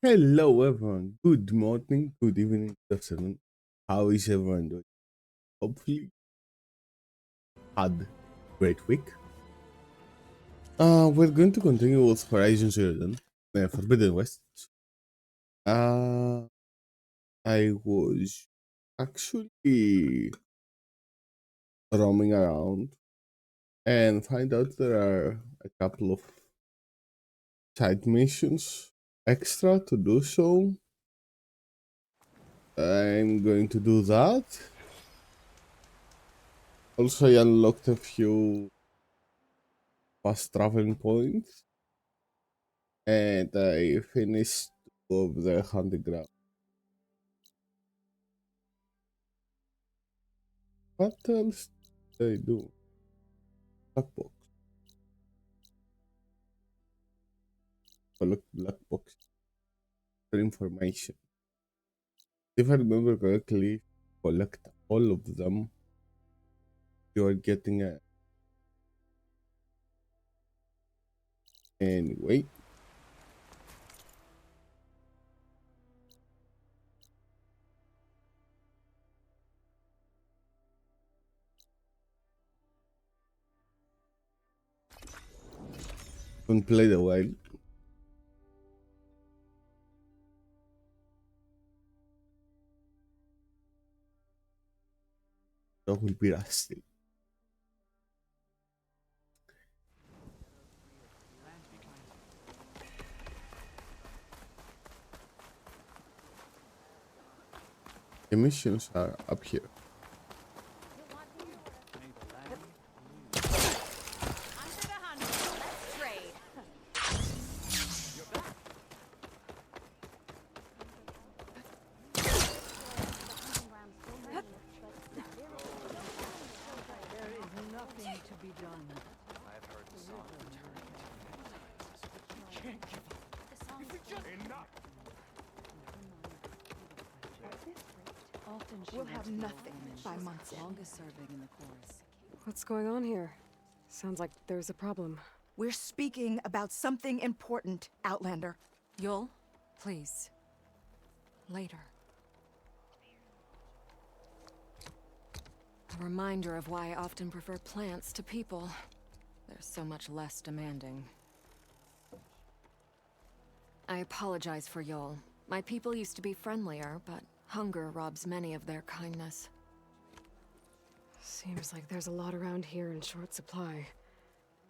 Hello, everyone. Good morning, good evening, good afternoon. How is everyone doing? Hopefully, had a great week. We're going to continue with Horizon Zero Dawn, Forbidden West. Uh, I was actually roaming around and find out there are a couple of side missions extra to do so. I'm going to do that. Also, I unlocked a few fast traveling points and I finished of the hunting ground. What else did I do? Black box. Collect black box for information. If I remember correctly, collect all of them. You are getting a anyway. Haven't played a while. So will be rusty. The missions are up here. Under the hunt. Let's trade. There is nothing to be done. I've heard the song returning to you can't give up. If we just enough. Often she We'll went have to the nothing orphanage, by month's end. longest serving in the chorus. What's going on here? Sounds like there's a problem. We're speaking about something important, Outlander. Yul, please. Later. A reminder of why I often prefer plants to people. They're so much less demanding. I apologize for Yul. My people used to be friendlier, but hunger robs many of their kindness. Seems like there's a lot around here in short supply.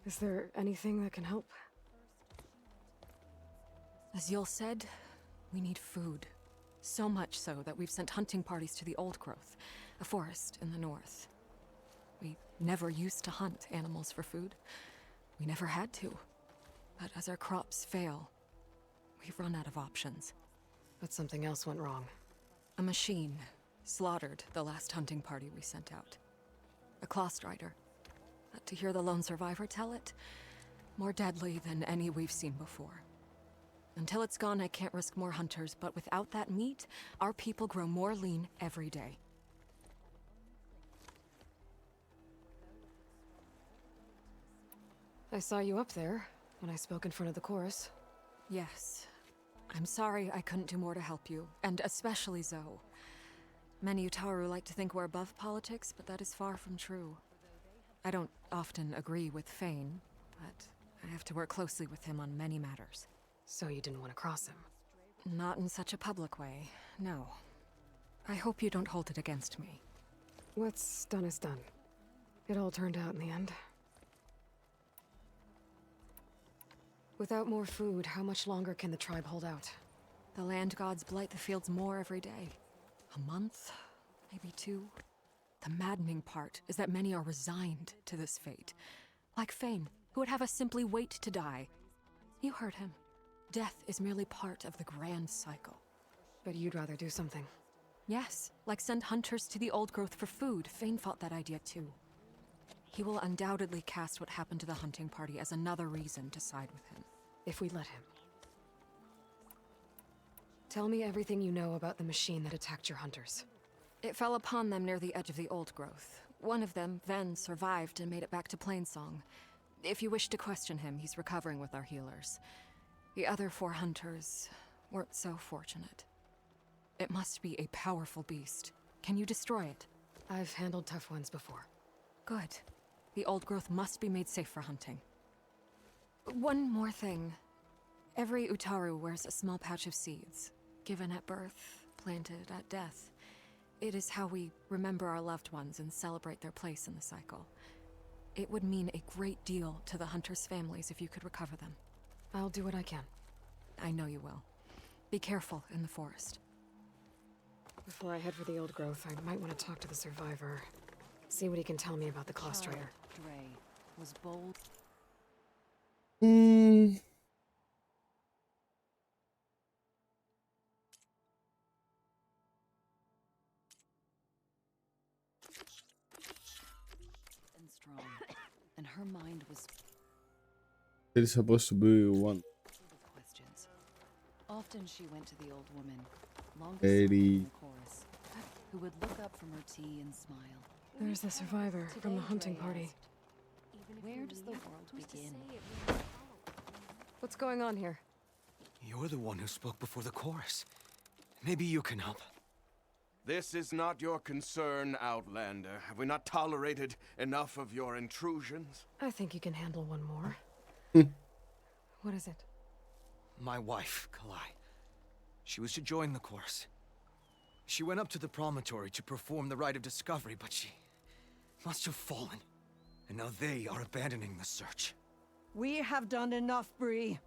Is there anything that can help? As Yul said, we need food. So much so that we've sent hunting parties to the Old Growth, a forest in the north. We never used to hunt animals for food. We never had to. But as our crops fail, we've run out of options. But something else went wrong. A machine slaughtered the last hunting party we sent out. A Clawstrider. But to hear the lone survivor tell it, more deadly than any we've seen before. Until it's gone, I can't risk more hunters, but without that meat, our people grow more lean every day. I saw you up there when I spoke in front of the chorus. Yes. I'm sorry I couldn't do more to help you, and especially Zoe. Many Utaru like to think we're above politics, but that is far from true. I don't often agree with Fane, but I have to work closely with him on many matters. So you didn't want to cross him. Not in such a public way, no. I hope you don't hold it against me. What's done is done. It all turned out in the end. Without more food, how much longer can the tribe hold out? The land gods blight the fields more every day. A month, maybe two. The maddening part is that many are resigned to this fate. Like Fane, who would have us simply wait to die. You heard him. Death is merely part of the grand cycle. But you'd rather do something. Yes, like send hunters to the Old Growth for food. Fane fought that idea too. He will undoubtedly cast what happened to the hunting party as another reason to side with him. If we let him. Tell me everything you know about the machine that attacked your hunters. It fell upon them near the edge of the Old Growth. One of them, Ven, survived and made it back to Plainsong. If you wish to question him, he's recovering with our healers. The other 4 hunters, weren't so fortunate. It must be a powerful beast. Can you destroy it? I've handled tough ones before. Good. The old growth must be made safe for hunting. One more thing. Every Utaru wears a small pouch of seeds, given at birth, planted at death. It is how we remember our loved ones and celebrate their place in the cycle. It would mean a great deal to the hunters' families if you could recover them. I'll do what I can. I know you will. Be careful in the forest. Before I head for the old growth, I might want to talk to the survivor. See what he can tell me about the Claw Strider. Dre was bold. Hmm. And strong, and her mind was It is supposed to be one. full of questions. Often she went to the old woman, longest Lady. in the chorus, who would look up from her tea and smile. There's the survivor from the hunting party. Where does the world begin? What's going on here? You're the one who spoke before the chorus. Maybe you can help. This is not your concern, Outlander. Have we not tolerated enough of your intrusions? I think you can handle one more. What is it? My wife, Kalai. She was to join the chorus. She went up to the promontory to perform the rite of discovery, but she must have fallen. And now they are abandoning the search. We have done enough, Bree.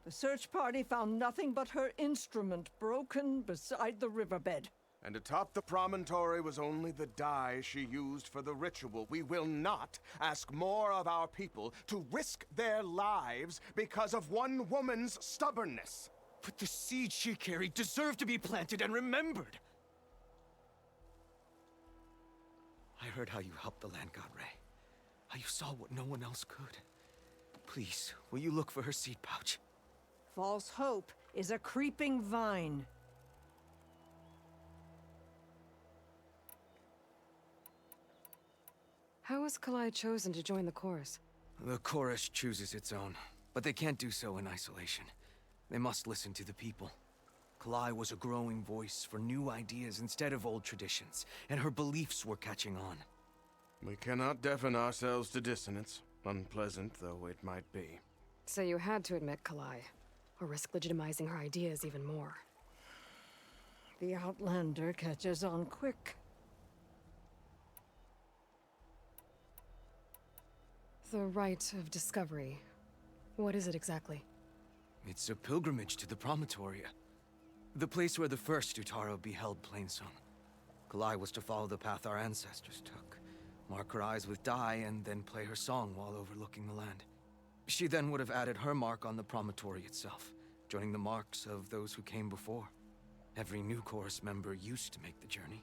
The search party found nothing but her instrument broken beside the riverbed. And atop the promontory was only the dye she used for the ritual. We will not ask more of our people to risk their lives because of one woman's stubbornness. But the seed she carried deserved to be planted and remembered. I heard how you helped the land god Ray. How you saw what no one else could. Please, will you look for her seed pouch? False hope is a creeping vine. How was Kalai chosen to join the chorus? The chorus chooses its own, but they can't do so in isolation. They must listen to the people. Kalai was a growing voice for new ideas instead of old traditions, and her beliefs were catching on. We cannot deafen ourselves to dissonance, unpleasant though it might be. So you had to admit Kalai, or risk legitimizing her ideas even more. The Outlander catches on quick. The rite of discovery. What is it exactly? It's a pilgrimage to the promontory. The place where the first Utaro beheld Plainsong. Kalai was to follow the path our ancestors took. Mark her eyes with dye and then play her song while overlooking the land. She then would have added her mark on the promontory itself, joining the marks of those who came before. Every new chorus member used to make the journey.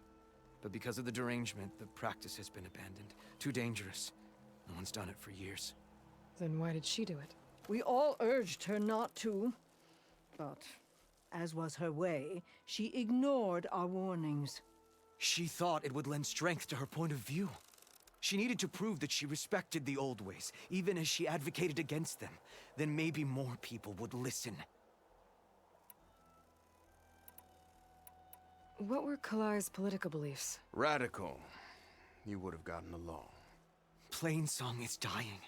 But because of the derangement, the practice has been abandoned. Too dangerous. No one's done it for years. Then why did she do it? We all urged her not to, but as was her way, she ignored our warnings. She thought it would lend strength to her point of view. She needed to prove that she respected the old ways, even as she advocated against them. Then maybe more people would listen. What were Kalai's political beliefs? Radical. You would have gotten along. Plainsong is dying.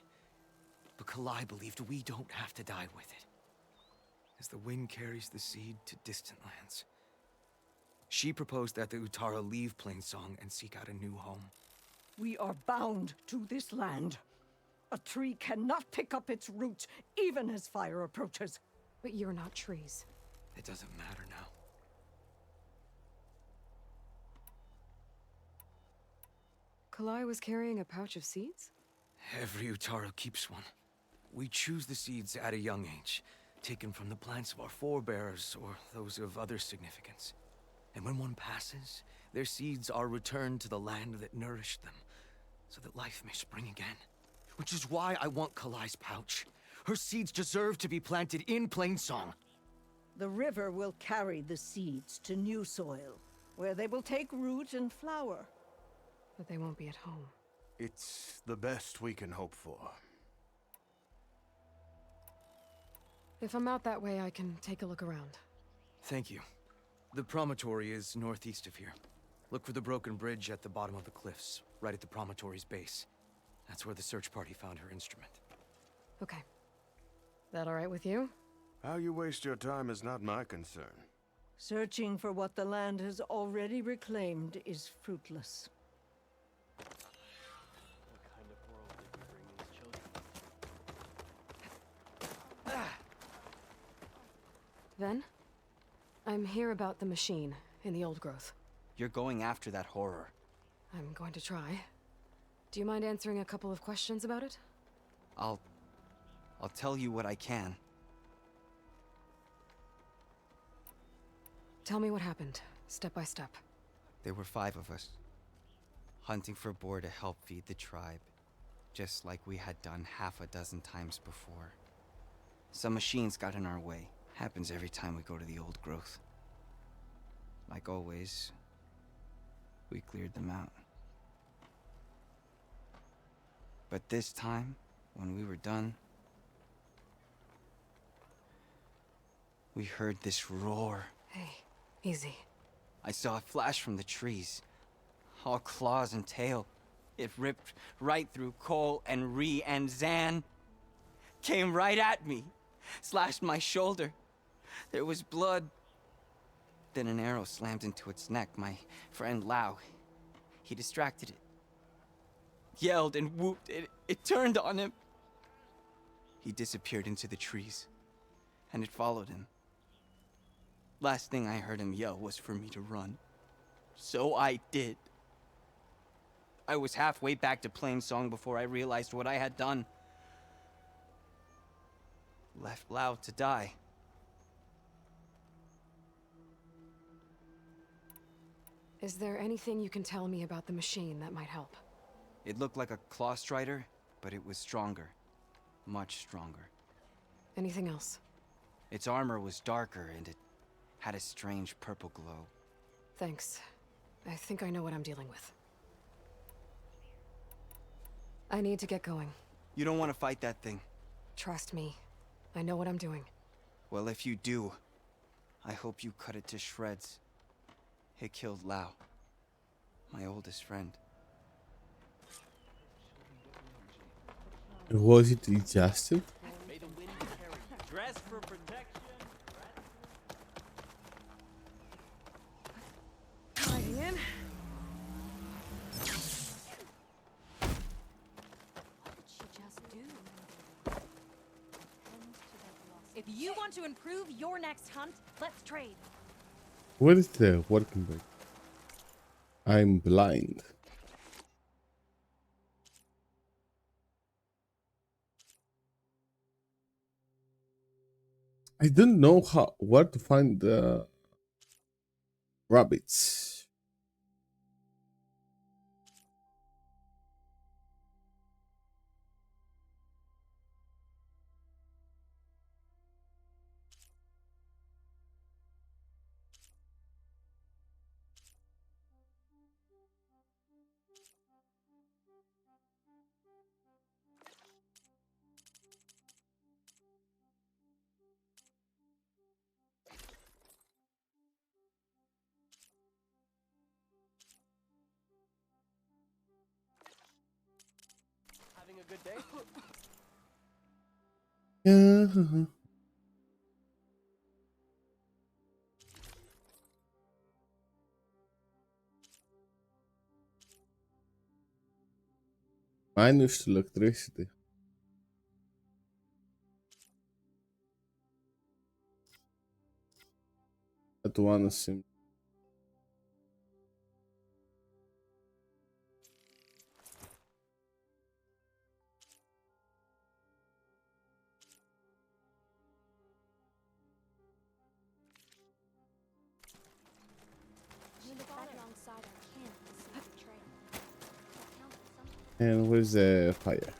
But Kalai believed we don't have to die with it. As the wind carries the seed to distant lands. She proposed that the Utara leave Plainsong and seek out a new home. We are bound to this land. A tree cannot pick up its roots, even as fire approaches. But you're not trees. It doesn't matter now. Kalai was carrying a pouch of seeds? Every Utaro keeps one. We choose the seeds at a young age, taken from the plants of our forebears or those of other significance. And when one passes, their seeds are returned to the land that nourished them, so that life may spring again. Which is why I want Kalai's pouch. Her seeds deserve to be planted in Plainsong. The river will carry the seeds to new soil, where they will take root and flower. But they won't be at home. It's the best we can hope for. If I'm out that way, I can take a look around. Thank you. The promontory is northeast of here. Look for the broken bridge at the bottom of the cliffs, right at the promontory's base. That's where the search party found her instrument. Okay. That all right with you? How you waste your time is not my concern. Searching for what the land has already reclaimed is fruitless. What kind of world did you bring these children? Ven? I'm here about the machine in the old growth. You're going after that horror. I'm going to try. Do you mind answering a couple of questions about it? I'll tell you what I can. Tell me what happened, step by step. There were 5 of us, hunting for boar to help feed the tribe, just like we had done half a dozen times before. Some machines got in our way. Happens every time we go to the old growth. Like always, we cleared them out. But this time, when we were done, we heard this roar. Hey, easy. I saw a flash from the trees, all claws and tail. It ripped right through Cole and Ree, and Zan came right at me, slashed my shoulder. There was blood. Then an arrow slammed into its neck. My friend Lau, he distracted it. Yelled and whooped. It turned on him. He disappeared into the trees, and it followed him. Last thing I heard him yell was for me to run. So I did. I was halfway back to Plainsong before I realized what I had done. Left Lau to die. Is there anything you can tell me about the machine that might help? It looked like a claw strider, but it was stronger. Much stronger. Anything else? Its armor was darker, and it had a strange purple glow. Thanks. I think I know what I'm dealing with. I need to get going. You don't want to fight that thing. Trust me. I know what I'm doing. Well, if you do, I hope you cut it to shreds. It killed Lau, my oldest friend. Was it digested? May the wind carry you. Dress for protection. Sliding in. What did she just do? If you want to improve your next hunt, let's trade. What is the working back? I'm blind. I don't know where to find the rabbits. Having a good day? Yeah. Minus electricity. That one seems. And where's the fire?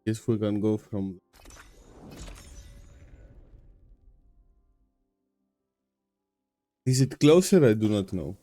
Guess we can go from. Is it closer? I do not know.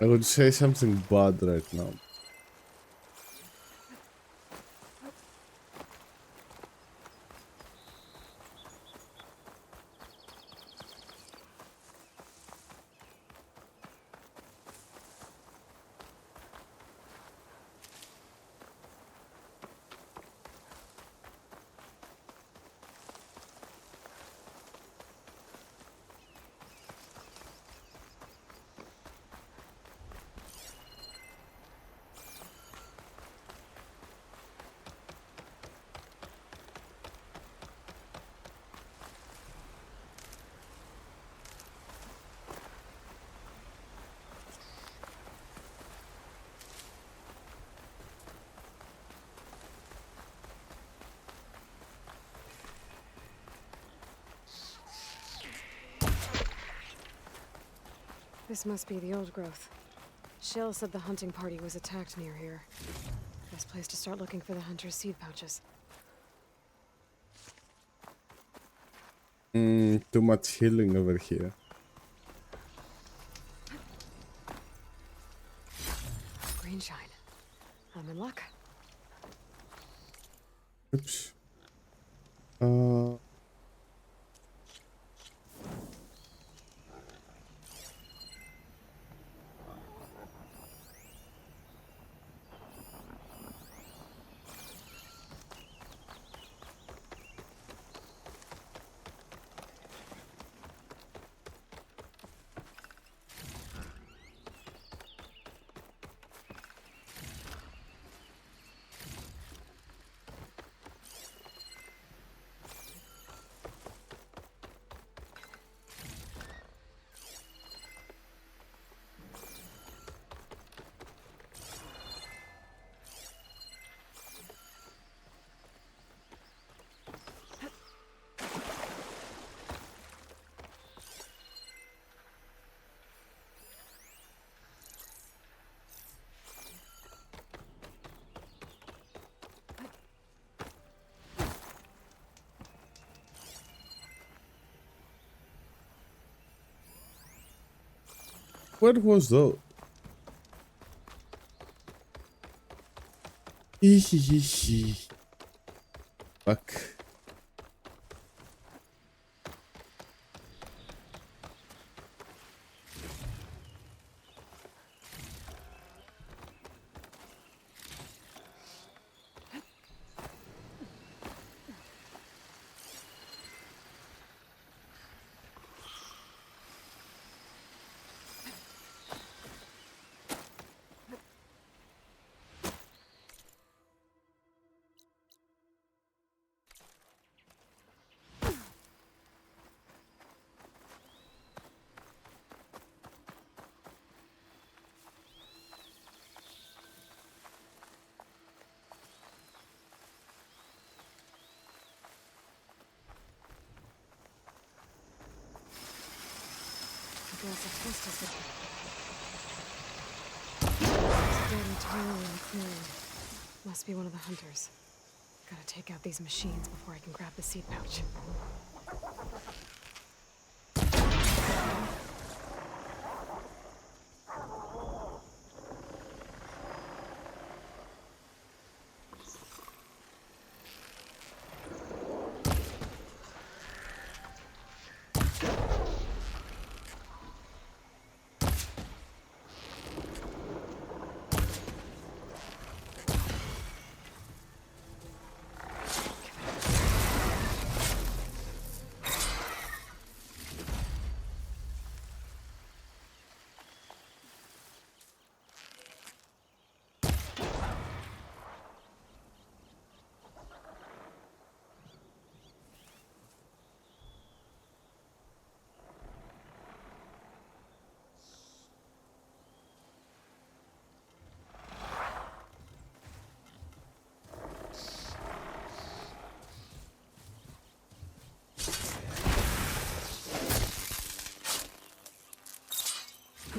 I would say something bad right now. This must be the old growth. Shell said the hunting party was attacked near here. Best place to start looking for the hunter's seed pouches. Too much healing over here. Green shine. I'm in luck. Oops. What was that? Fuck. Guess a test is dirty tile in the clearing. Must be one of the hunters. Gotta take out these machines before I can grab the seed pouch.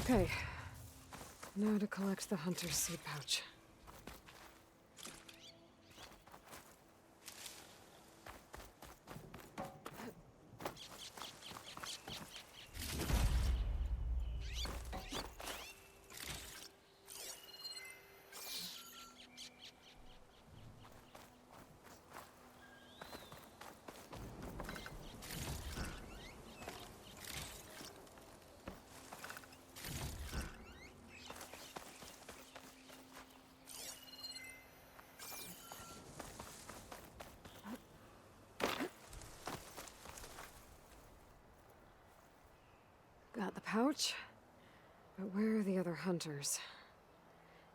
Okay. Now to collect the hunter's seed pouch. Got the pouch, but where are the other hunters?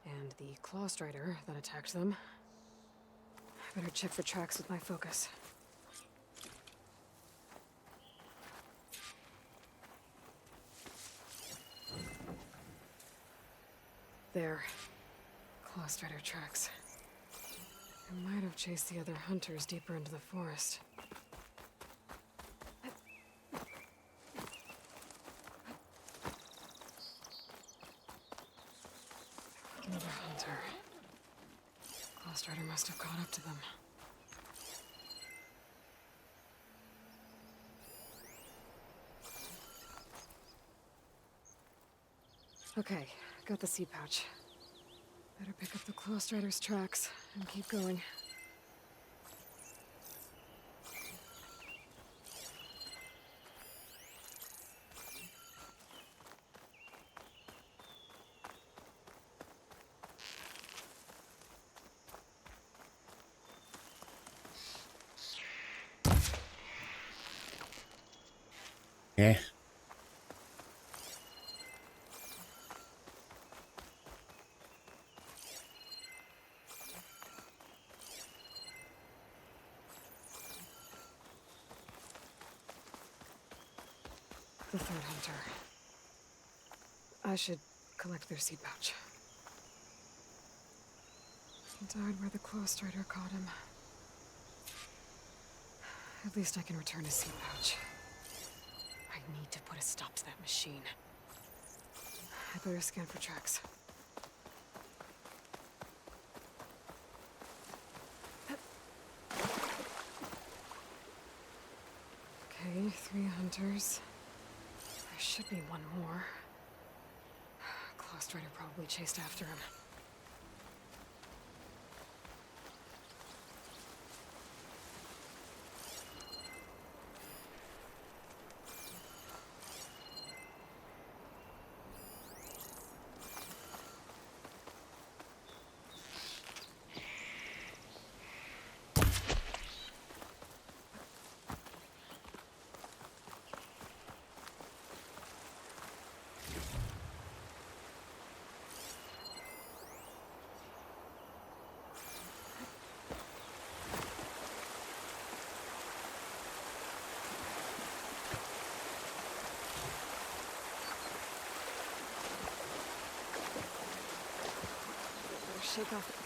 And the Claw Strider that attacked them? I better check for tracks with my focus. There. Claw Strider tracks. I might have chased the other hunters deeper into the forest. Another hunter. Claw Strider must have caught up to them. Okay, got the seed pouch. Better pick up the Claw Strider's tracks and keep going. Yeah. The third hunter. I should collect their seed pouch. He died where the Claw Strider caught him. At least I can return his seed pouch. I need to put a stop to that machine. I better scan for tracks. Okay, 3 hunters. There should be one more. Claw Strider probably chased after him. Shake off.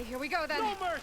here we go then. No mercy!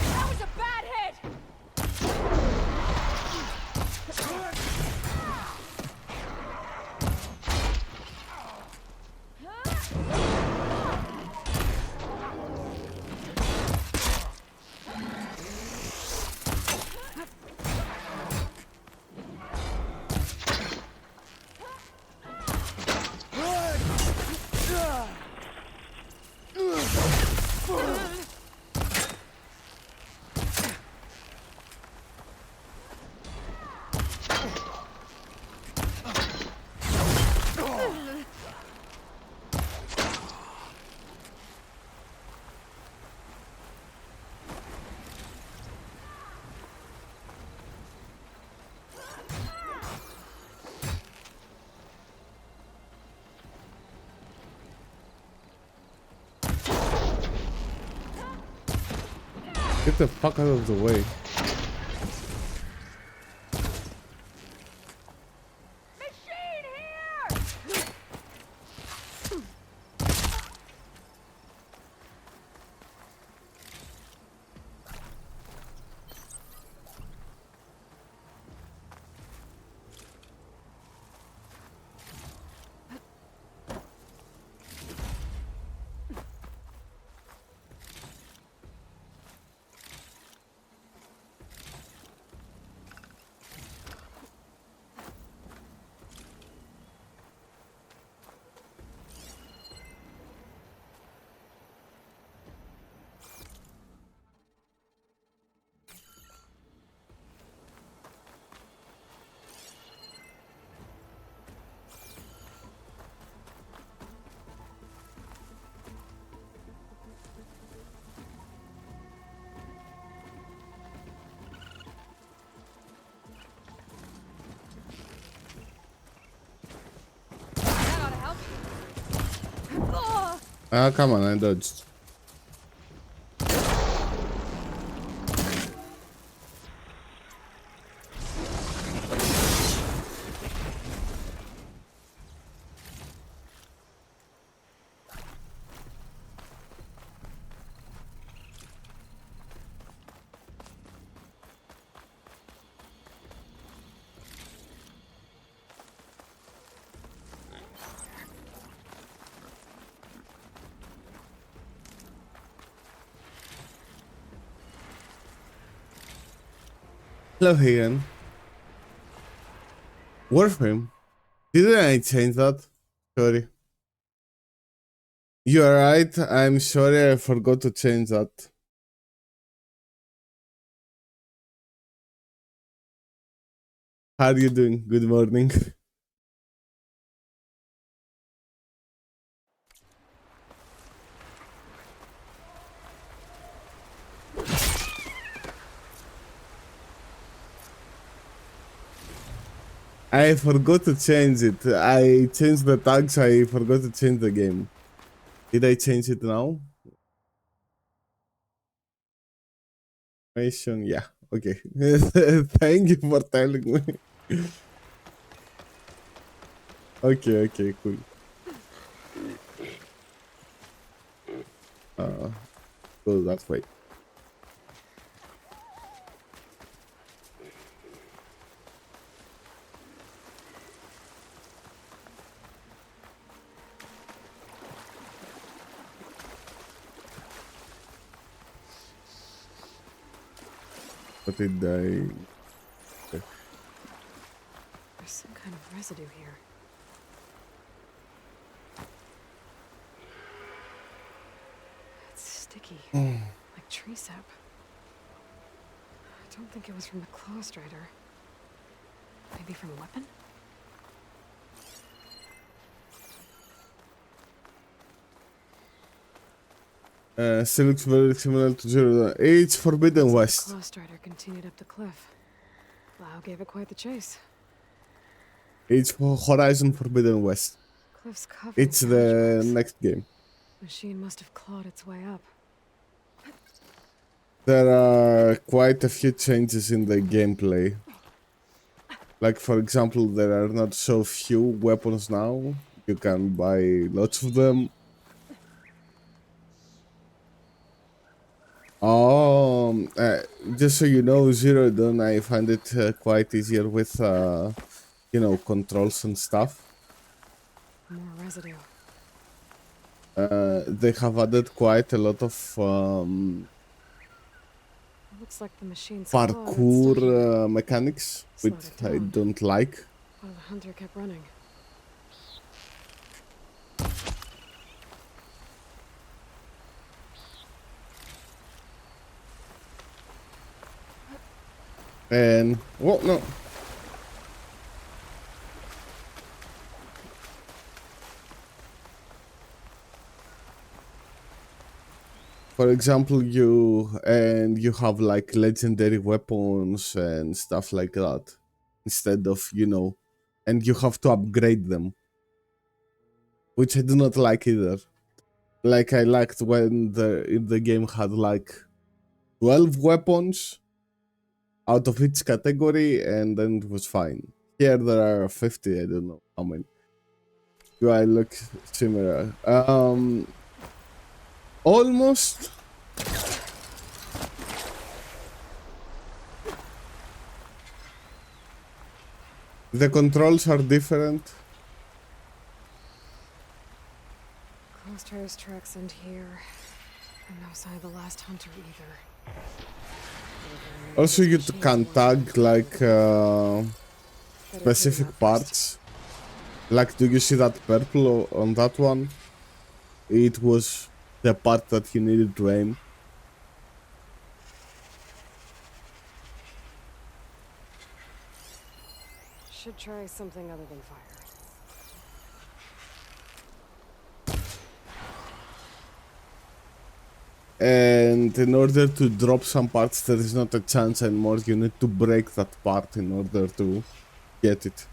That was a bad hit! Get the fuck out of the way. Machine here! That ought to help. Oh! Ah, come on, I dodged. Hello, Hagen. Warframe. Didn't I change that? Sorry. You are right. I'm sorry. I forgot to change that. How are you doing? Good morning. I forgot to change it. I changed the tags. I forgot to change the game. Did I change it now? Mission, yeah. Okay. Thank you for telling me. Okay, cool. Go that way. But did I? Okay. There's some kind of residue here. It's sticky, like tree sap. I don't think it was from the Claw Strider. Maybe from a weapon? Still looks very similar to Zero Dawn. It's Forbidden West. Claw Strider continued up the cliff. Lau gave it quite the chase. It's Horizon Forbidden West. Cliff's covered It's in the damage marks. next game. Machine must have clawed its way up. There are quite a few changes in the gameplay. Like, for example, there are not so few weapons now. You can buy lots of them. Just so you know, Zero Dawn, I find it quite easier with, you know, controls and stuff. More residue. They have added quite a lot of Looks like the machine's claw had parkour started mechanics, which Slowed it I down. don't like. while the hunter kept running. And, well, no. For example, you have like legendary weapons and stuff like that instead of, you know, and you have to upgrade them, which I do not like either. Like, I liked when the game had like 12 weapons out of each category, and then it was fine. Here there are 50, I don't know how many. Do I look similar? Almost. The controls are different. Claw Strider's tracks end here. And no sign of the last hunter either. Also, you can tag like specific parts. Like, do you see that purple on that one? It was the part that you needed to aim. Should try something other than fire. And in order to drop some parts, there is not a chance anymore. You need to break that part in order to get it.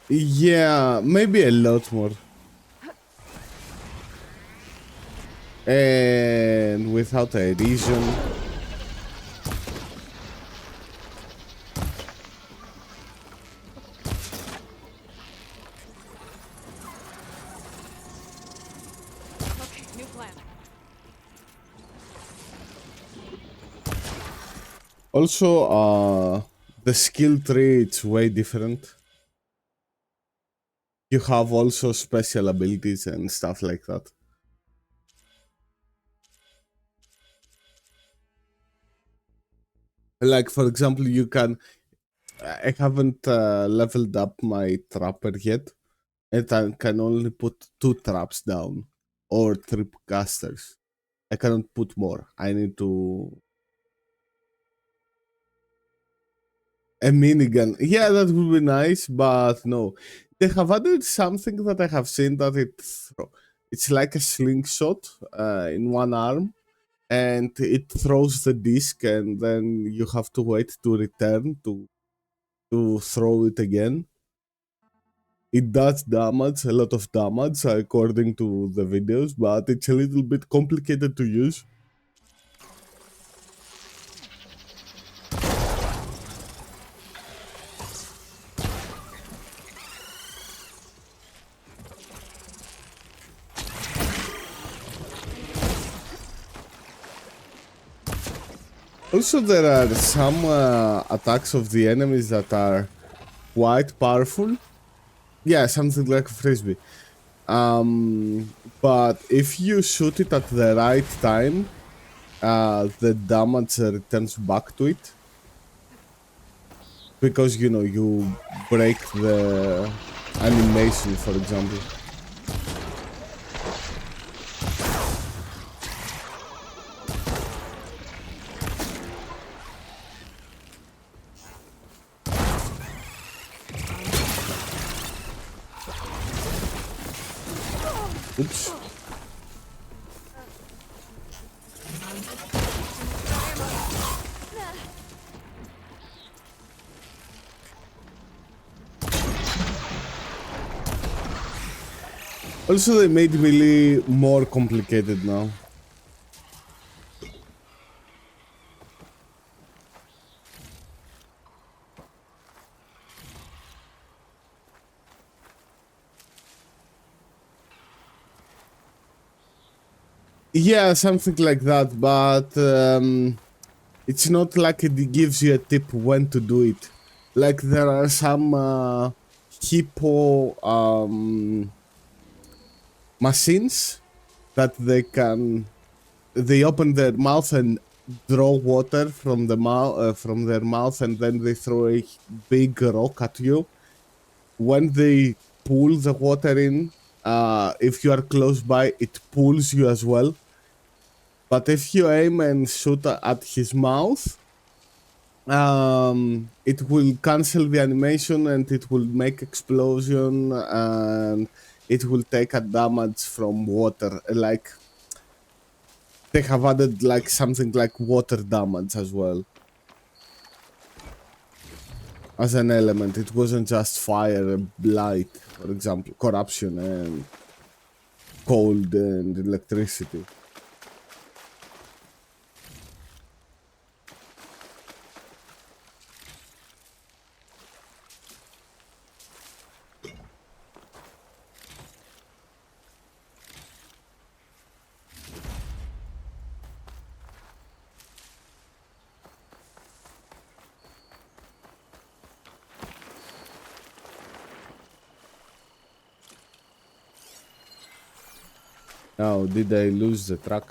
Yeah, maybe a lot more. And without a reason. Okay, new plan. Also, the skill tree, it's way different. You have also special abilities and stuff like that. Like, for example, you can... I haven't leveled up my trapper yet, and I can only put 2 traps down, or 3 casters. I cannot put more. I need to... A minigun. Yeah, that would be nice, but no. They have added something that I have seen that it's like a slingshot in one arm, and it throws the disc, and then you have to wait to return to throw it again. It does damage, a lot of damage, according to the videos, but it's a little bit complicated to use. Also, there are some attacks of the enemies that are quite powerful. Yeah, something like a frisbee. But if you shoot it at the right time, the damage returns back to it. Because, you know, you break the animation, for example. Oops. Also, they made melee more complicated now. Yeah, something like that, but it's not like it gives you a tip when to do it. Like there are some hippo machines that they open their mouth and draw water from the mouth from their mouth, and then they throw a big rock at you. When they pull the water in, if you are close by, it pulls you as well. But if you aim and shoot at his mouth, it will cancel the animation and it will make explosion and it will take a damage from water. Like they have added like something like water damage as well as an element. It wasn't just fire, blight, for example, corruption and cold and electricity. Now, did I lose the track?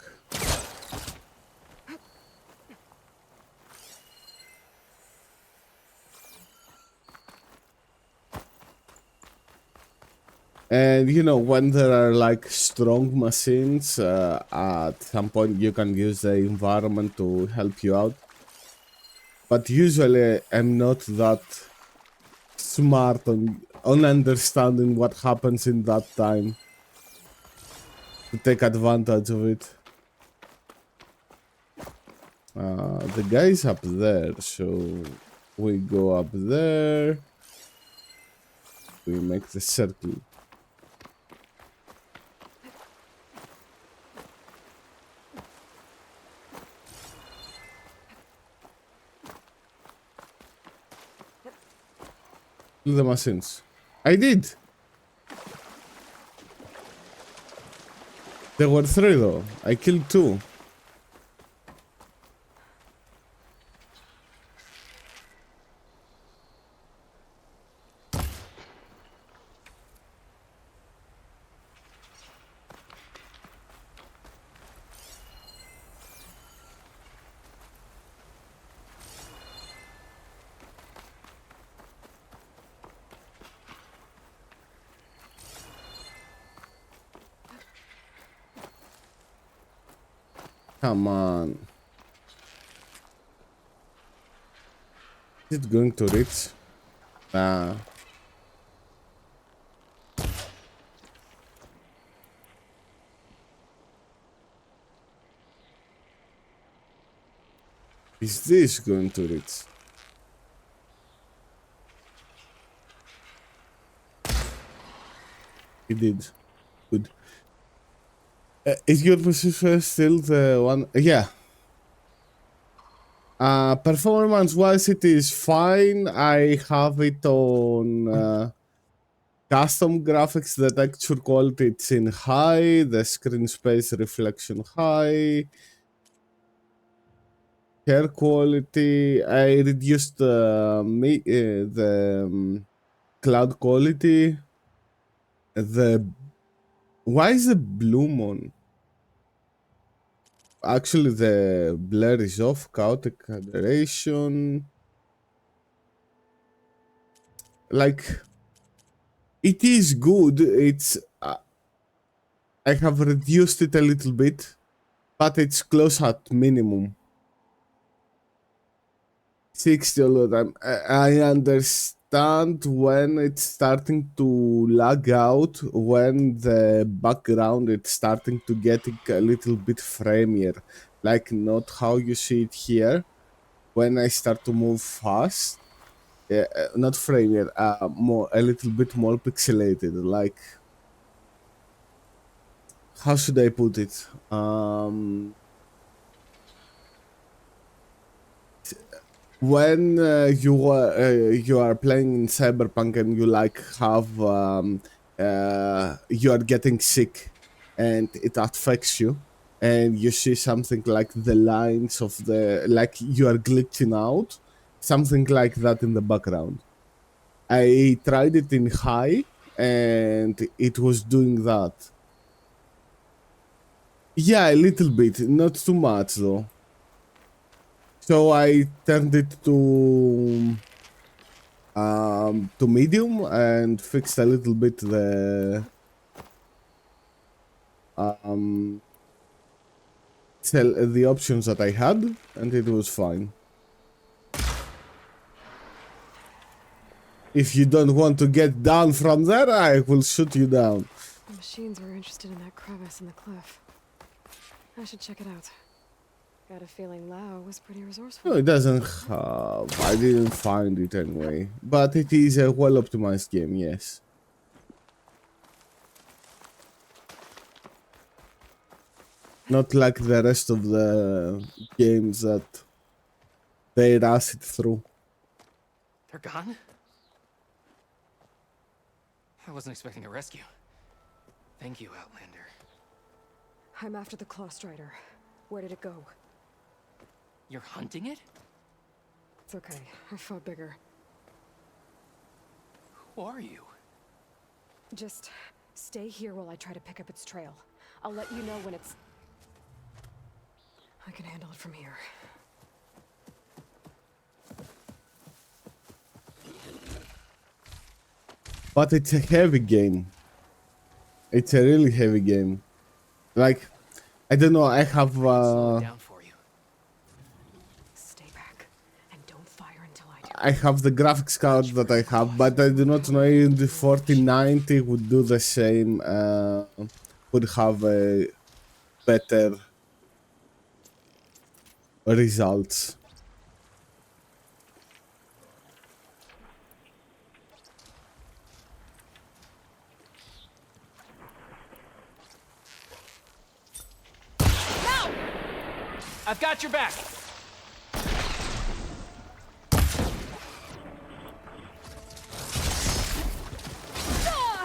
And you know, when there are like strong machines, at some point you can use the environment to help you out. But usually I'm not that smart on understanding what happens in that time to take advantage of it. The guy's up there, so we go up there. We make the circle. The machines. I did. There were 3 though. I killed 2. Come on. Is it going to reach? Nah. Is this going to reach? It did. Good. Is your position still the one? Yeah. Performance wise, it is fine. I have it on custom graphics. The texture quality it's in high. The screen space reflection high. hair quality. I reduced the cloud quality. The why is the bloom on? Actually, the blur is off. Chaotic aberration. Like, it is good. It's I have reduced it a little bit, but it's close at minimum. 60 all the time. I understand when it's starting to lag out, when the background it's starting to get a little bit framier, like not how you see it here. When I start to move fast, not framier, more a little bit more pixelated. Like, how should I put it? When you are playing in Cyberpunk and you like have you are getting sick and it affects you, and you see something like the lines of the like you are glitching out, something like that in the background. I tried it in high and it was doing that. Yeah, a little bit, not too much though. So I turned it to medium and fixed a little bit the the options that I had, and it was fine. If you don't want to get down from there, I will shoot you down. The machines were interested in that crevice in the cliff. I should check it out. Got a feeling Lao was pretty resourceful. No, it doesn't have. I didn't find it anyway. But it is a well-optimized game, yes. Not like the rest of the games that they rush it through. They're gone? I wasn't expecting a rescue. Thank you, Outlander. I'm after the Claw Strider. Where did it go? You're hunting it? It's okay. I fought bigger. Who are you? Just stay here while I try to pick up its trail. I'll let you know when it's... I can handle it from here. But it's a heavy game. It's a really heavy game. Like, I don't know, I have Down for you. Stay back and don't fire until I do. I have the graphics card that I have, but I do not know if the 4090 would do the same, would have a better results. I've got your back.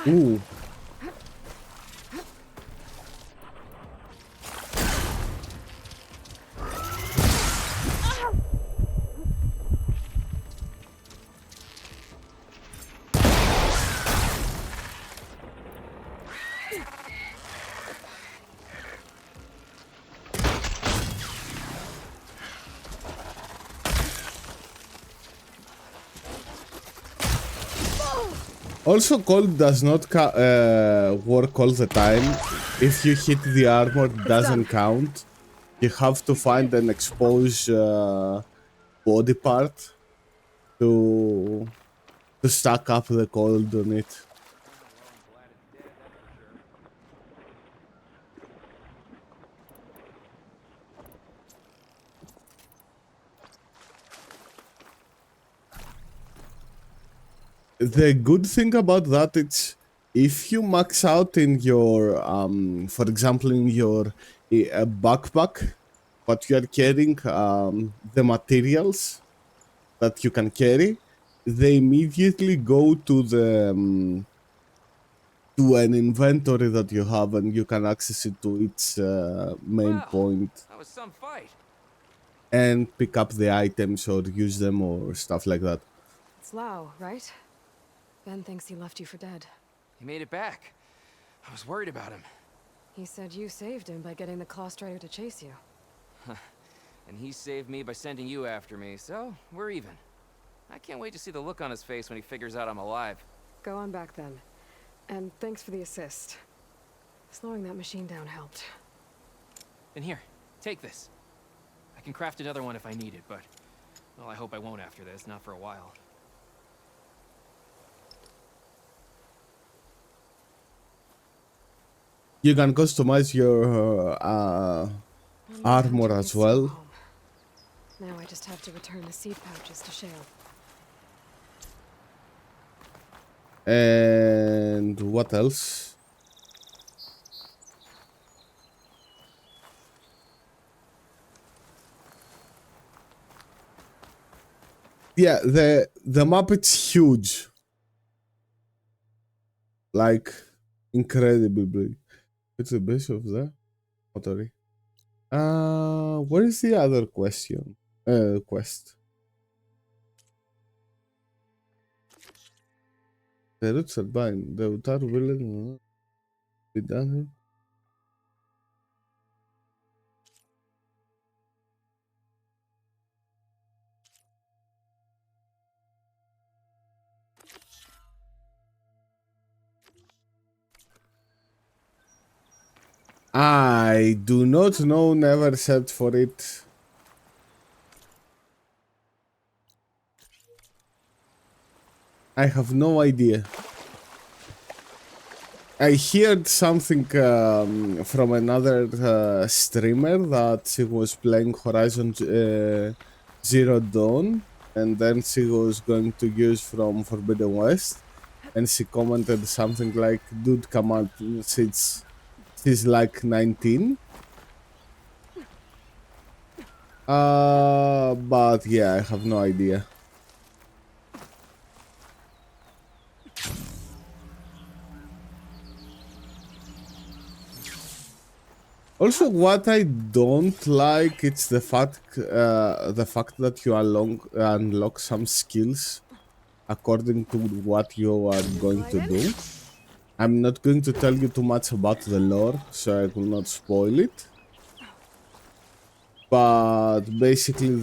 Ooh. Also, cold does not work all the time. If you hit the armor, it doesn't count. You have to find an exposed body part to stack up the cold on it. The good thing about that is if you max out in your for example in your backpack what you are carrying, the materials that you can carry, they immediately go to the to an inventory that you have, and you can access it to its main point. That was some fight. and pick up the items or use them or stuff like that. It's Lau, right? Ben thinks he left you for dead. He made it back. I was worried about him. He said you saved him by getting the Claw Strider to chase you. And he saved me by sending you after me, so we're even. I can't wait to see the look on his face when he figures out I'm alive. Go on back then. And thanks for the assist. Slowing that machine down helped. And here, take this. I can craft another one if I need it, but... well, I hope I won't after this, not for a while. You can customize your armor as well. Now I just have to return the seed pouches to Shale. And what else? Yeah, the map is huge. Like incredibly big. It's the base of the motory. What is the other question? Quest. The roots are bind. The Utar will be done. I do not know, never searched for it. I have no idea. I heard something from another streamer that she was playing Horizon Zero Dawn and then she was going to use from Forbidden West and she commented something like, dude, come on, she's like 19. But yeah, I have no idea. Also, what I don't like it's the fact that you unlock some skills according to what you are going to do. I'm not going to tell you too much about the lore, so I will not spoil it. But basically,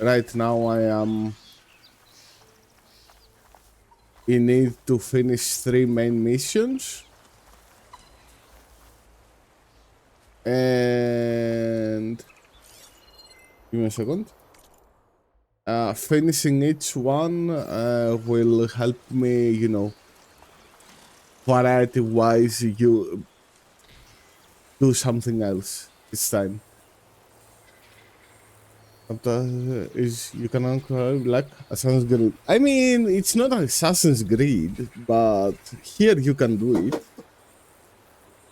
right now I am in need to finish 3 main missions. And give me a second. Finishing each one will help me, you know, variety-wise, you do something else this time. You can uncover like Assassin's Creed. I mean, it's not Assassin's Creed, but here you can do it.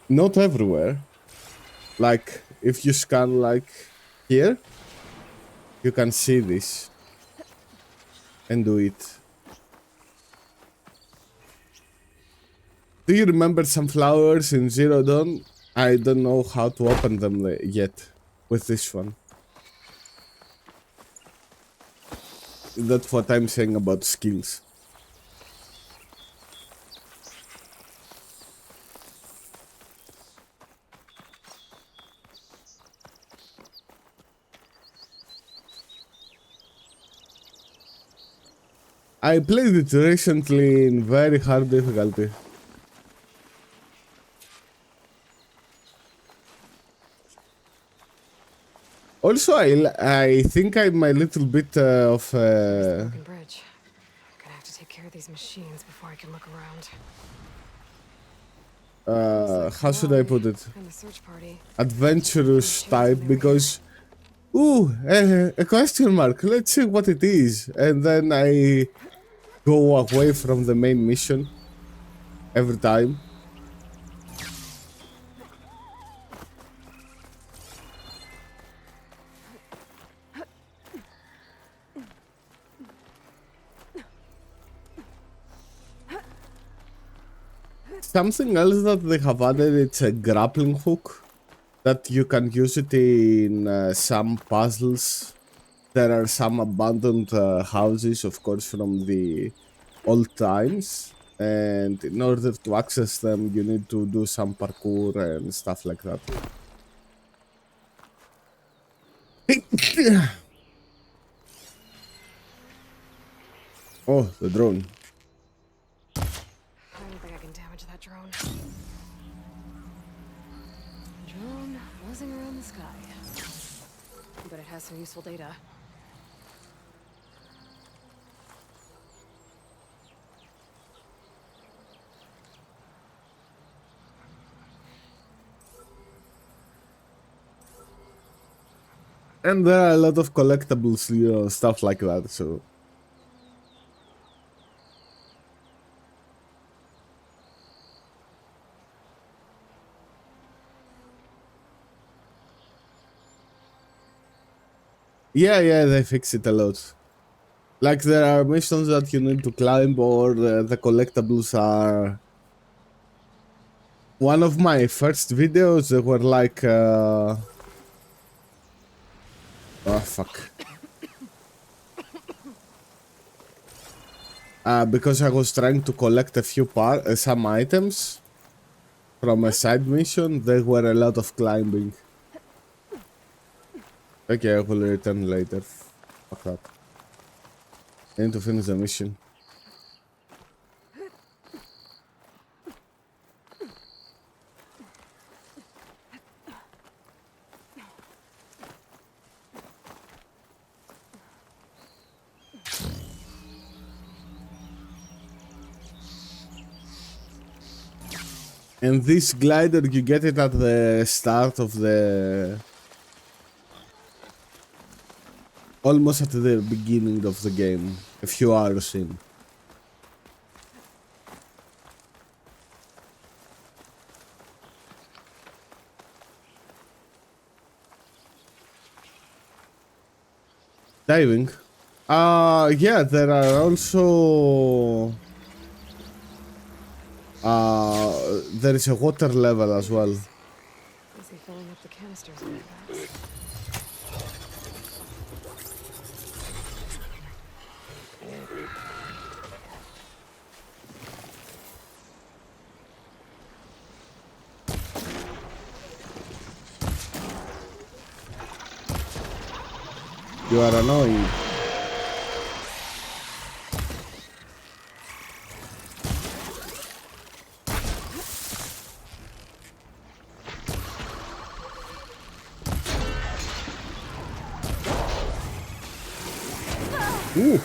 Not everywhere. Like, if you scan, like, here, you can see this and do it. Do you remember some flowers in Zero Dawn? I don't know how to open them yet with this one. That's what I'm saying about skills. I played it recently in very hard difficulty. Also, I think I'm a little bit of Broken bridge. Gonna have to take care of these machines before I can look around. how should I put it? And the search party. Adventurous type, because a question mark, let's see what it is, and then I go away from the main mission every time. Something else that they have added, it's a grappling hook. that you can use it in some puzzles. There are some abandoned houses, of course, from the old times. And in order to access them, you need to do some parkour and stuff like that. Oh, the drone. I don't think I can damage that drone. Drone buzzing around the sky. But it has some useful data. And there are a lot of collectibles, you know, stuff like that, so... Yeah, they fix it a lot. Like, there are missions that you need to climb, or the collectibles are... One of my first videos, they were like... Oh, fuck. Because I was trying to collect a few some items from a side mission, there were a lot of climbing. Okay, I will return later. Fuck that. I need to finish the mission. And this glider, you get it at the start of the... Almost at the beginning of the game, a few hours in. Diving? Yeah, there are also... there is a water level as well. Busy filling up the canisters in my bags. You are annoying. Ooh.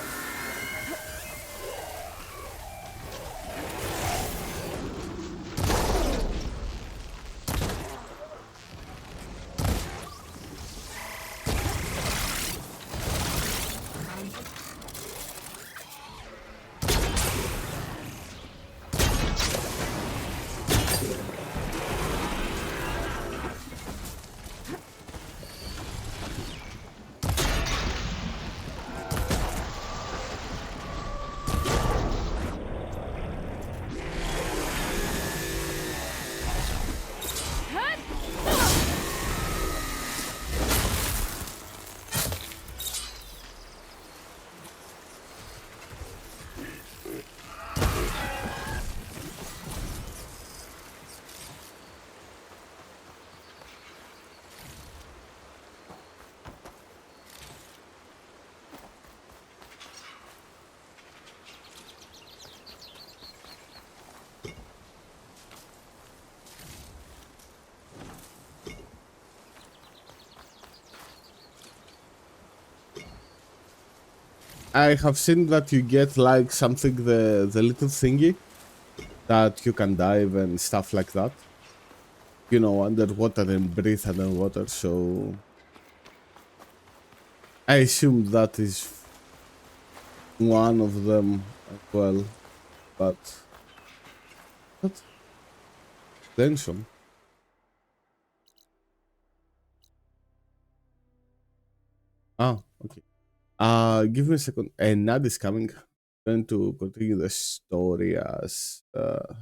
I have seen that you get like something, the little thingy that you can dive and stuff like that. You know, underwater and breathe underwater, so I assume that is one of them as well, but what? Tension. Ah, okay. Give me a second. And Nad is coming. I'm going to continue the story as the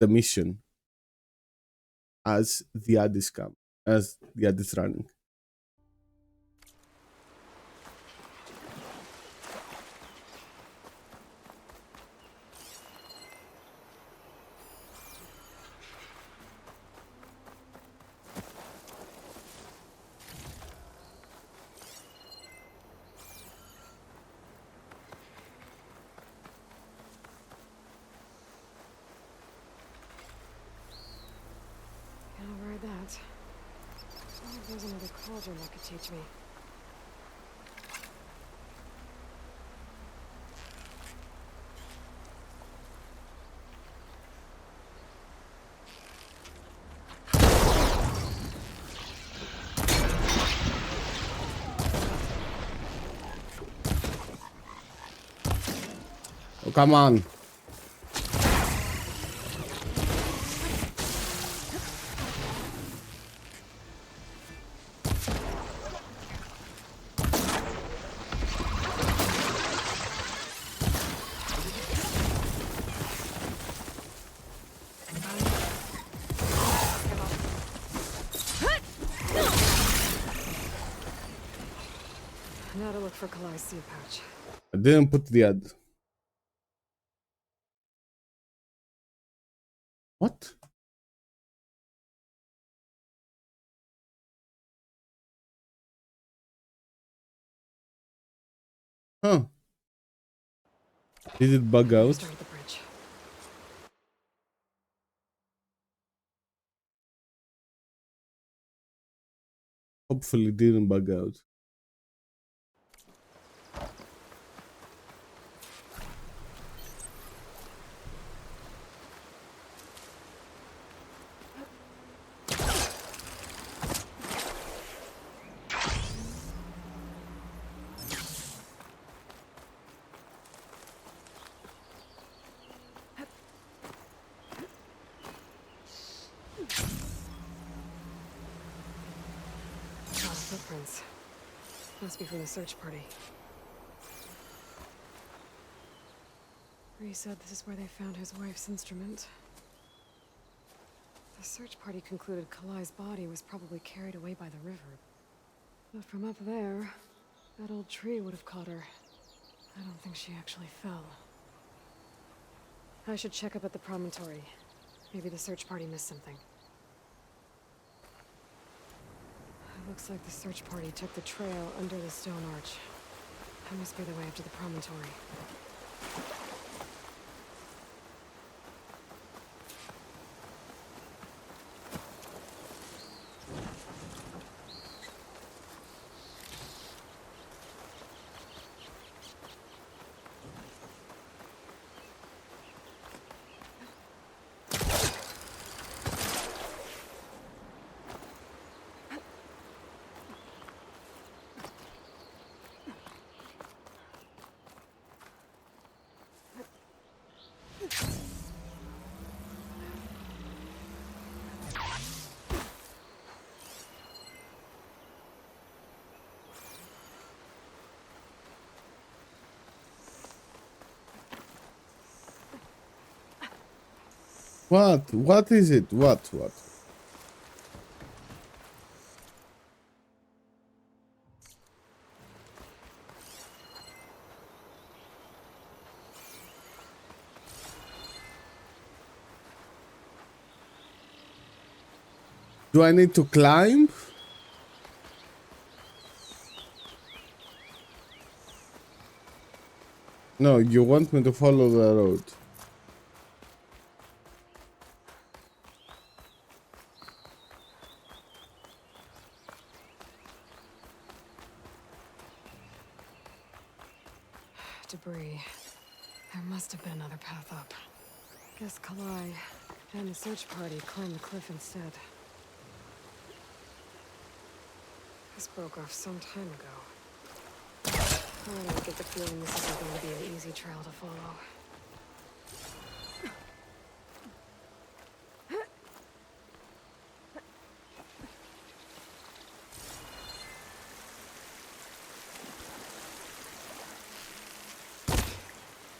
mission. as the ad is as the ad is running. I'll ride that. I wonder if there's another cauldron that could teach me. Oh, come on. Now to look for Kalai's seed pouch. I didn't put the ad. What? Huh. Did it bug out? Start at the bridge. Hopefully it didn't bug out. Footprints. Must be from the search party. Rhys said this is where they found his wife's instrument. The search party concluded Kalai's body was probably carried away by the river. But from up there, that old tree would have caught her. I don't think she actually fell. I should check up at the promontory. Maybe the search party missed something. Looks like the search party took the trail under the stone arch. That must be the way up to the promontory. What? What is it? What? Do I need to climb? No, you want me to follow the road. Debris. There must have been another path up. Guess Kalai and the search party climbed the cliff instead. This broke off some time ago. I don't get the feeling this isn't going to be an easy trail to follow.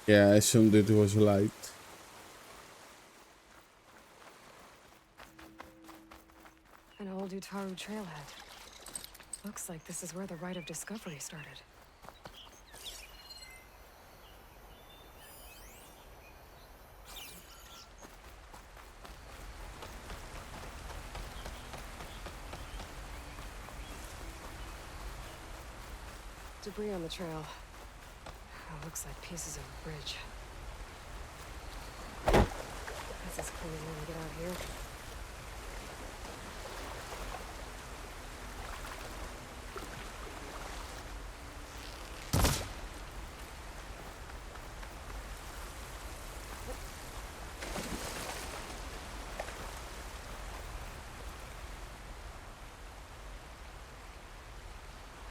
Yeah, I assumed it was light. Utaru trailhead. Looks like this is where the Rite of Discovery started. Debris on the trail. Looks like pieces of a bridge. That's as clean as I'm gonna get out here.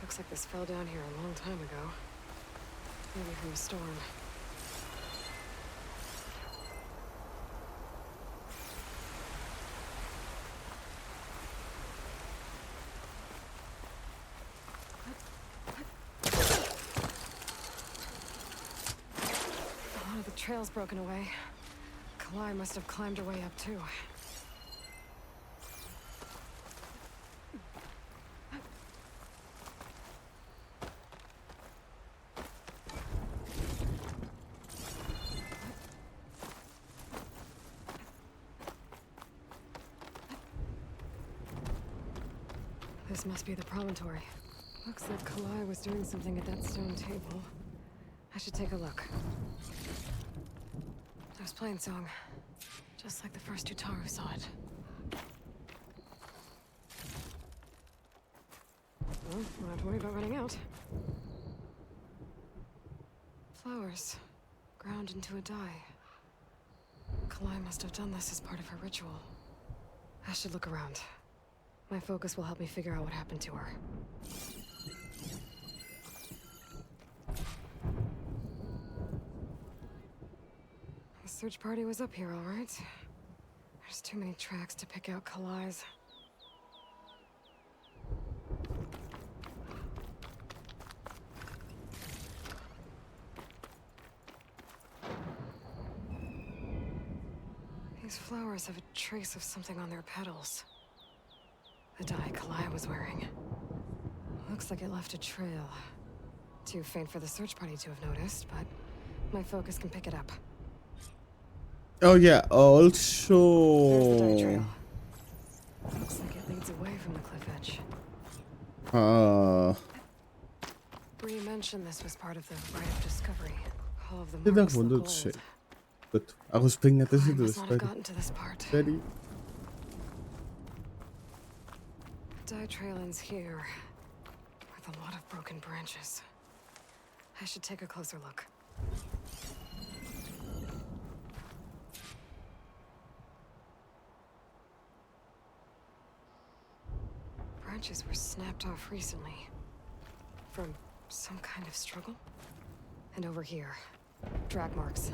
Looks like this fell down here a long time ago. Maybe from a storm. A lot of the trail's broken away. Kalai must have climbed her way up too. This must be the promontory. Looks like Kalai was doing something at that stone table. I should take a look. There's Plainsong. Just like the first Utaru saw it. Well, don't have to worry about running out. Flowers. Ground into a dye. Kalai must have done this as part of her ritual. I should look around. My focus will help me figure out what happened to her. The search party was up here, all right. There's too many tracks to pick out Kalai's. These flowers have a trace of something on their petals. The dye Kalai was wearing. Looks like it left a trail. Too faint for the search party to have noticed, but my focus can pick it up. Oh yeah, There's the dye also... trail. Looks like it leads away from the cliff edge. Bree mentioned this was part of the Rite of Discovery. All of the δεν marks έχω look το old. But έχω σπίγνεται εσύ I το must not have δεσπέρι. gotten to this part. Πέρι. Dye trail ends here, with a lot of broken branches. I should take a closer look. Branches were snapped off recently. From some kind of struggle. And over here, drag marks.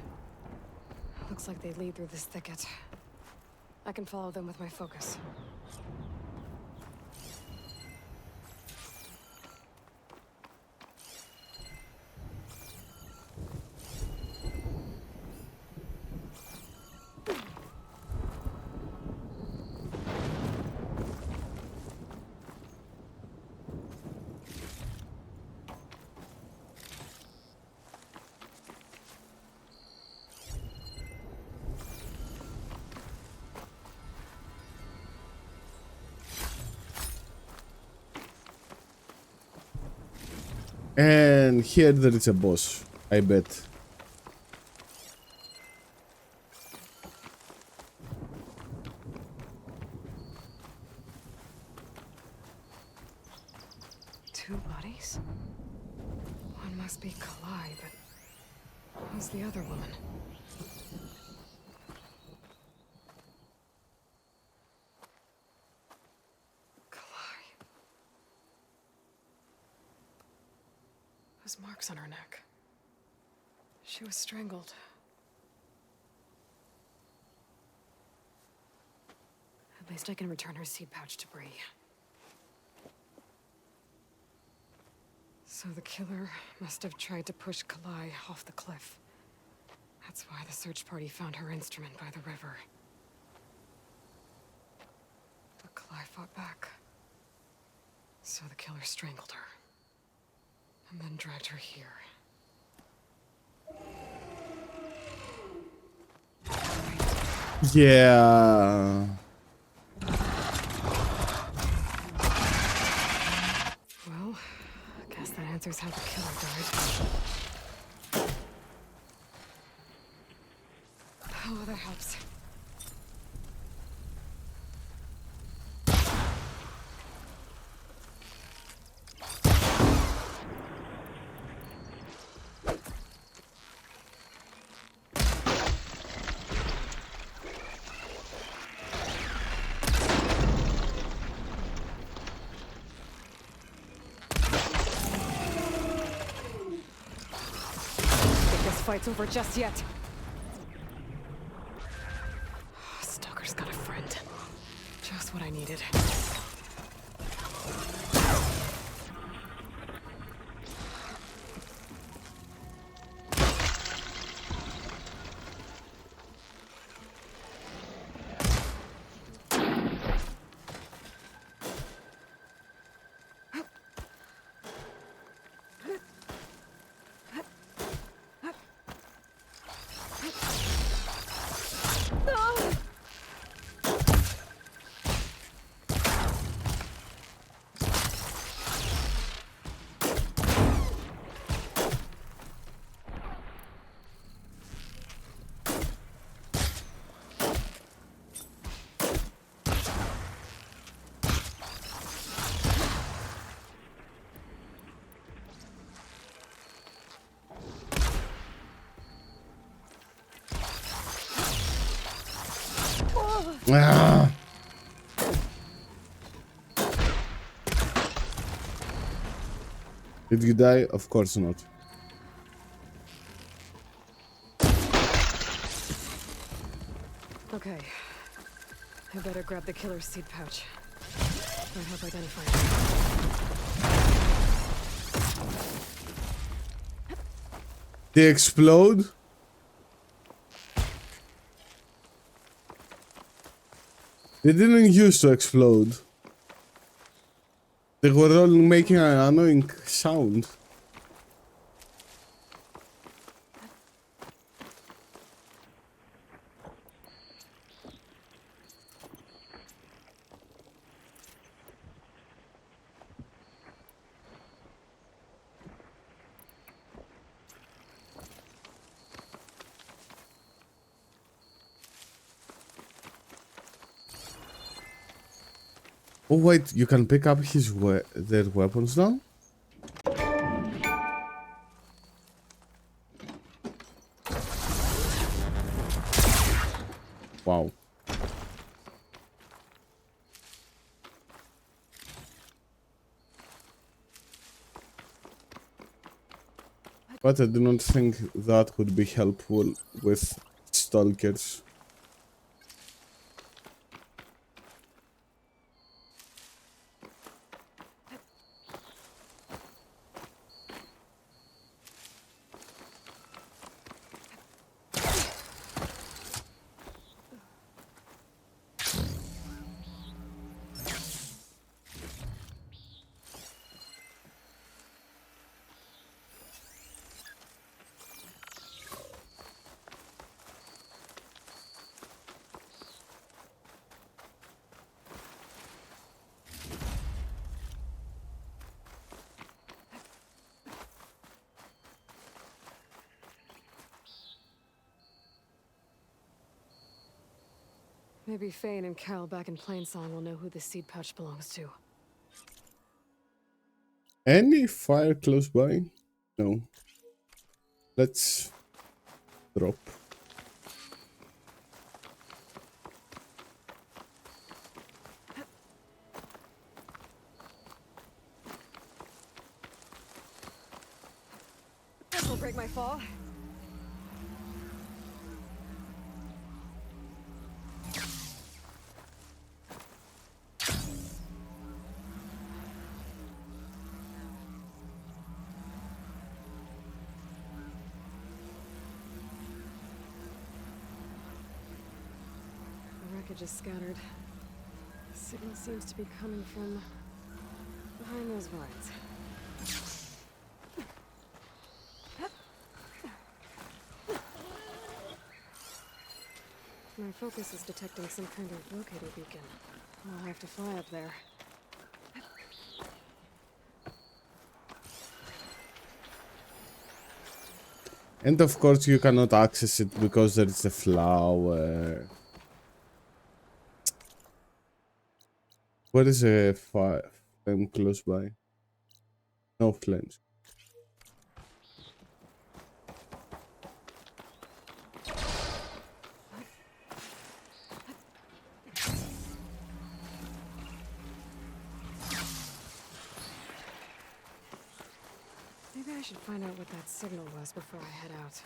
Looks like they lead through this thicket. I can follow them with my focus. And here there is a boss, I bet. Two bodies? One must be Kalai, but who's the other woman? Kalai. Those marks on her neck. She was strangled. At least I can return her seed pouch to Bree. So the killer must have tried to push Kalai off the cliff. That's why the search party found her instrument by the river. But Kalai fought back. So the killer strangled her. And then dragged her here. Yeah. Well, I guess that answers how the killer died. Oh, that helps. Fight's over just yet. Stalker's got a friend. Just what I needed. Ah. Did you die? Of course not. Okay. I better grab the killer's seed pouch. Might help identify him. They explode? They didn't used to explode. They were all making an annoying sound. Oh wait, you can pick up their weapons now? Wow. But I do not think that would be helpful with stalkers. Maybe Fane and Cal back in Plainsong will know who the seed pouch belongs to. Any fire close by? No. Let's drop. This'll break my fall. The wreckage is scattered. The signal seems to be coming from behind those vines. My focus is detecting some kind of locator beacon. I'll have to fly up there. And of course you cannot access it because there is a flower. What is a flame close by? No flames. Maybe I should find out what that signal was before I head out.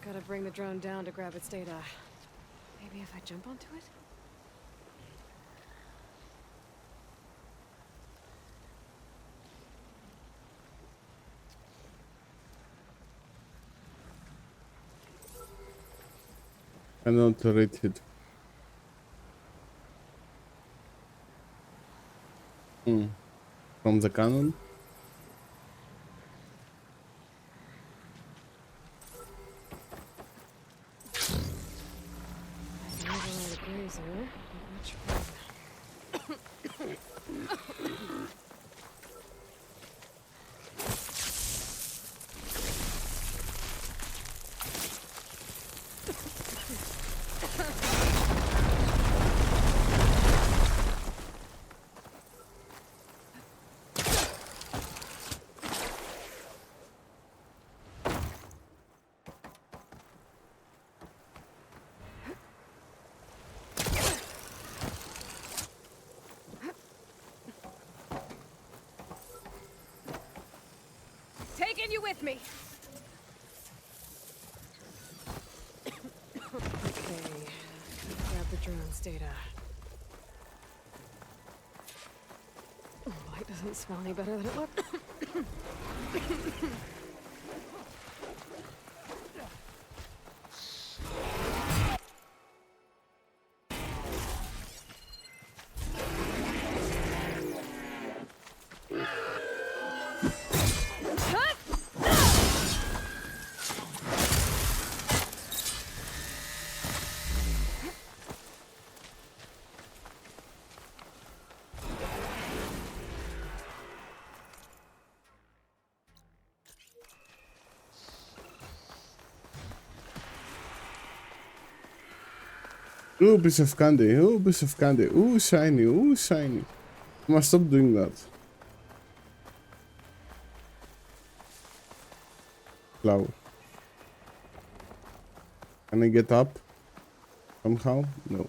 Gotta bring the drone down to grab its data. Maybe if I jump onto it? Cannot reach it. From the cannon? Taking you with me. Okay, grab the drone's data. Light doesn't smell any better than it looked. Ooh, piece of candy. Ooh, piece of candy. Ooh, shiny. Ooh, shiny. I must stop doing that. Flower. Can I get up? Somehow? No.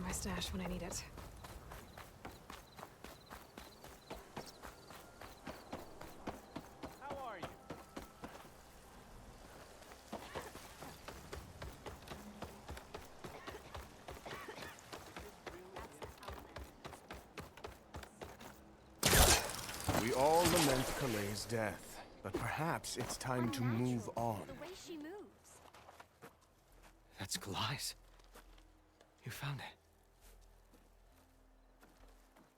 My stash when I need it. How are you? We all lament Kale's death, But perhaps it's time to move on. The way she moves. That's Kalai's. You found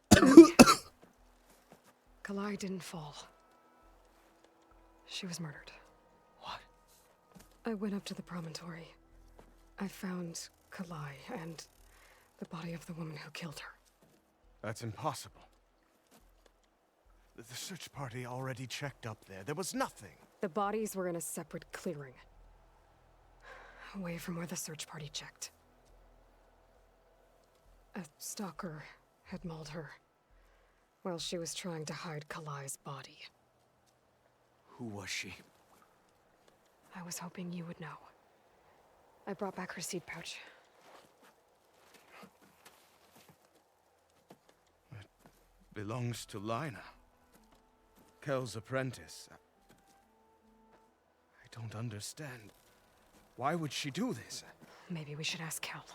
it. Kalai didn't fall. She was murdered. What? I went up to the promontory. I found Kalai and the body of the woman who killed her. That's impossible. The search party already checked up there. There was nothing. The bodies were in a separate clearing, away from where the search party checked. A stalker had mauled her while she was trying to hide Kalai's body. Who was she? I was hoping you would know. I brought back her seed pouch. It belongs to Lina. Kel's apprentice. I don't understand. Why would she do this? Maybe we should ask Kel.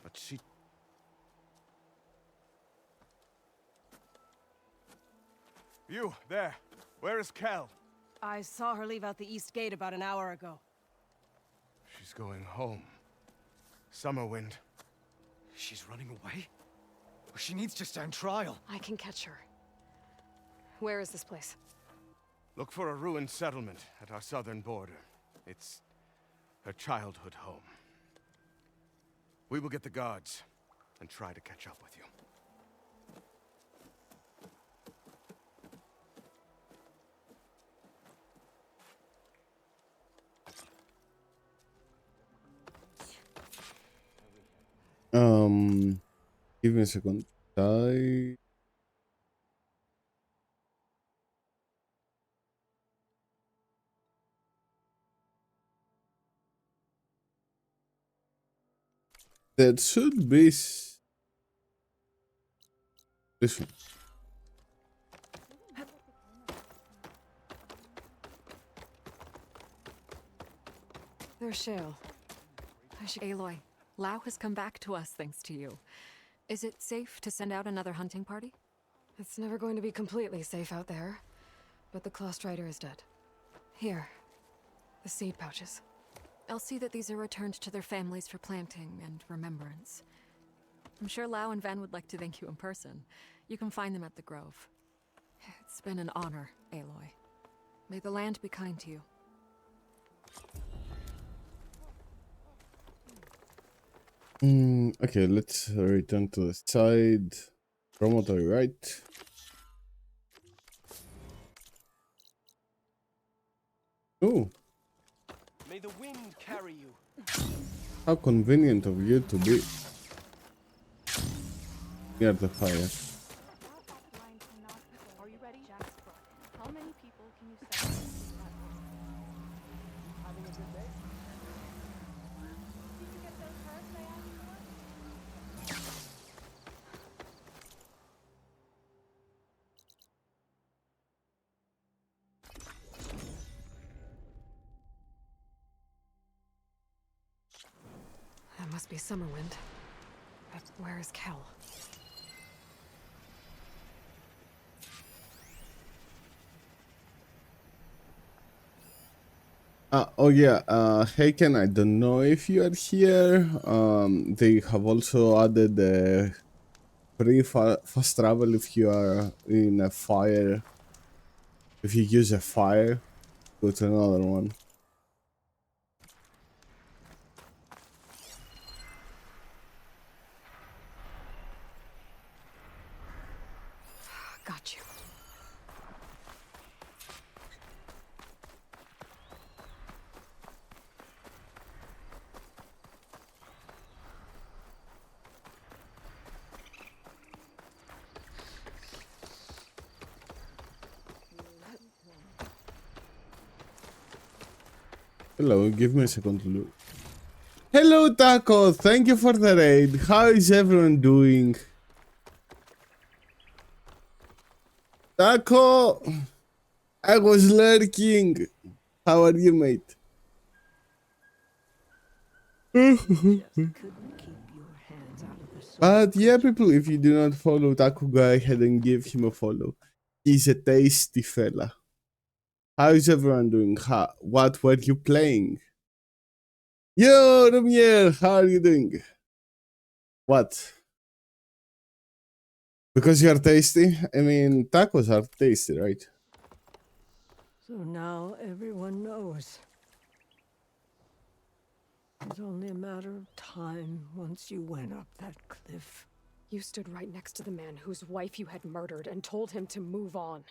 But she... You, there. Where is Kel? I saw her leave out the east gate about an hour ago. She's going home. Summerwind. She's running away? She needs to stand trial. I can catch her. Where is this place? Look for a ruined settlement at our southern border. It's her childhood home. We will get the guards and try to catch up with you. Give me a second. That should be this one. There's Shale. Aloy, Lau has come back to us thanks to you. Is it safe to send out another hunting party? It's never going to be completely safe out there, but the Claw Strider is dead. Here, the seed pouches. I'll see that these are returned to their families for planting and remembrance. I'm sure Lau and Van would like to thank you in person. You can find them at the Grove. It's been an honor, Aloy. May the land be kind to you. Okay, let's return to the side. Promontory, right? Oh. May the wind carry you. How convenient of you to be near the fire. Are you ready? How many people can you send? Having a good day? Did you get those herbs I asked for? That must be Summerwind. But where is Kel? Oh yeah, Haken, I don't know if you are here. They have also added free fast travel if you are in a fire. If you use a fire, go to another one. Got you. Hello, give me a second to look. Hello, Taco. Thank you for the raid. How is everyone doing? Taco, I was lurking. How are you, mate? But yeah, people, if you do not follow Taco, go ahead and give him a follow. He's a tasty fella. How's everyone doing? What were you playing? Yo, Lumiere, how are you doing? What? Because you're tasty? I mean, tacos are tasty, right? So now everyone knows. It's only a matter of time once you went up that cliff. You stood right next to the man whose wife you had murdered and told him to move on.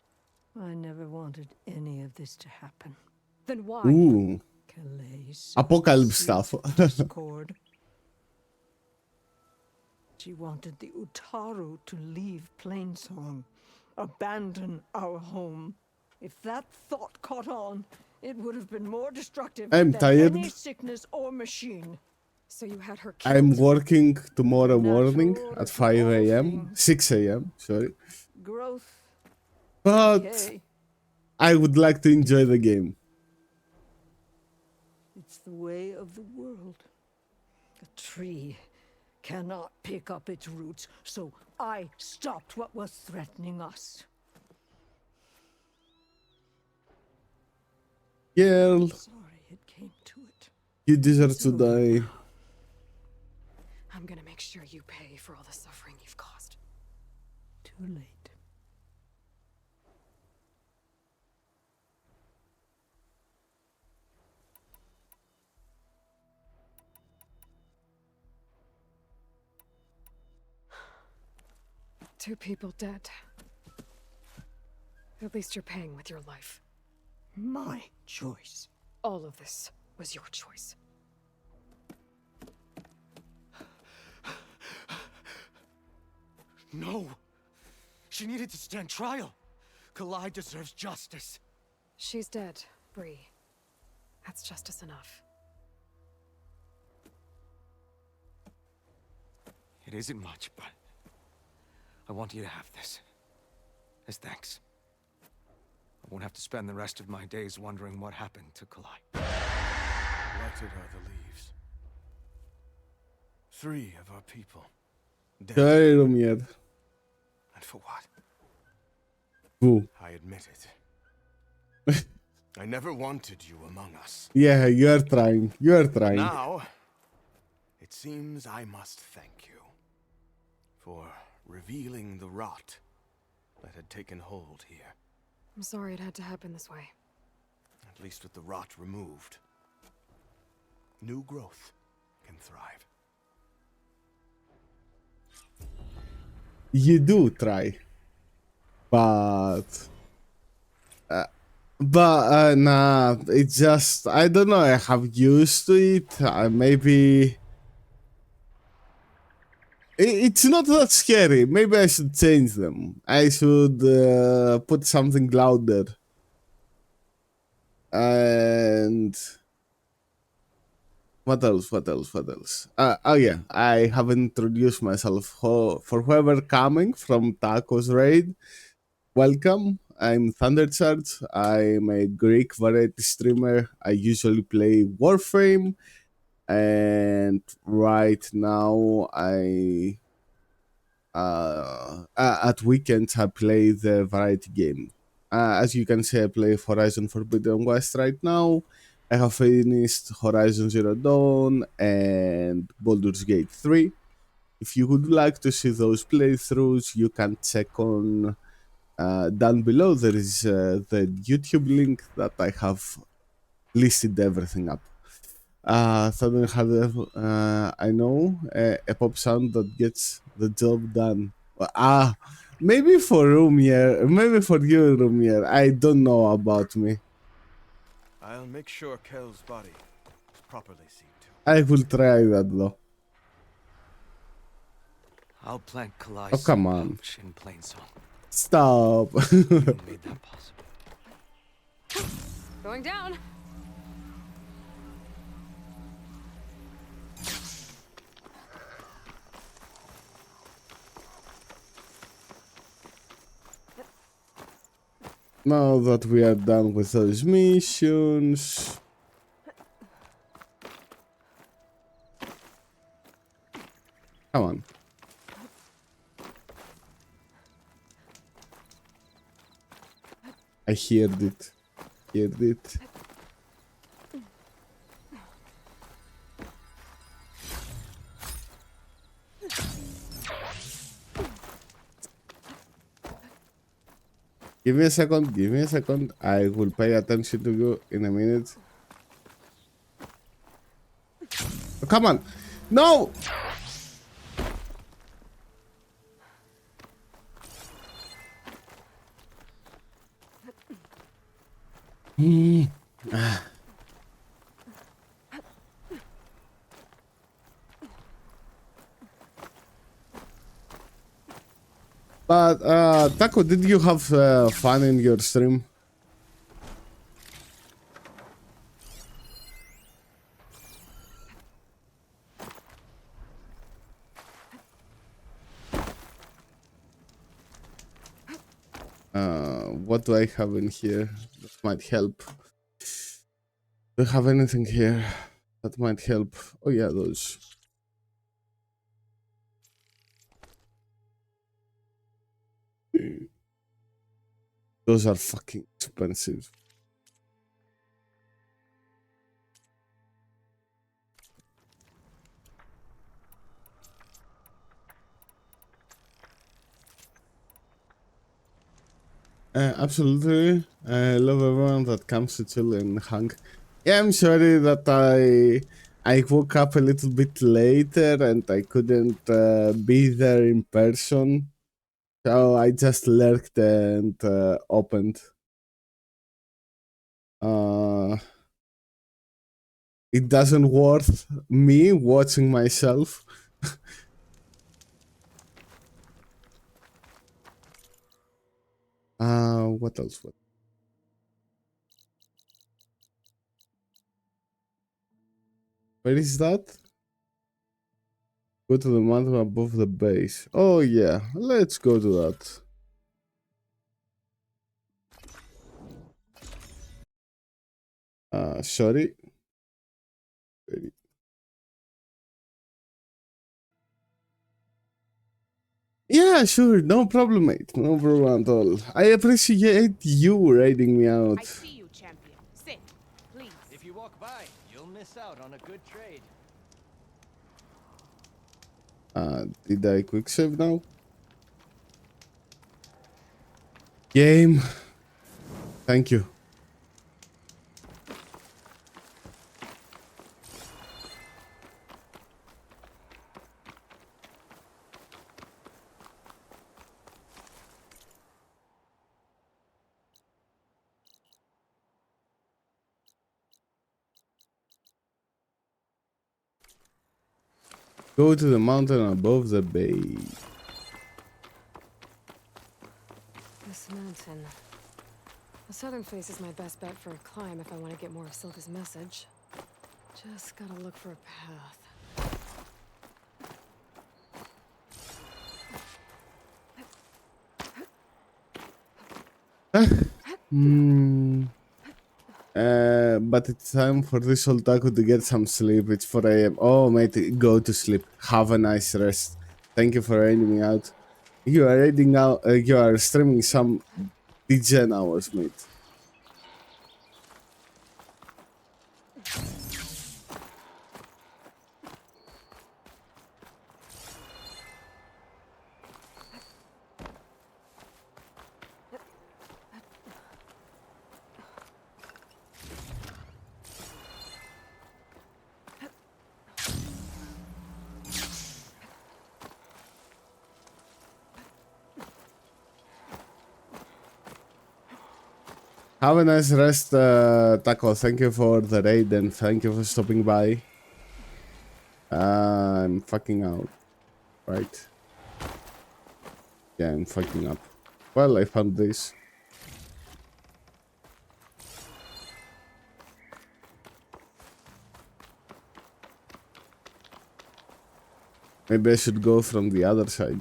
I never wanted any of this to happen. Then why? Ooh. Calais. Apocalypse stuff. Discord. She wanted the Utaru to leave Plainsong, abandon our home. If that thought caught on, it would have been more destructive I'm than tired. any sickness or machine. So you had her killed. I'm working tomorrow morning Natural at to 5 all a.m. things. 6 a.m. Sorry. Growth. But Decay. I would like to enjoy the game. It's the way of the world. A tree cannot pick up its roots, so I stopped what was threatening us. Girl, Sorry it came to it. you deserve to die. I'm gonna make sure you pay for all the suffering you've caused. Too late. Two people dead. At least you're paying with your life. My choice. All of this was your choice. No! She needed to stand trial. Kalai deserves justice. She's dead, Bree. That's justice enough. It isn't much, but I want you to have this. As thanks. I won't have to spend the rest of my days wondering what happened to Kalai. Blighted are the leaves. 3 of our people. Dead. Sorry, Lumiere. And for what? Who? I admit it. I never wanted you among us. Yeah, you are trying. You are trying. Now, it seems I must thank you for revealing the rot that had taken hold here. I'm sorry it had to happen this way. At least with the rot removed, new growth can thrive. You do try. But nah, it's just, I don't know, I have used to it. Maybe it's not that scary. Maybe I should change them. I should put something louder. And what else? What else? What else? Oh yeah, I haven't introduced myself. For whoever coming from Tacos Raid, welcome. I'm Thundercharge. I'm a Greek variety streamer. I usually play Warframe, and right now at weekends I play the variety game. As you can see, I play Horizon Forbidden West right now. I have finished Horizon Zero Dawn and Baldur's Gate 3. If you would like to see those playthroughs, you can check on down below. There is the YouTube link that I have listed everything up. Thunder had I know a pop sound that gets the job done. Maybe for Lumiere, maybe for you, Lumiere. I don't know about me. I'll make sure Kel's body is properly seen to. I will try that though. I'll plant Kalai's Oh, come on. pouch in Plainsong. Stop. You made that possible. Going down. Now that we are done with those missions, come on. I heard it. Heard it. Give me a second, give me a second. I will pay attention to you in a minute. Oh, come on. No! But, Taco, did you have fun in your stream? What do I have in here that might help? Do I have anything here that might help? Oh yeah, those. Those are fucking expensive. Absolutely. I love everyone that comes to chill and hang. Yeah, I'm sorry that I woke up a little bit later and I couldn't be there in person. So I just lurked and opened. It doesn't worth me watching myself. What else? Where is that? Go to the mountain above the base. Oh yeah, let's go to that. Sorry. Yeah, sure, no problem, mate. No problem at all. I appreciate you raiding me out. I see you, champion. Sit, please. If you walk by, you'll miss out on a good trade. Did I quick save now? Game. Thank you. Go to the mountain above the bay. This mountain. The southern face is my best bet for a climb if I want to get more of Silka's message. Just gotta look for a path. But it's time for this otaku to get some sleep. It's 4 AM. Oh, mate, go to sleep. Have a nice rest. Thank you for raiding me out. You are raiding out. You are streaming some DGen hours, mate. Have a nice rest, Taco. Thank you for the raid and thank you for stopping by. I'm fucking out. Right. Yeah, I'm fucking up. Well, I found this. Maybe I should go from the other side.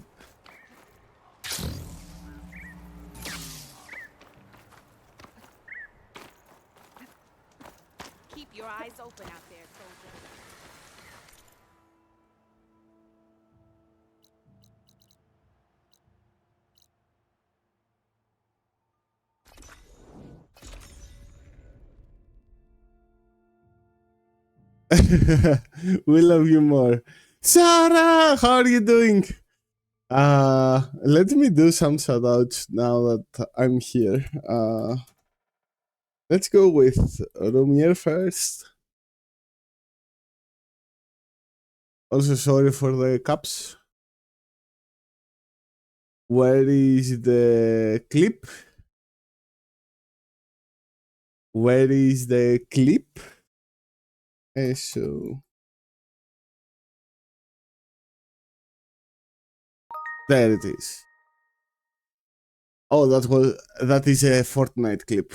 Keep your eyes open out there, soldier. We love you more. Sarah, how are you doing? Let me do some shoutouts now that I'm here. Let's go with Rumier first. Also, sorry for the caps. Where is the clip? Where is the clip? So there it is. Oh, that is a Fortnite clip.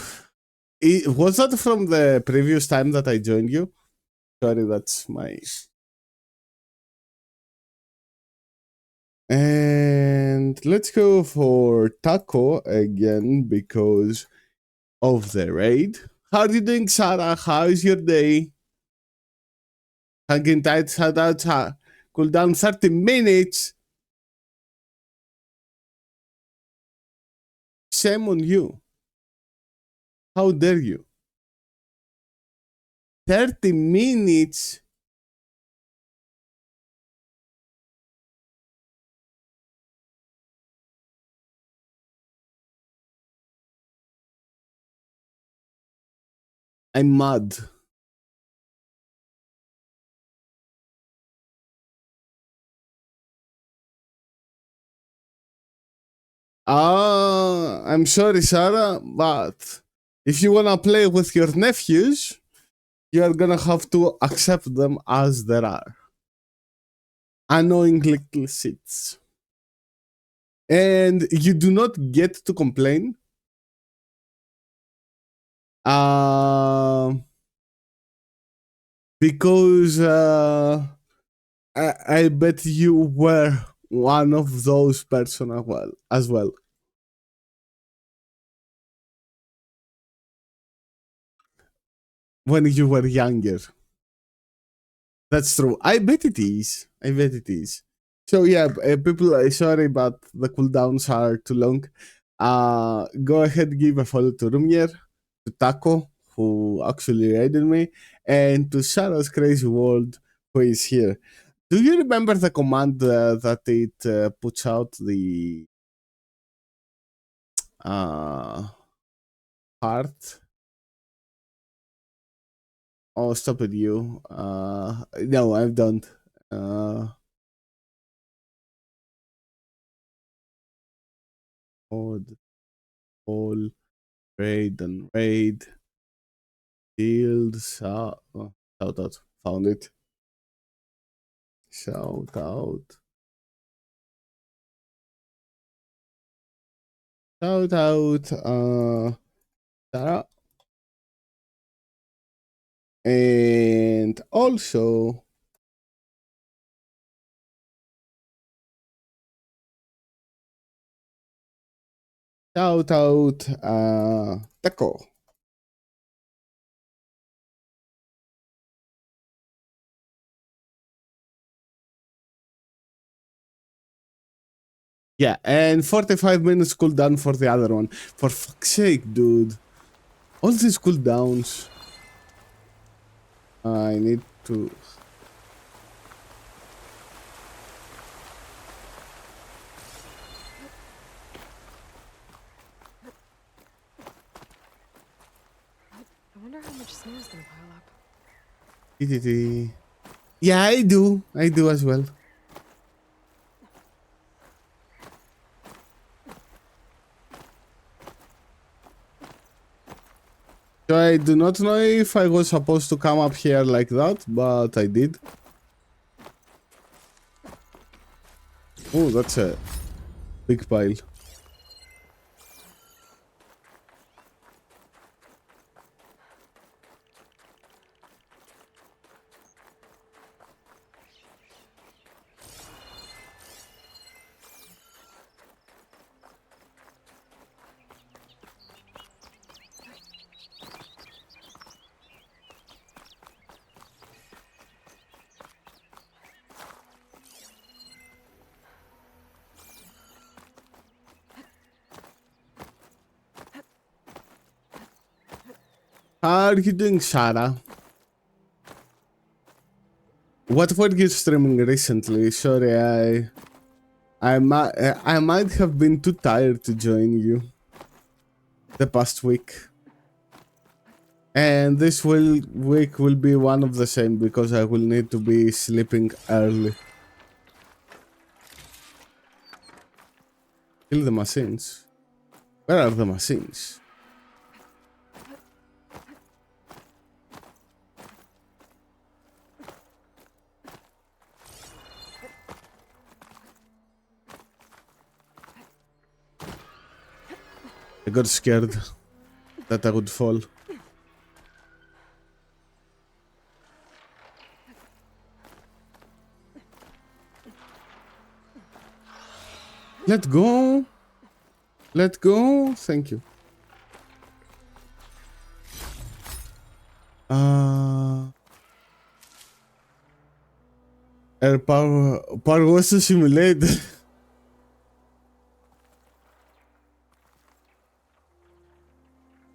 Was that from the previous time that I joined you? Sorry, that's my. And let's go for Taco again because of the raid. How are you doing, Sarah? How is your day? Hanging tight, shoutouts. Cool down 30 minutes. Shame on you. How dare you? 30 minutes. I'm mad. I'm sorry, Sarah, but if you wanna play with your nephews, you are gonna have to accept them as there are. Annoying little shits. And you do not get to complain. Because I bet you were one of those person as well. When you were younger. That's true. I bet it is. I bet it is. So yeah, people, sorry, but the cooldowns are too long. Go ahead, give a follow to Rumier, to Taco, who actually raided me, and to Sarah's Crazy World, who is here. Do you remember the command that it puts out the heart? Oh, stop it, you. No, I don't. Odd, all, raid and raid. Shield, shout out. Found it. Shout out. Shout out, Sarah. And also, shout out, Taco. Yeah, and 45 minutes cooldown for the other one. For fuck's sake, dude. All these cooldowns. I need to... I wonder how much snow is gonna pile up. Yeah, I do. I do as well. So I do not know if I was supposed to come up here like that, but I did. Oh, that's a big pile. How are you doing, Sarah? What were you streaming recently? Sorry, I might have been too tired to join you the past week. And this week will be one of the same because I will need to be sleeping early. Kill the machines. Where are the machines? I got scared that I would fall. Let go. Let go. Thank you. Air power was to simulate.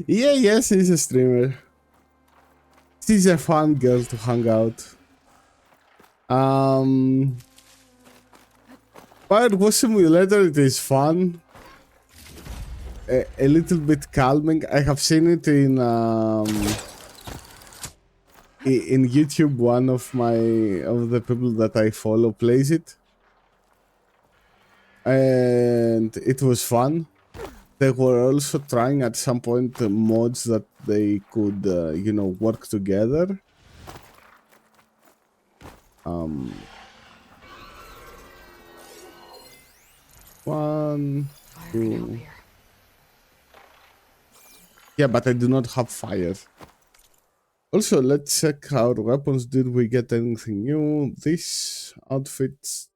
Yeah, yes, she's a streamer. She's a fun girl to hang out. Power Wash Simulator, it is fun. A little bit calming. I have seen it in YouTube. One of the people that I follow plays it, and it was fun. They were also trying at some point mods that they could, you know, work together. One, two. Yeah, but I do not have fire. Also, let's check our weapons. Did we get anything new? This outfits.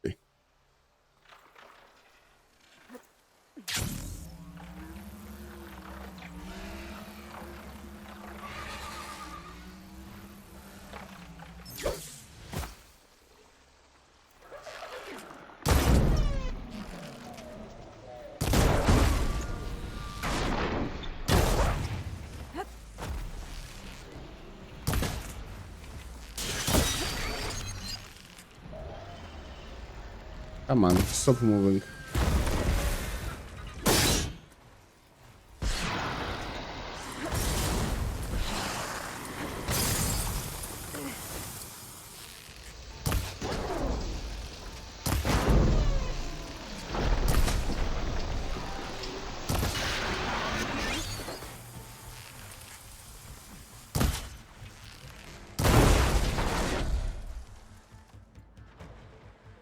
Okay. Come on, stop moving.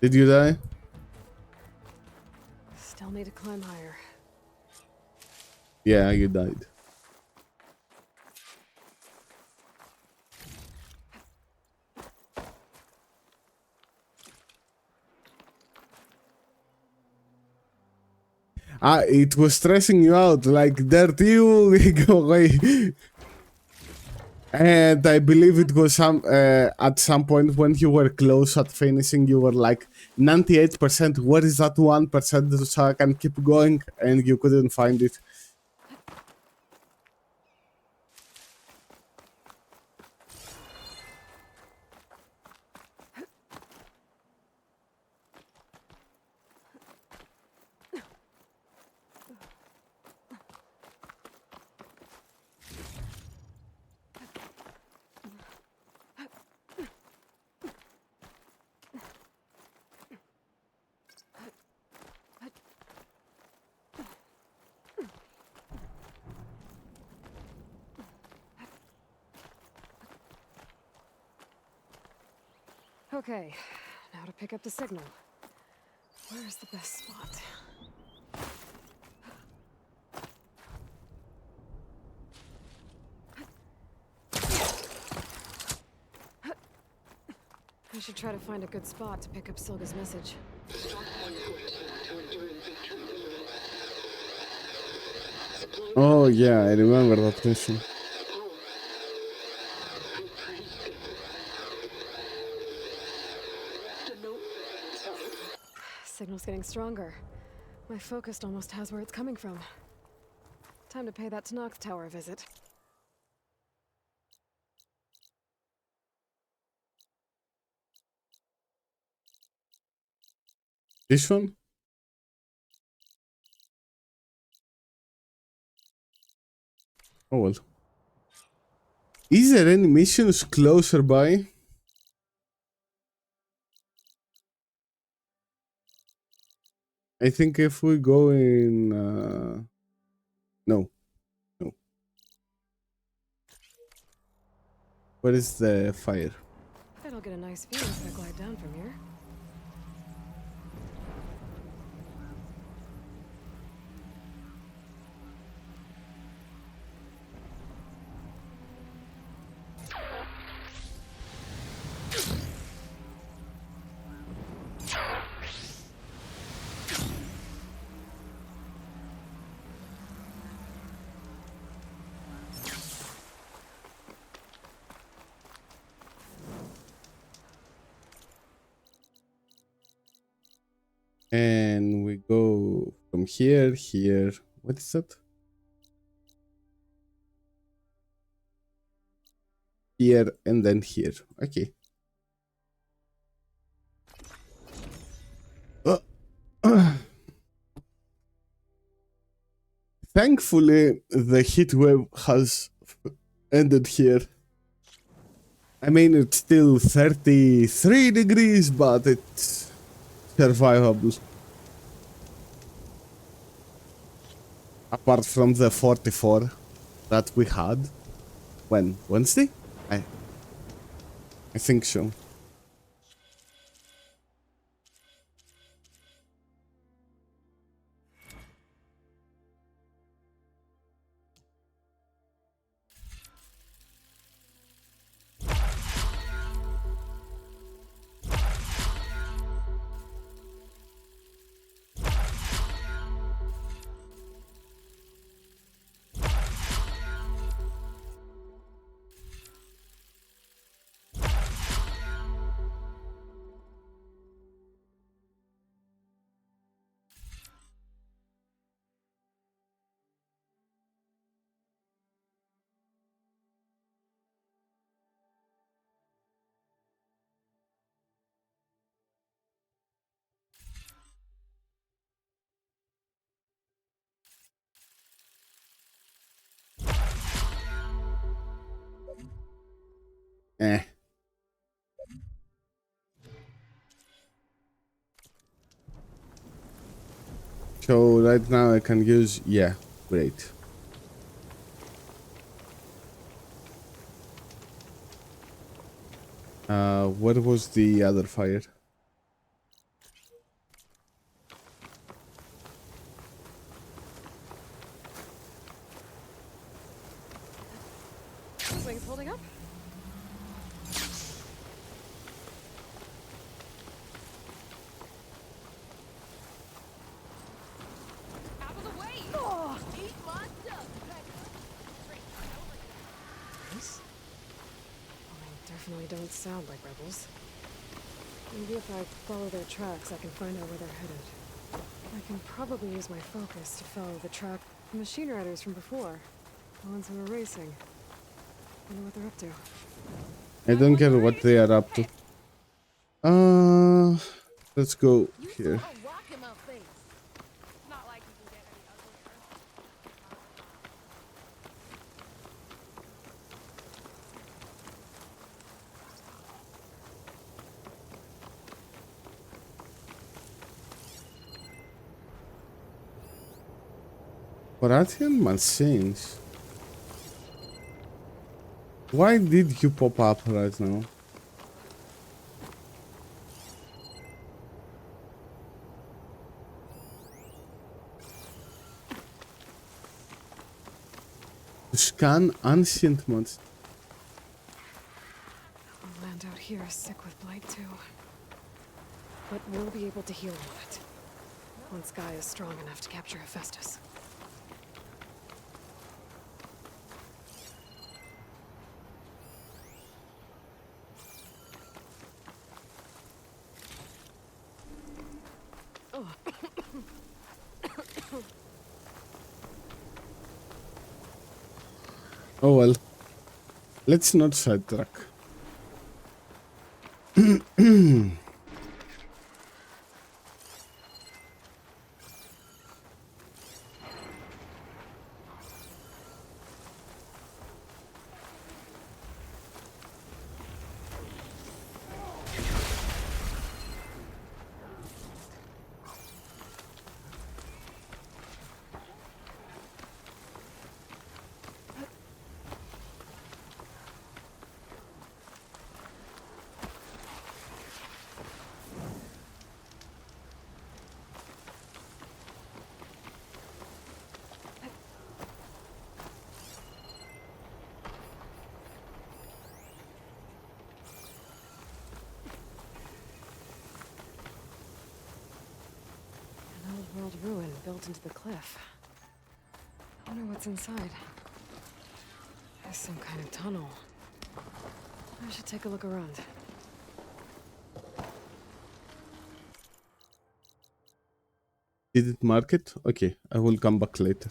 Did you die? Still need to climb higher. Yeah, you died. It was stressing you out, like, dirt you, go away. And I believe it was at some point when you were close at finishing, you were like 98%. Where is that 1% so I can keep going? And you couldn't find it. Okay, now to pick up the signal. Where's the best spot? I should try to find a good spot to pick up Silga's message. Oh yeah, I remember that mission. Signal's getting stronger. My focus almost has where it's coming from. Time to pay that Tenakth Tower a visit. This one? Oh well. Is there any missions closer by? I think if we go in... No. No. Where is the fire? Bet I'll get a nice view if I glide down from here. And we go from here, here. What is that? Here and then here. Okay. Thankfully, the heat wave has ended here. I mean, it's still 33 degrees, but it's survivable. Apart from the 44 that we had. When? Wednesday? I think so. So right now I can use, yeah, great. What was the other fire? Wings holding up? Out of the way! Oh, eat my duck, Nice. Well, they definitely don't sound like rebels. Maybe if I follow their tracks, I can find out where they're headed. I can probably use my focus to follow the track of machine riders from before. The ones who were racing. I know what they're up to. I don't care what they are up to. Let's go here. Parathian machines. Why did you pop up right now? To scan ancient monsters. The land out here is sick with blight too. But we'll be able to heal on it. Once Guy is strong enough to capture Hephaestus. Oh well. Let's not sidetrack. ruin built into the cliff. I wonder what's inside. There's some kind of tunnel. I should take a look around. Did it mark it? Okay, I will come back later.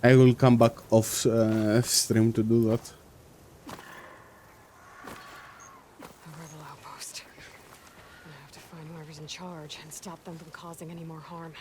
I will come back off stream to do that. A rebel outpost. I have to find whoever's in charge and stop them from causing any more harm.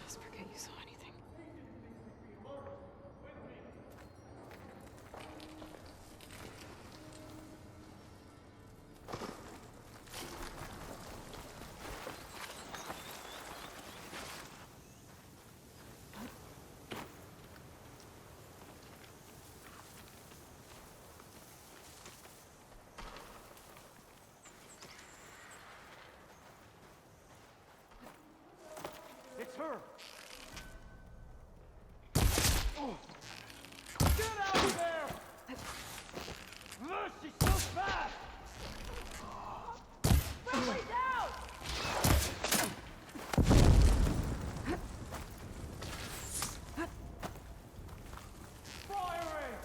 Just forget you saw anything. It's her! Oh. Get out of there! Ugh, she's so fast! Bradley's out! Firing!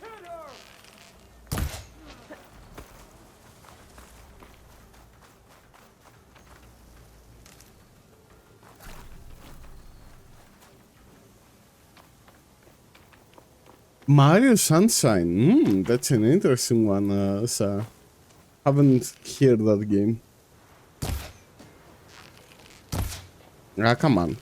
Hit her! Mario Sunshine. That's an interesting one. So haven't heard that game. Ah, come on.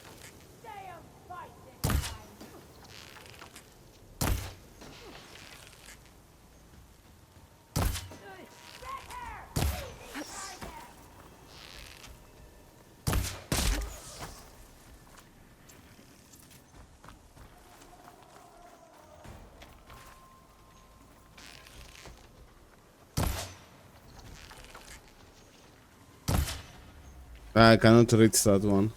I cannot reach that one.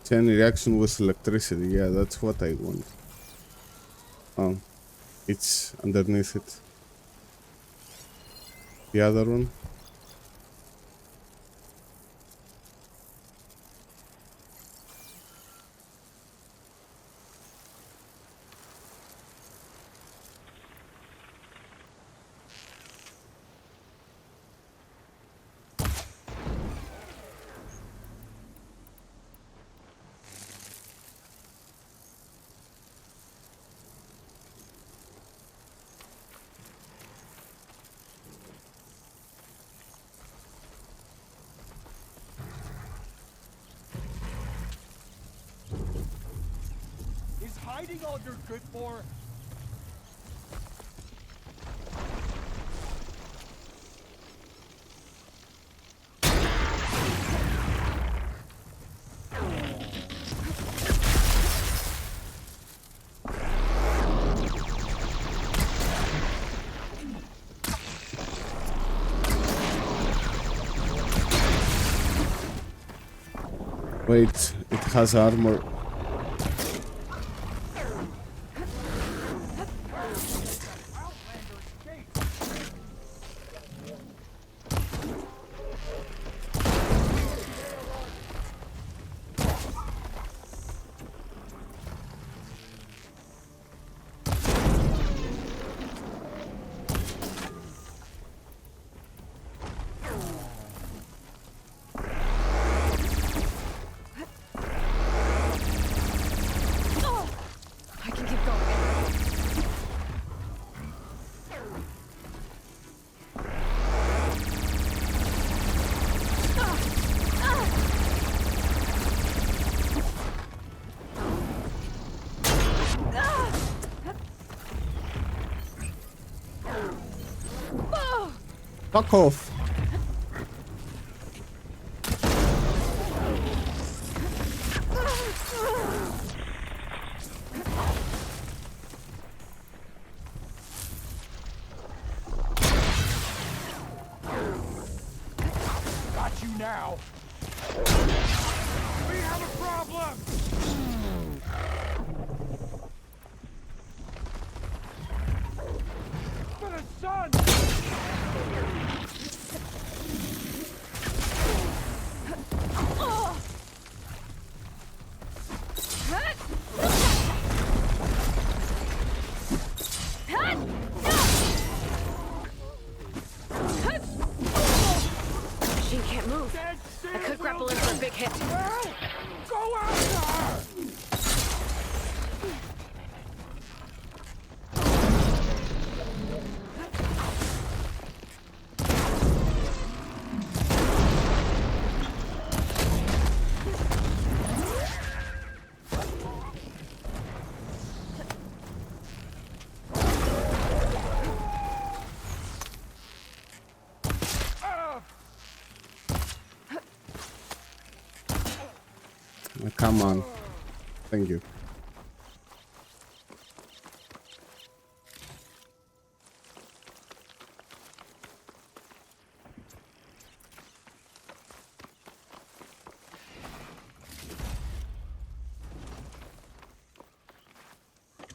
Chain reaction with electricity. Yeah, that's what I want. Oh, it's underneath it. The other one. Is hiding all you're good for? Wait, it has armor. I can keep going. Fuck off. Got you now. We have a problem. For the sun. She can't move. I could grapple in for a big hit. Go after her. Come on. Thank you.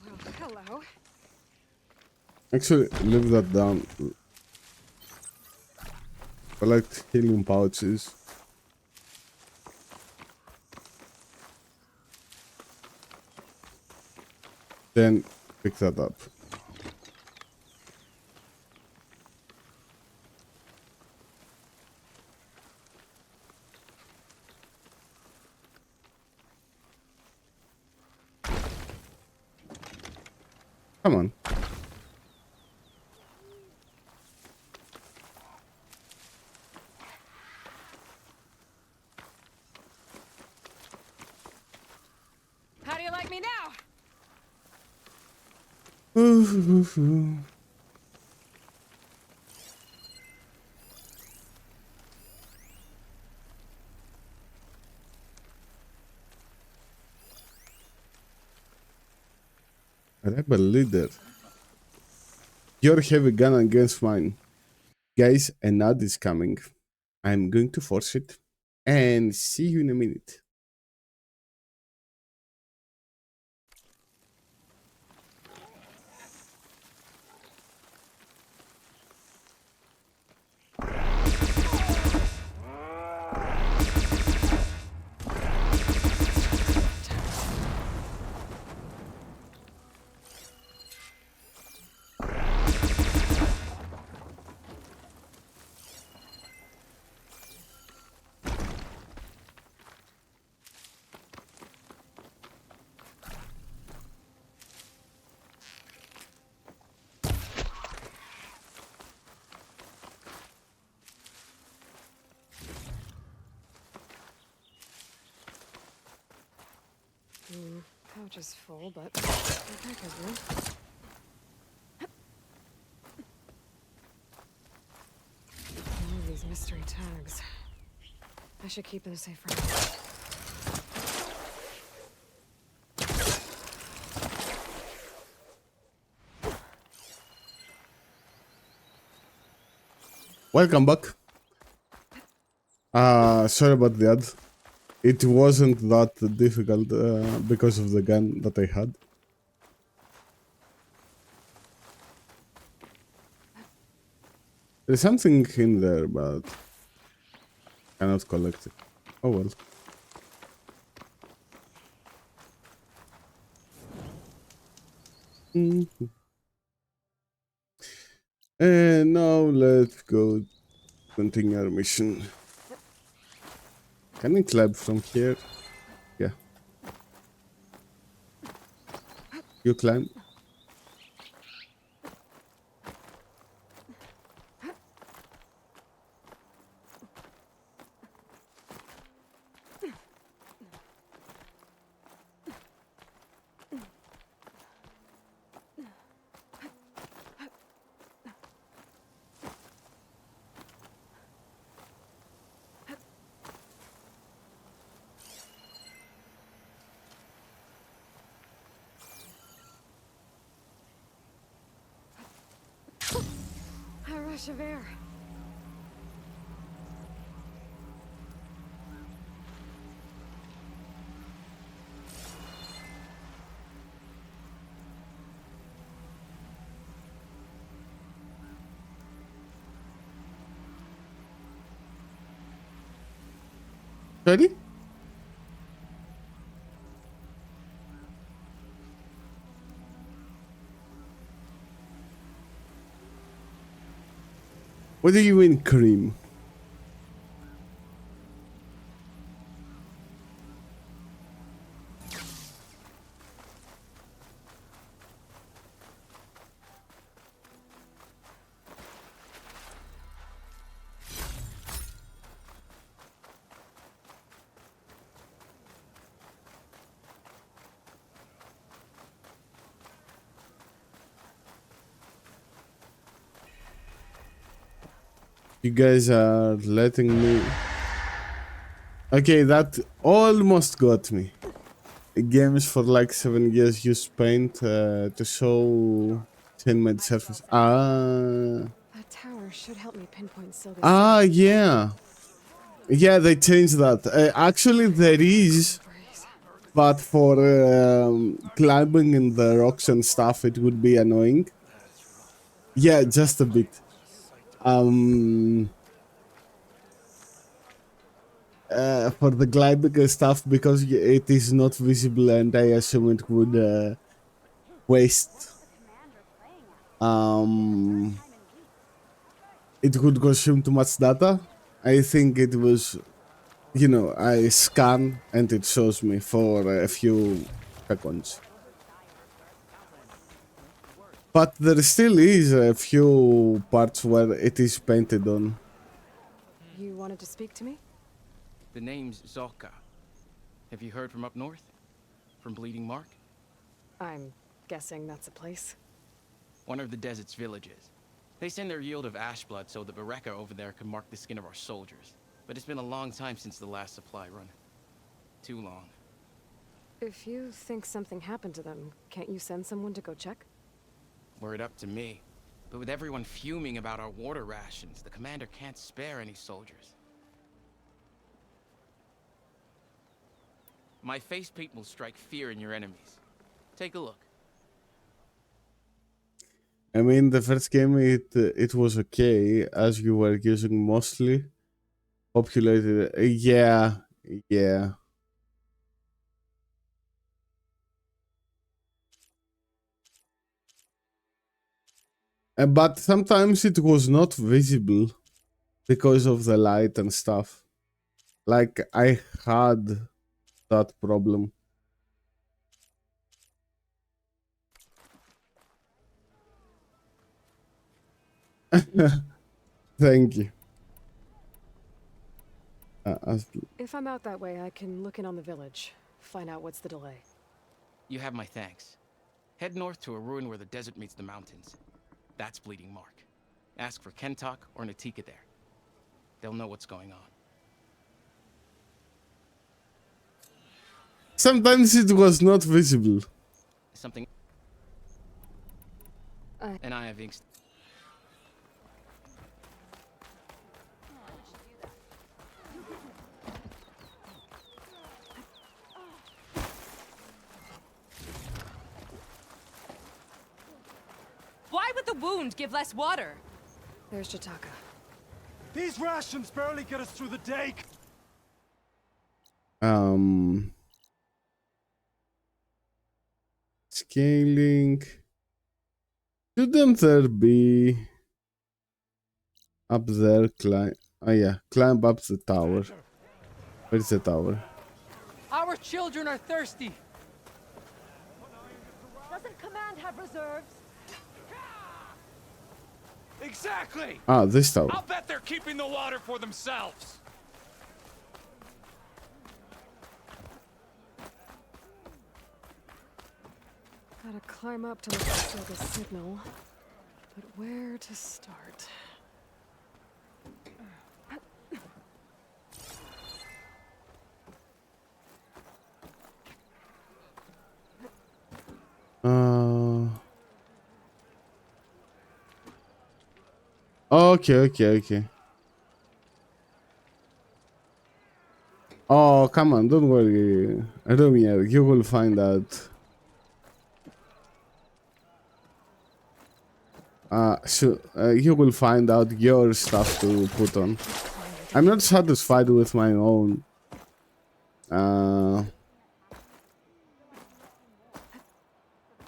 Well, hello. Actually, leave that down. Collect healing pouches. Then pick that up. Come on. How do you like me now? Rebel leader. Your heavy gun against mine. Guys, an ad is coming. I'm going to force it. And see you in a minute. Pouch is full, but the heck is room. More of these mystery tags. I should keep them safe for Welcome back. Sorry about the ad. it wasn't that difficult because of the gun that I had. There's something in there, but cannot collect it. Oh well. And now let's go continue our mission. Can I climb from here? Yeah. You climb? A rush of air. Ready? What do you mean, cream? You guys are letting me... Okay, that almost got me. Games for like 7 years use paint to show chainmail surface. That tower should help me pinpoint Sylvia's. Yeah. Yeah, they changed that. Actually, there is, but for climbing in the rocks and stuff, it would be annoying. Yeah, just a bit. For the gliding stuff, because it is not visible, and I assume it would waste. It would consume too much data. I think it was, you know, I scan and it shows me for a few seconds. But there still is a few parts where it is painted on. You wanted to speak to me? The name's Zolka. Have you heard from up north? From Bleeding Mark? I'm guessing that's a place. One of the desert's villages. They send their yield of ash blood so the Bereka over there can mark the skin of our soldiers. But it's been a long time since the last supply run. Too long. If you think something happened to them, can't you send someone to go check? Were it up to me. But with everyone fuming about our water rations, the commander can't spare any soldiers. My face paint will strike fear in your enemies. Take a look. I mean, the first game it was okay, as you were using mostly populated. Yeah. But sometimes it was not visible because of the light and stuff. Like, I had that problem. Thank you. If I'm out that way, I can look in on the village, find out what's the delay. You have my thanks. Head north to a ruin where the desert meets the mountains. That's Bleeding Mark. Ask for Kentok or Natika there. They'll know what's going on. Sometimes it was not visible. Something... And I have inks... the wound give less water? There's Jataka. These rations barely get us through the day. Scaling. Shouldn't there be up there? Climb. Oh yeah, climb up the tower. Where's the tower? Our children are thirsty. Doesn't command have reserves? Exactly. Ah, this tower. I'll bet they're keeping the water for themselves. Gotta climb up to look for the signal. But where to start? Okay. Oh, come on, don't worry. Rumier, you will find out. You will find out your stuff to put on. I'm not satisfied with my own.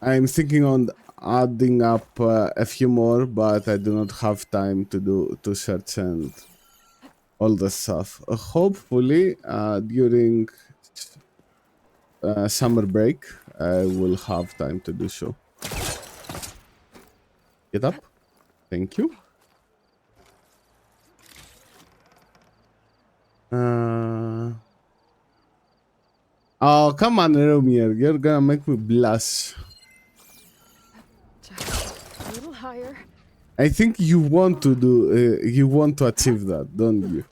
I'm thinking on adding up a few more, but I do not have time to search and all the stuff. Hopefully, during summer break, I will have time to do so. Get up. Thank you. Oh, come on, Romeo. You're gonna make me blush. A little higher. I think you want to achieve that, don't you?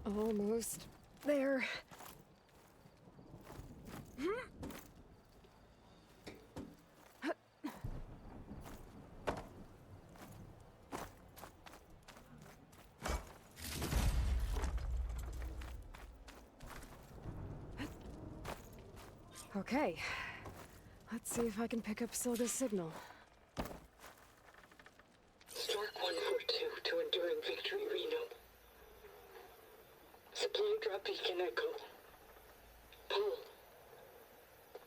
Almost there. Okay, let's see if I can pick up Silga's signal. Stark 142 to Enduring Victory, Reno. Supply drop beacon Echo. Paul,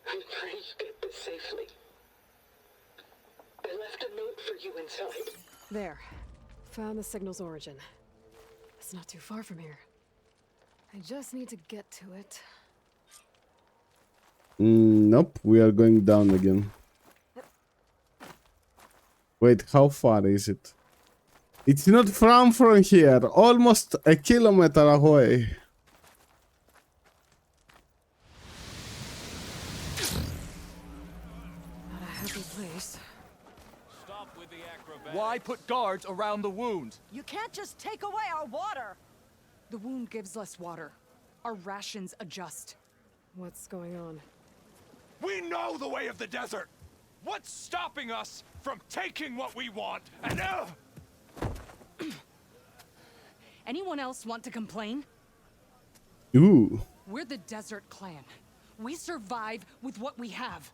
I'm trying to get this safely. I left a note for you inside. There. Found the signal's origin. It's not too far from here. I just need to get to it. Nope, we are going down again. Wait, how far is it? It's not from here, almost a kilometer away. Not a happy place. Stop with the acrobatics. Why put guards around the wound? You can't just take away our water. The wound gives less water. Our rations adjust. What's going on? We know the way of the desert. What's stopping us from taking what we want? And Anyone else want to complain? Ooh. We're the Desert Clan. We survive with what we have.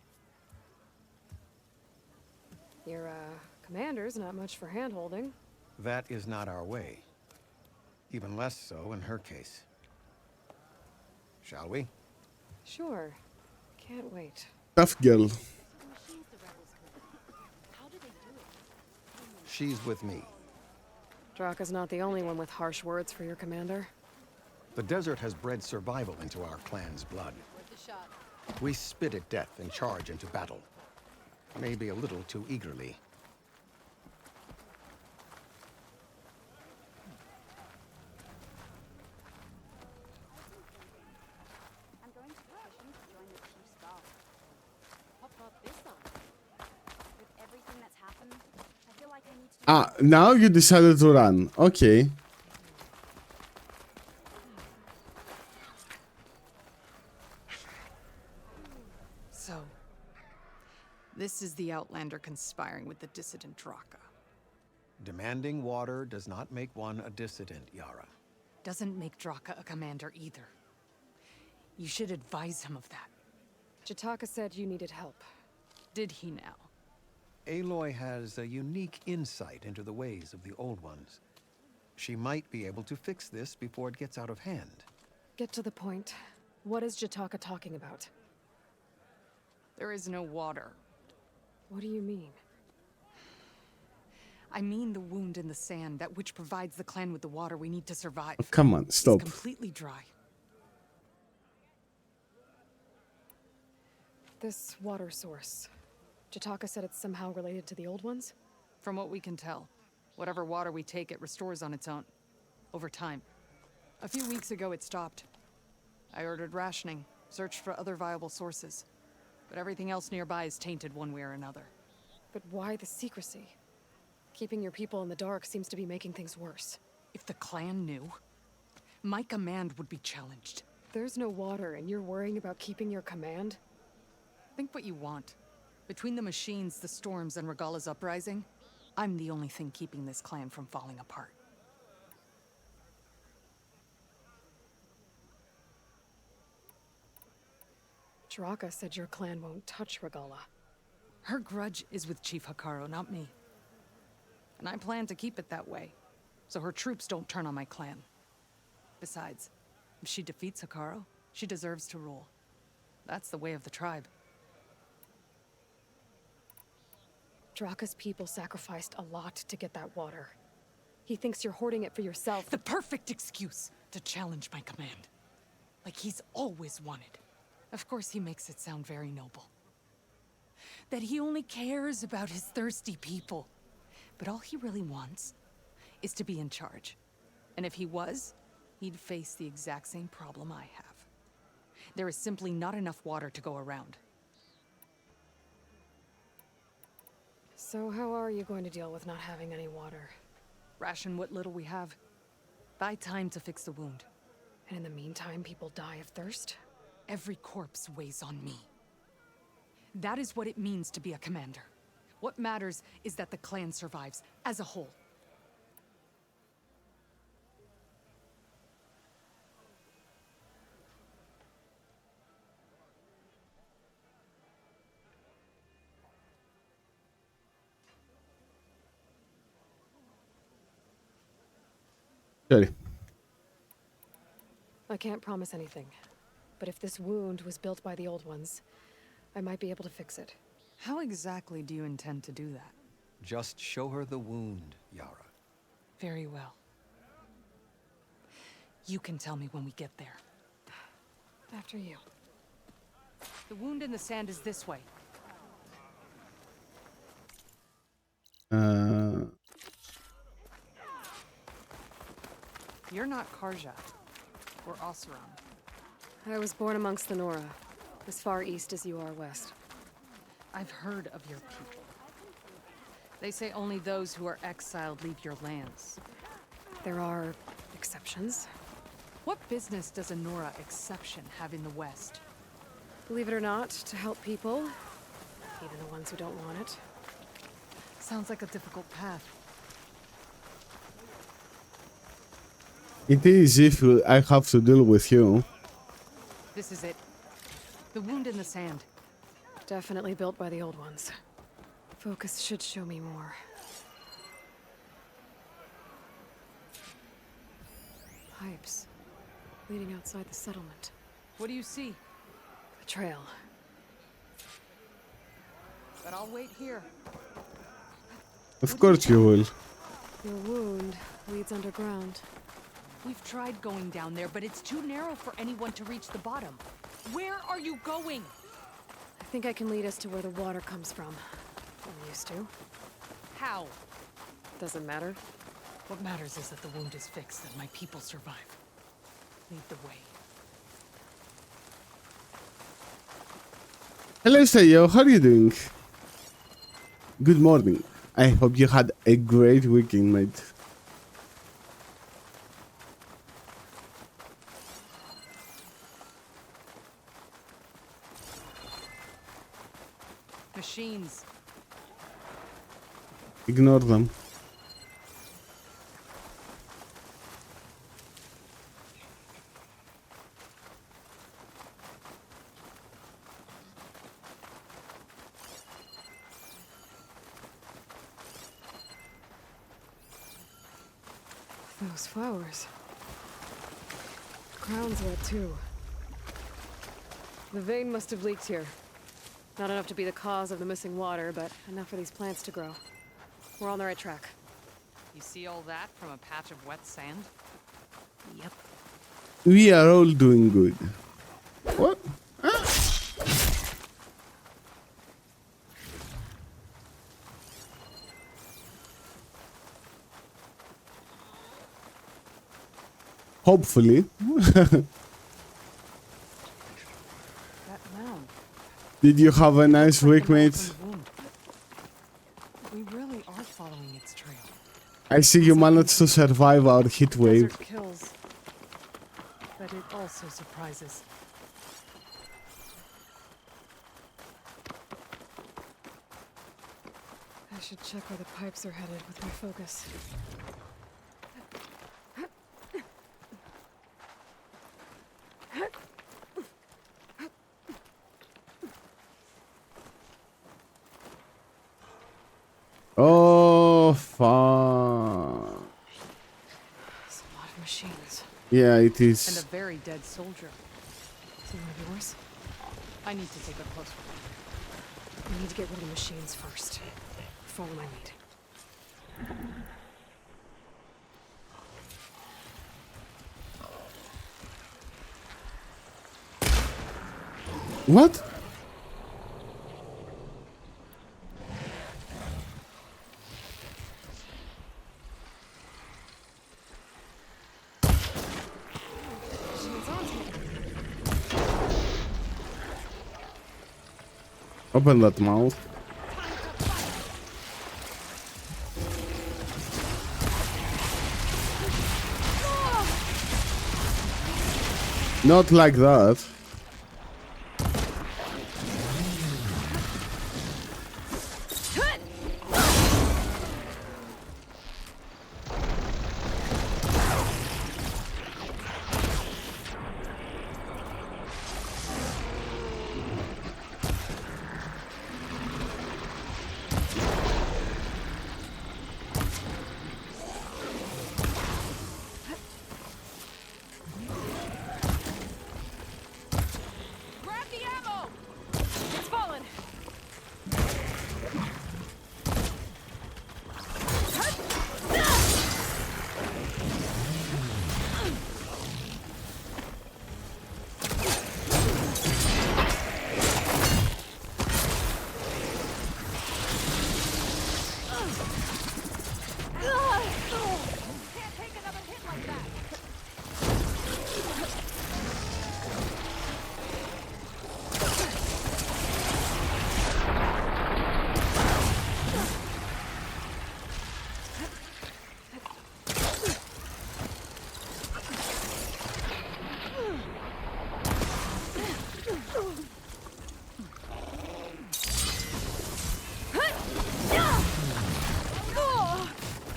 Your, commander's not much for hand-holding. That is not our way. Even less so in her case. Shall we? Sure. Can't wait. Tough girl. She's with me. Draka's not the only one with harsh words for your commander. The desert has bred survival into our clan's blood. We spit at death and charge into battle. Maybe a little too eagerly. Ah, now you decided to run. Okay. So, this is the Outlander conspiring with the dissident Draka. Demanding water does not make one a dissident, Yara. Doesn't make Draka a commander either. You should advise him of that. Jataka said you needed help. Did he now? Aloy has a unique insight into the ways of the Old Ones. She might be able to fix this before it gets out of hand. Get to the point. What is Jataka talking about? There is no water. What do you mean? I mean the wound in the sand, that which provides the clan with the water we need to survive. Oh, come on, stop. It's completely dry. This water source. Jataka said it's somehow related to the Old Ones? From what we can tell, whatever water we take, it restores on its own. Over time. A few weeks ago, it stopped. I ordered rationing, searched for other viable sources. But everything else nearby is tainted one way or another. But why the secrecy? Keeping your people in the dark seems to be making things worse. If the clan knew, my command would be challenged. There's no water and you're worrying about keeping your command? Think what you want. Between the machines, the storms, and Regala's uprising, I'm the only thing keeping this clan from falling apart. Draka said your clan won't touch Regala. Her grudge is with Chief Hekarro, not me. And I plan to keep it that way, so her troops don't turn on my clan. Besides, if she defeats Hekarro, she deserves to rule. That's the way of the tribe. Draka's people sacrificed a lot to get that water. He thinks you're hoarding it for yourself. The perfect excuse to challenge my command. Like he's always wanted. Of course he makes it sound very noble. That he only cares about his thirsty people. But all he really wants is to be in charge. And if he was, he'd face the exact same problem I have. There is simply not enough water to go around. So how are you going to deal with not having any water? Ration what little we have. Buy time to fix the wound. And in the meantime, people die of thirst? Every corpse weighs on me. That is what it means to be a commander. What matters is that the clan survives, as a whole. Sorry. I can't promise anything. But if this wound was built by the Old Ones, I might be able to fix it. How exactly do you intend to do that? Just show her the wound, Yara. Very well. You can tell me when we get there. After you. The wound in the sand is this way. You're not Karja, or Oseram. I was born amongst the Nora, as far east as you are west. I've heard of your people. They say only those who are exiled leave your lands. There are exceptions. What business does a Nora exception have in the West? Believe it or not, to help people, even the ones who don't want it. Sounds like a difficult path. It is if I have to deal with you. This is it. The wound in the sand. Definitely built by the Old Ones. Focus should show me more. Pipes. Leading outside the settlement. What do you see? A trail. But I'll wait here. Of course you will. Your wound leads underground. We've tried going down there, but it's too narrow for anyone to reach the bottom. Where are you going? I think I can lead us to where the water comes from. I'm used to. How? Doesn't matter. What matters is that the wound is fixed and my people survive. Lead the way. Hello Sayo, how are you doing? Good morning. I hope you had a great weekend, mate. Machines. Ignore them. Those flowers. Ground's wet too. The vein must have leaked here. Not enough to be the cause of the missing water, but enough for these plants to grow. We're on the right track. You see all that from a patch of wet sand? Yep. We are all doing good. What? Hopefully. That mound. Did you have a nice week, mate? We really are following its trail. I see you managed to survive our heat wave. Desert kills, but it also surprises. I should check where the pipes are headed with my focus. Oh, fuck. It's a lot of machines. Yeah, it And is. a very dead soldier. Is he one of yours? I need to take a closer look. We need to get rid of the machines first. Follow my lead. What? Open that mouth. Not like that. Grab the ammo! It's fallen! Can't take another hit like that!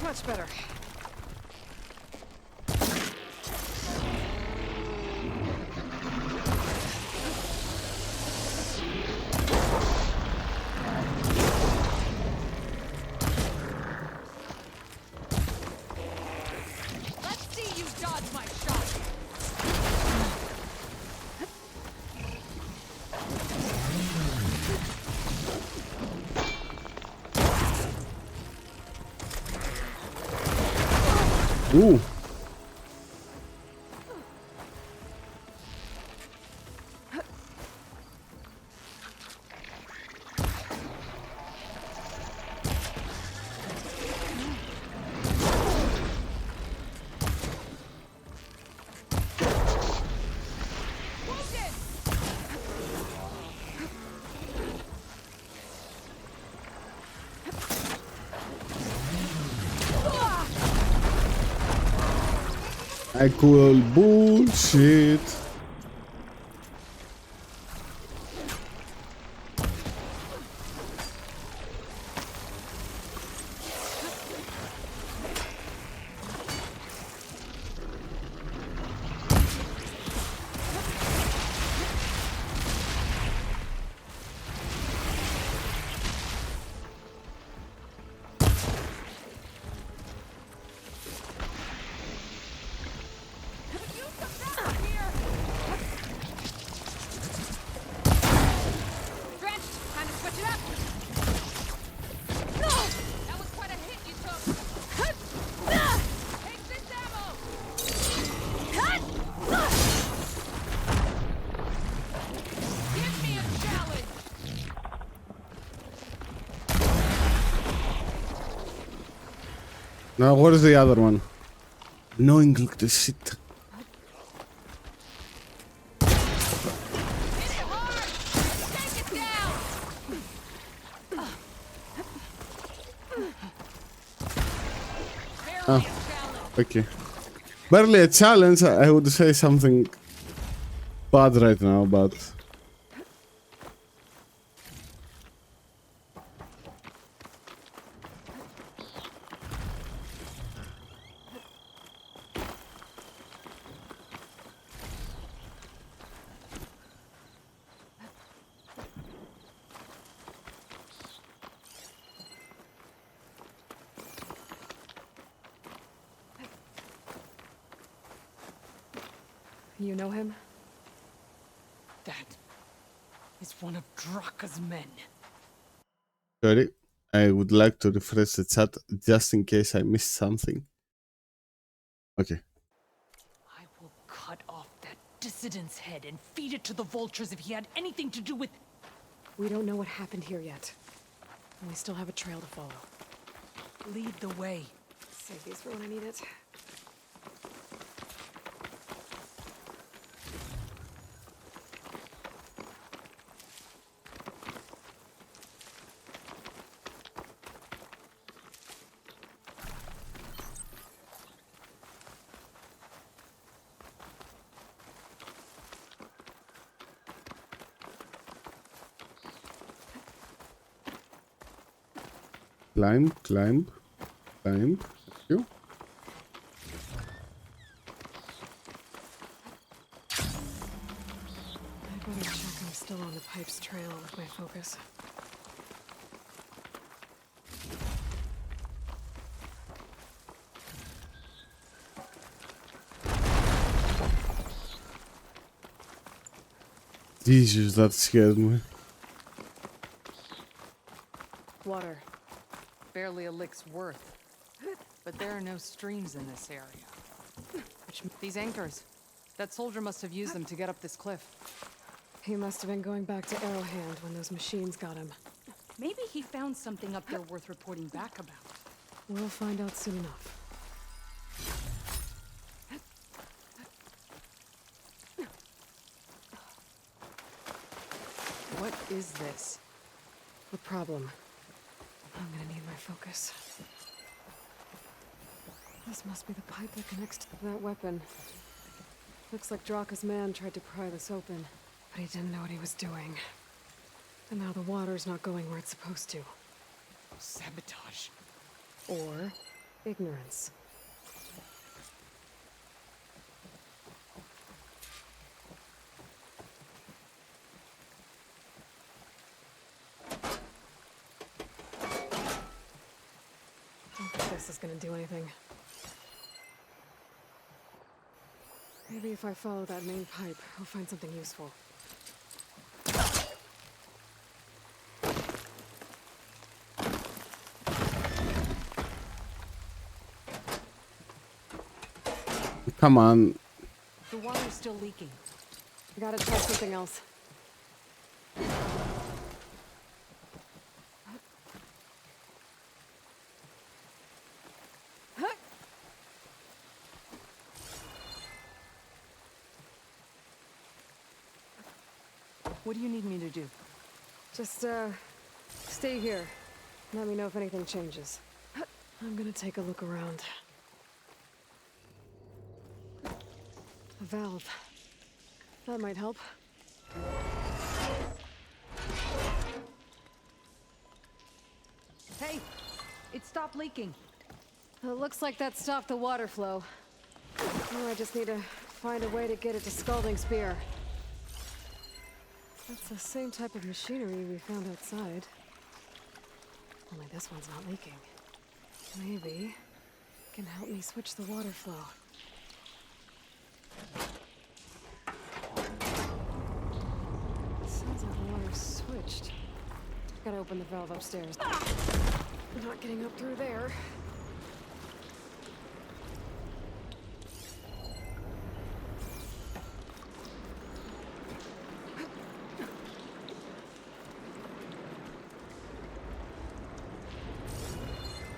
Much better. Let's see you dodge my shot! Ooh. I call bullshit. Now, what is the other one? Annoying little shit. Oh, okay. Barely a challenge. I would say something bad right now, but You know him? That is one of Draka's men. sorry. I would like to refresh the chat just in case I missed something. Okay. I will cut off that dissident's head and feed it to the vultures if he had anything to do with... We don't know what happened here yet. And we still have a trail to follow. Lead the way. Save these for when I need it. Climb, climb, climb. Thank you. I better check I'm still on the pipe's trail with my focus. Jesus, that scared me. Water. Barely a lick's worth. But there are no streams in this area. These anchors. That soldier must have used them to get up this cliff. He must have been going back to Arrowhand when those machines got him. Maybe he found something up there worth reporting back about. We'll find out soon enough. What is this? The problem. I'm gonna need my focus. This must be the pipe that connects to that weapon. Looks like Draka's man tried to pry this open, but he didn't know what he was doing. And now the water's not going where it's supposed to. Sabotage. Or ignorance. Don't think this is gonna do anything. Maybe if I follow that main pipe, I'll find something useful. Come on. The water's still leaking. I gotta try something else. What do you need me to do? Just, stay here. Let me know if anything changes. I'm gonna take a look around. A valve. That might help. Hey! It stopped leaking. It looks like that stopped the water flow. Now I just need to find a way to get it to Scalding Spear. That's the same type of machinery we found outside. Only this one's not leaking. Maybe it can help me switch the water flow. Sounds like the water's switched. Gotta open the valve upstairs. I'm not getting up through there.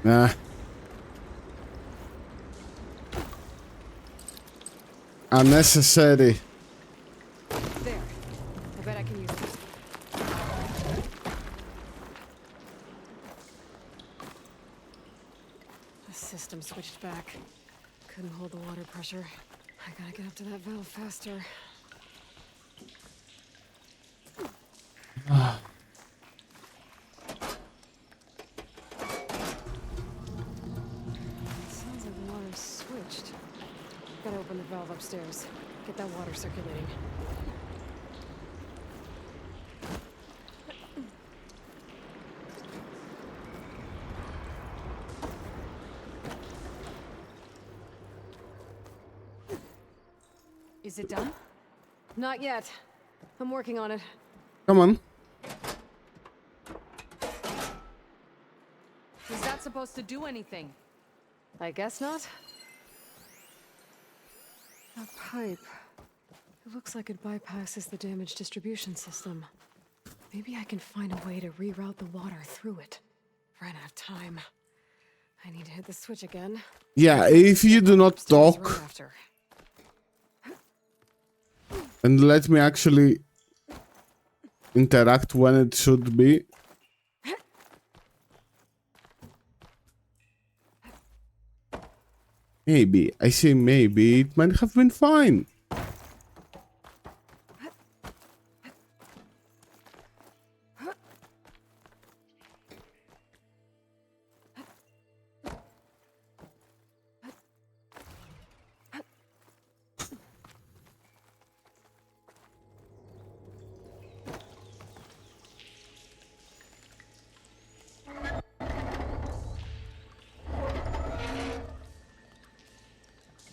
Nah. Unnecessary. There. I bet I can use this. The system switched back. Couldn't hold the water pressure. I gotta get up to that valve faster. Sounds like the water's switched. Gotta open the valve upstairs. Get that water circulating. Is it done? Not yet. I'm working on it. Come on. Is that supposed to do anything? I guess not. That pipe. It looks like it bypasses the damage distribution system. Maybe I can find a way to reroute the water through it. Ran out of time. I need to hit the switch again. Yeah, if you do not Right talk after. and let me actually interact when it should be. Maybe, I say maybe, it might have been fine.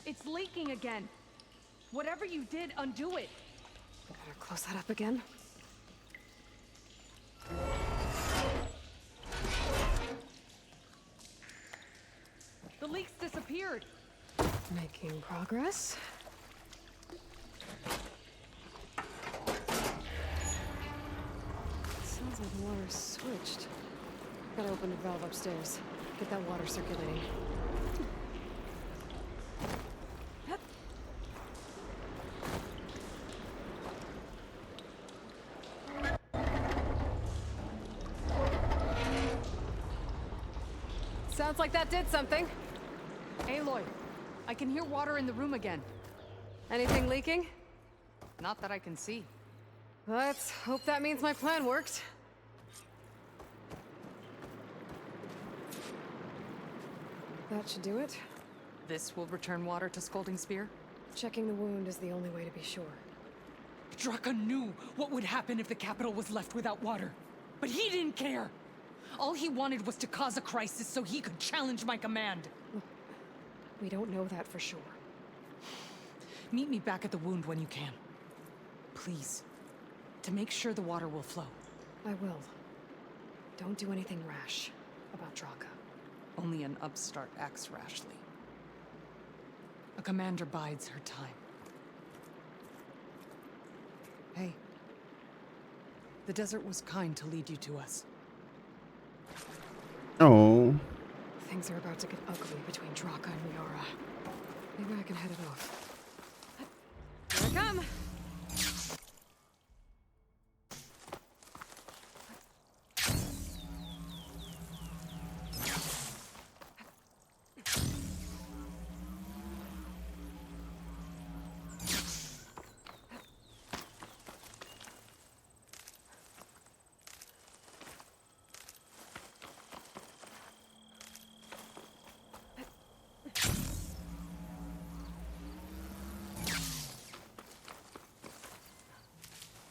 It's leaking again. Whatever you did, undo it. Better close that up again. The leaks disappeared. Making progress. Sounds like the water's switched. Gotta open the valve upstairs. Get that water circulating. Sounds like that did something. Aloy, I can hear water in the room again. Anything leaking? Not that I can see. Let's hope that means my plan worked. That should do it. This will return water to Scolding Spear? Checking the wound is the only way to be sure. Draka knew what would happen if the capital was left without water. But he didn't care! All he wanted was to cause a crisis so he could challenge my command. We don't know that for sure. Meet me back at the wound when you can. Please. To make sure the water will flow. I will. Don't do anything rash about Draka. Only an upstart acts rashly. A commander bides her time. Hey. The desert was kind to lead you to us. Oh. Things are about to get ugly between Draka and Liara. Maybe I can head it off. Here I come!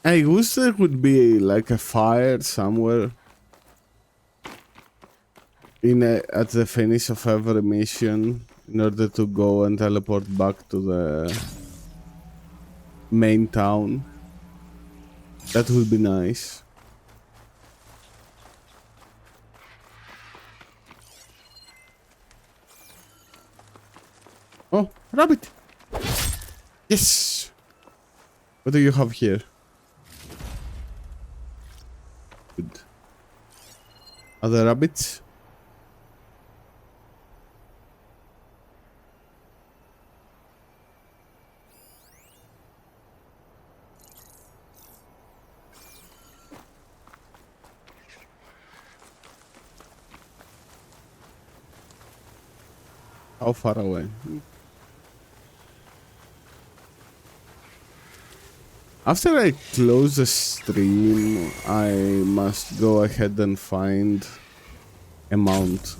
I wish there would be like a fire somewhere at the finish of every mission in order to go and teleport back to the main town. That would be nice. Oh, rabbit! Yes! What do you have here? Good. Other rabbits? How far away? After I close the stream, I must go ahead and find a mount.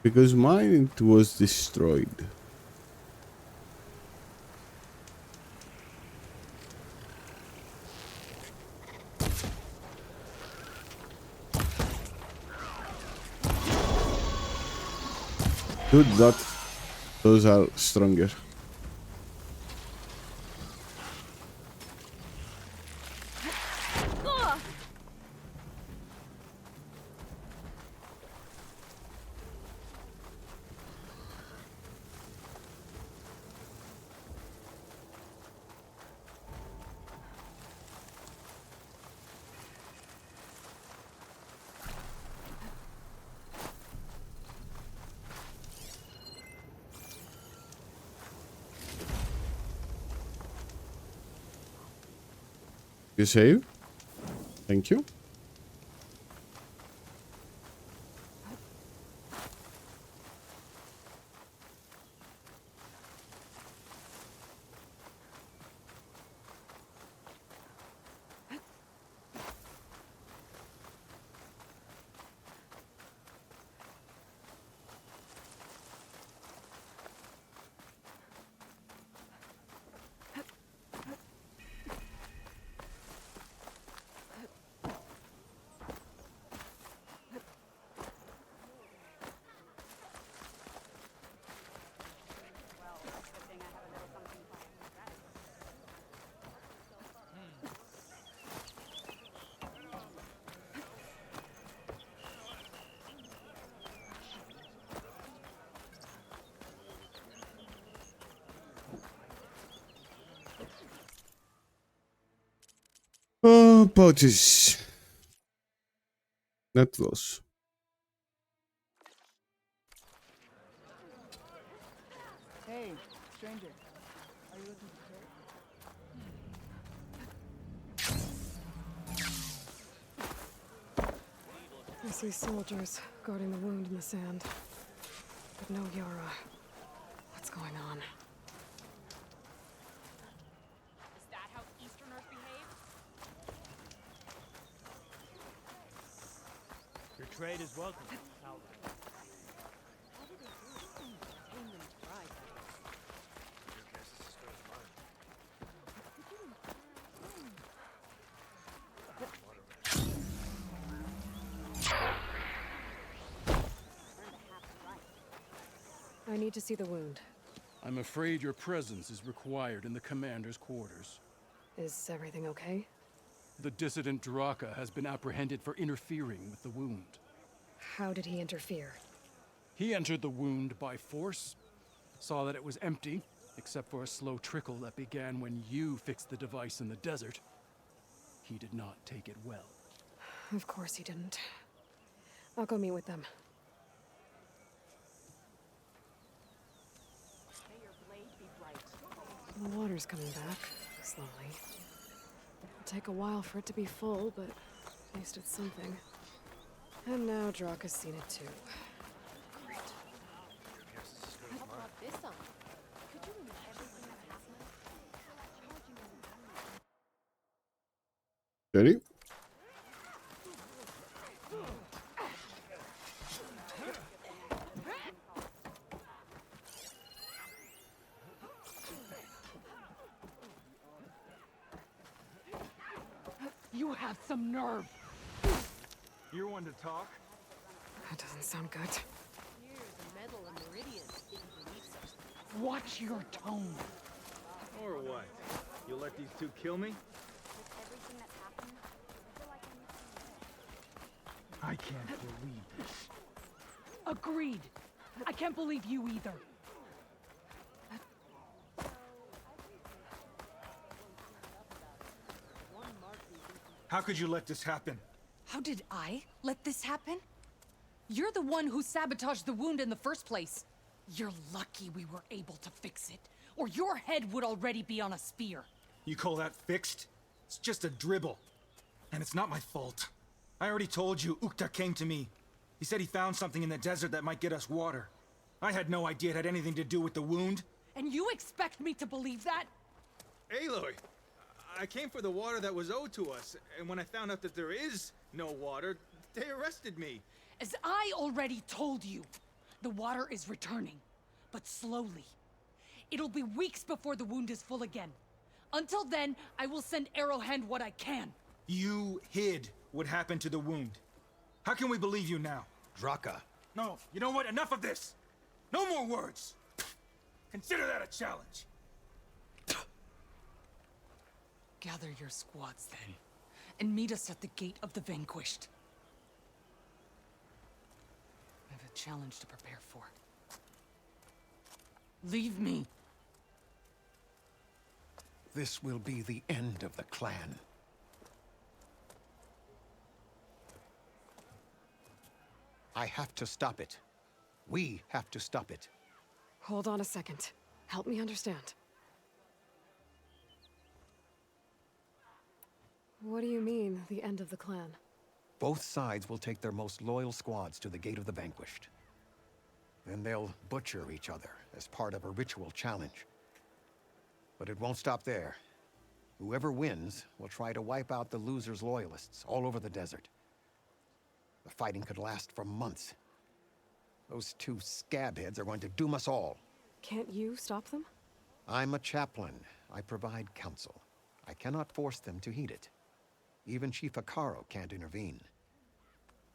Because mine it was destroyed. Dude, those are stronger. You save? Thank you. Oh, pouches. Net loss. Hey, stranger. Are you looking for I see soldiers guarding the wound in the sand. But no Yara. What's going on? Is that how Easterners behave? Your trade is welcome, Albert. I need to see the wound. I'm afraid your presence is required in the commander's quarters. Is everything okay? The dissident Draka has been apprehended for interfering with the wound. How did he interfere? He entered the wound by force, saw that it was empty, except for a slow trickle that began when you fixed the device in the desert. He did not take it well. Of course he didn't. I'll go meet with them. May your blade be bright. The water's coming back, slowly. It'll take a while for it to be full, but at least it's something. And now Draka's seen it too. Great. I brought this on. Could you remove everything that happened? Ready? You have some nerve. You're one to talk? That doesn't sound good. Here's a medal and meridian if you believe such things. Watch your tone. Or what? You'll let these two kill me? With everything that's happened, I feel like I need to I can't believe this. Agreed. I can't believe you either. How could you let this happen? How did I let this happen? You're the one who sabotaged the wound in the first place. You're lucky we were able to fix it, or your head would already be on a spear. You call that fixed? It's just a dribble. And it's not my fault. I already told you, Ukta came to me. He said he found something in the desert that might get us water. I had no idea it had anything to do with the wound. And you expect me to believe that? Aloy, I came for the water that was owed to us, and when I found out that there is no water, they arrested me. As I already told you, the water is returning, but slowly. It'll be weeks before the wound is full again. Until then, I will send Arrowhand what I can. You hid what happened to the wound. How can we believe you now? Draka. No, you know what? Enough of this! No more words! Consider that a challenge. Gather your squads then, and meet us at the Gate of the Vanquished. I have a challenge to prepare for. Leave me. This will be the end of the clan. I have to stop it. We have to stop it. Hold on a second. Help me understand. What do you mean, the end of the clan? Both sides will take their most loyal squads to the Gate of the Vanquished. Then they'll butcher each other as part of a ritual challenge. But it won't stop there. Whoever wins will try to wipe out the loser's loyalists all over the desert. The fighting could last for months. Those two scabheads are going to doom us all. Can't you stop them? I'm a chaplain. I provide counsel. I cannot force them to heed it. Even Chief Hekarro can't intervene.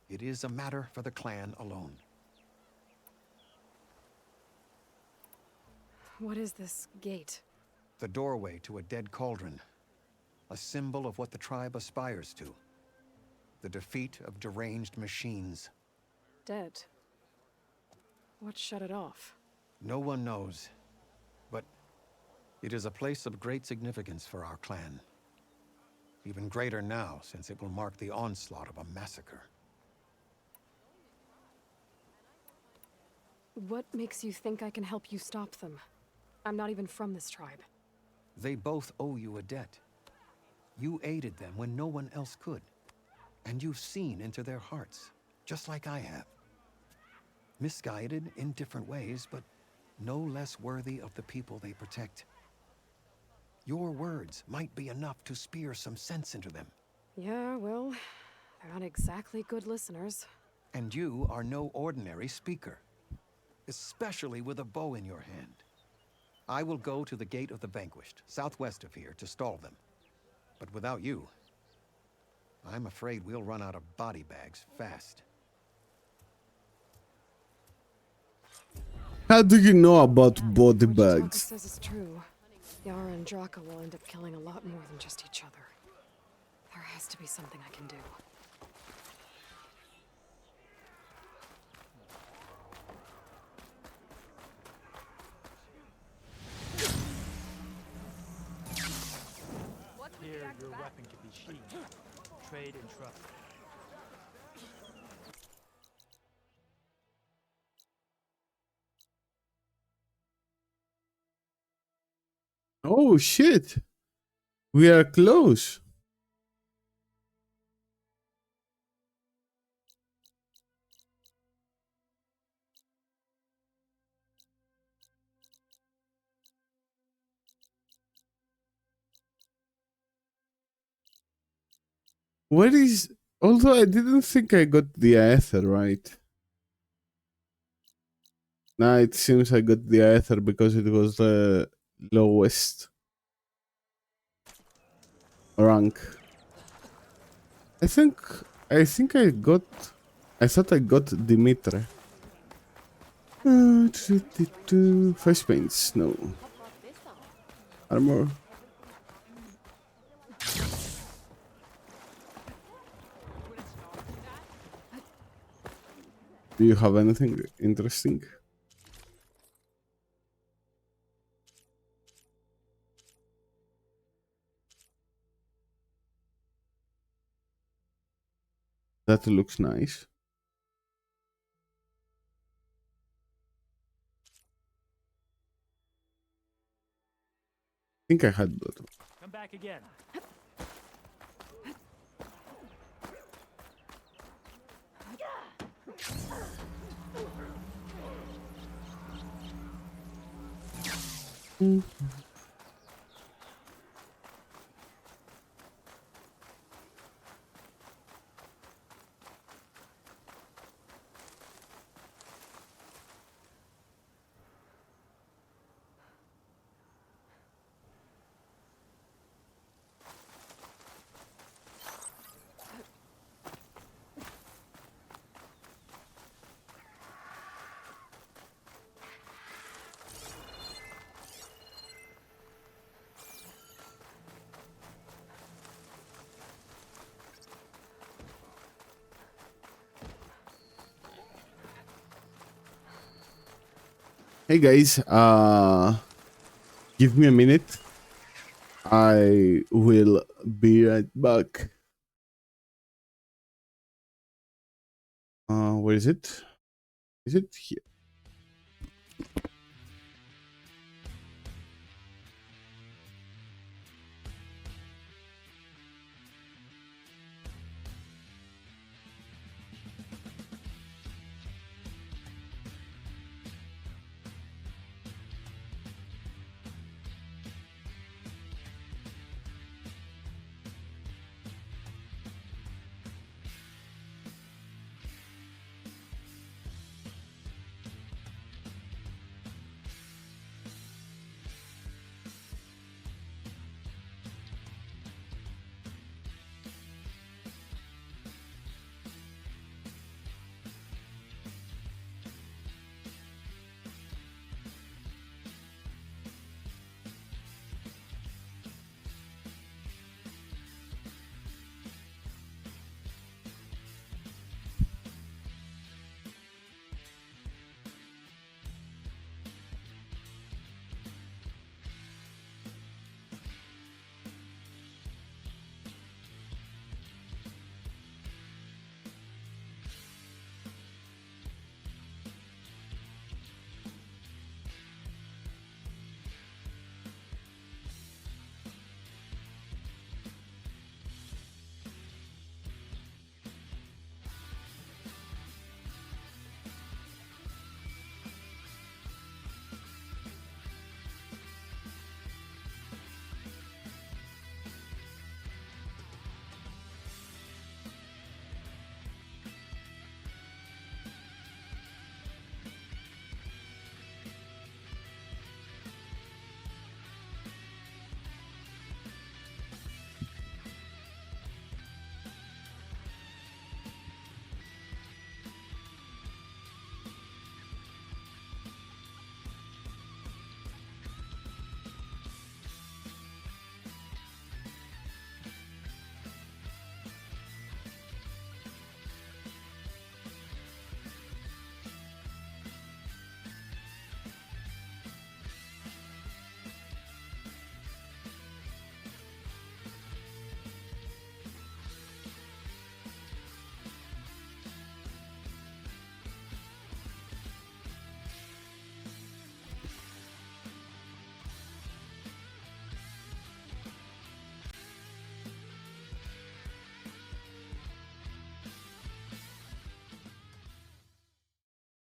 It is a matter for the clan alone. What is this gate? The doorway to a dead cauldron. A symbol of what the tribe aspires to. The defeat of deranged machines. Dead. What shut it off? No one knows. But it is a place of great significance for our clan. Even greater now, since it will mark the onslaught of a massacre. What makes you think I can help you stop them? I'm not even from this tribe. They both owe you a debt. You aided them when no one else could. And you've seen into their hearts, just like I have. Misguided in different ways, but no less worthy of the people they protect. Your words might be enough to spear some sense into them. Yeah, well, they're not exactly good listeners. And you are no ordinary speaker. Especially with a bow in your hand. I will go to the Gate of the Vanquished, southwest of here, to stall them. But without you, I'm afraid we'll run out of body bags fast. How do you know about body Draka bags? says it's true. Yara and Draka will end up killing a lot more than just each other. There has to be something I can do. Here, your weapon can be sheathed. Trade and trust. Oh shit! We are close. Where is... Although I didn't think I got the Aether right. Now it seems I got the Aether because it was the lowest rank. I thought I got Dimitri. Face paints, no. Armor. Do you have anything interesting? That looks nice. I think I had that. Come back again. Hey guys, give me a minute. I will be right back. Where is it? Is it here?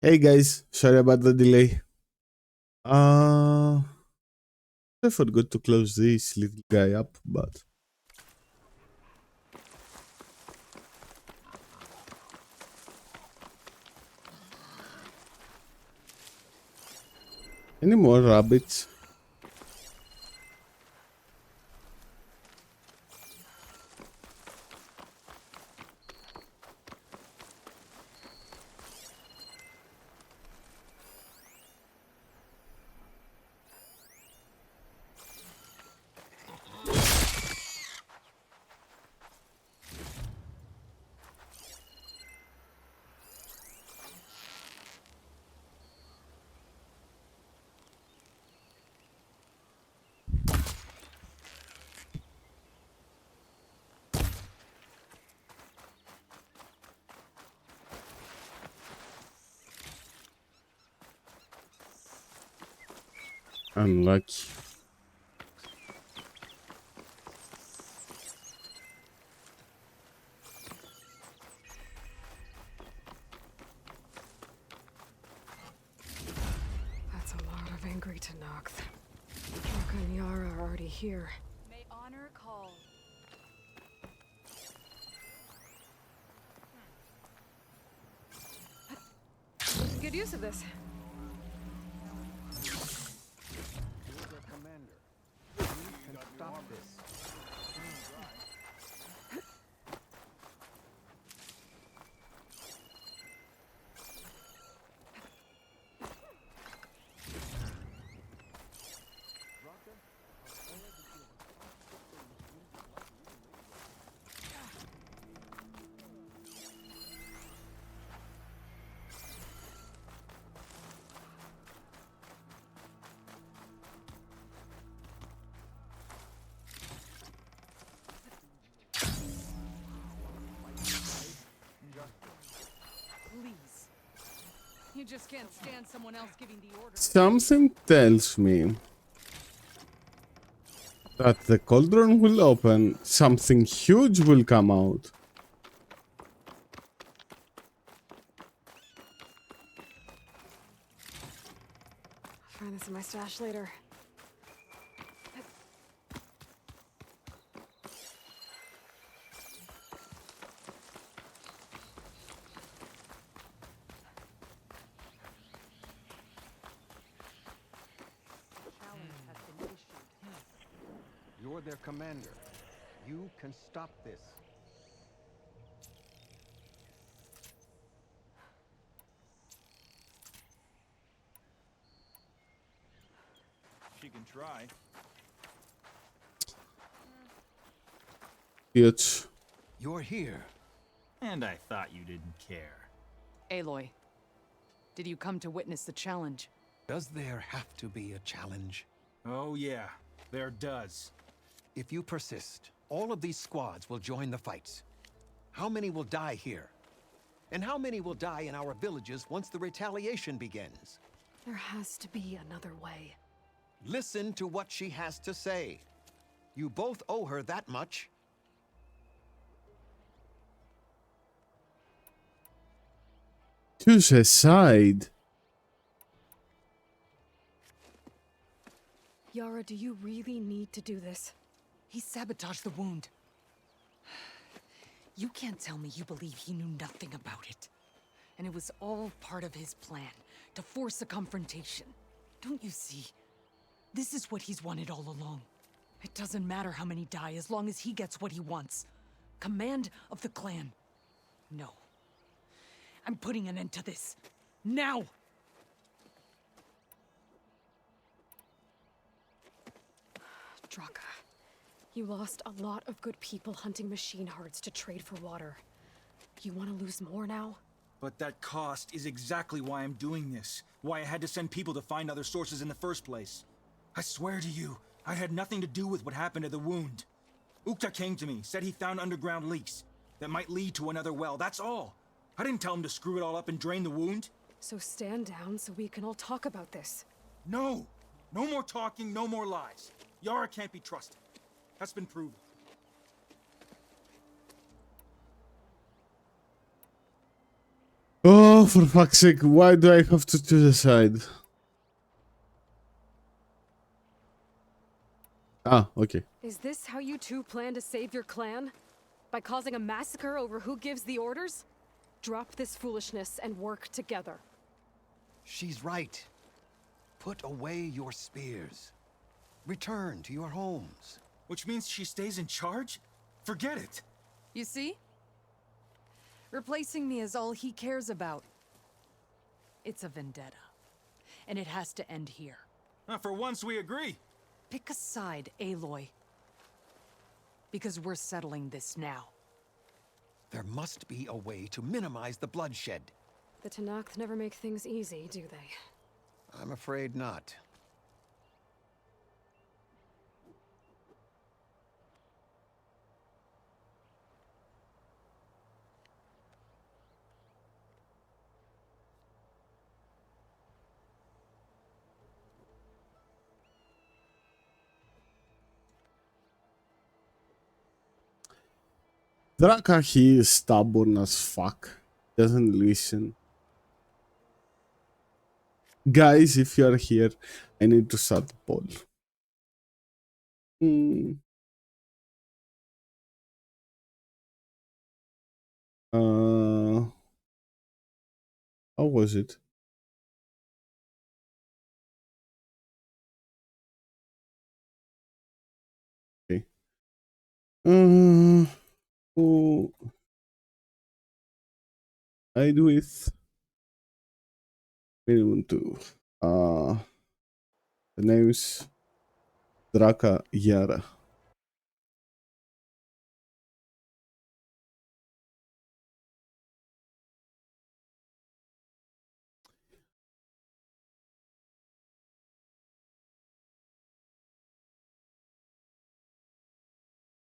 Hey guys, sorry about the delay. I forgot to close this little guy up, but any more rabbits? Unlucky. Great to Noct. Draka and Yara are already here. May honor call. Good use of this. You're their commander. You can stop this. Please. You just can't stand someone else giving the orders. Something tells me that the cauldron will open, something huge will come out. I'll find this in my stash later. You're their commander. You can stop this. She can try. Huge. You're here. And I thought you didn't care. Aloy, did you come to witness the challenge? Does there have to be a challenge? Oh yeah, there does. If you persist, all of these squads will join the fights. How many will die here? And how many will die in our villages once the retaliation begins? There has to be another way. Listen to what she has to say. You both owe her that much. Choose a side. Yara, do you really need to do this? He sabotaged the wound. You can't tell me you believe he knew nothing about it. And it was all part of his plan, to force a confrontation. Don't you see? This is what he's wanted all along. It doesn't matter how many die as long as he gets what he wants. Command of the clan. No. I'm putting an end to this. Now! Draka, you lost a lot of good people hunting machine hearts to trade for water. You want to lose more now? But that cost is exactly why I'm doing this. Why I had to send people to find other sources in the first place. I swear to you, I had nothing to do with what happened to the wound. Ukta came to me, said he found underground leaks that might lead to another well, that's all. I didn't tell him to screw it all up and drain the wound. So stand down so we can all talk about this. No! No more talking, no more lies. Yara can't be trusted. That's been proven. Oh, for fuck's sake, why do I have to choose a side? Ah, okay. Is this how you two plan to save your clan? By causing a massacre over who gives the orders? Drop this foolishness and work together. She's right. Put away your spears. Return to your homes. Which means she stays in charge? Forget it. You see? Replacing me is all he cares about. It's a vendetta. And it has to end here. For once we agree. Pick a side, Aloy. Because we're settling this now. There must be a way to minimize the bloodshed. The Tenakth never make things easy, do they? I'm afraid not. Draka, he is stubborn as fuck. Doesn't listen. Guys, if you are here, I need to start the poll. How was it? Okay. Who I do with minimum 2. The name is Draka Yara.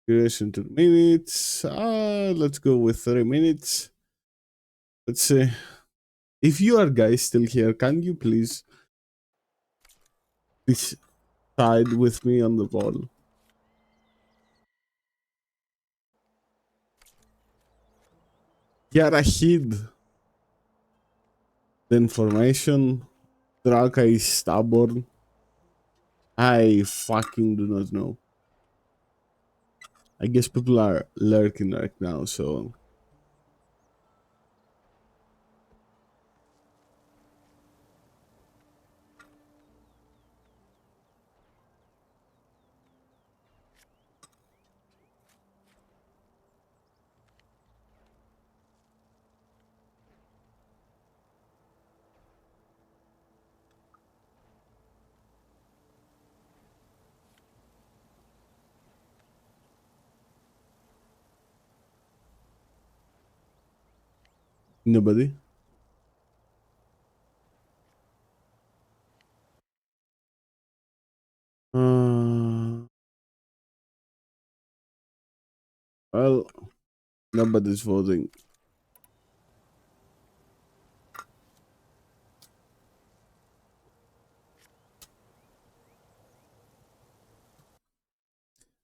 Duration 2 minutes. Let's go with 3 minutes. Let's see. If you are guys still here, can you please decide with me on the ball? Yara hid the information. Draka is stubborn. I fucking do not know. I guess people are lurking right now, so nobody. Well, nobody's voting.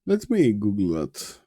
Let me Google that.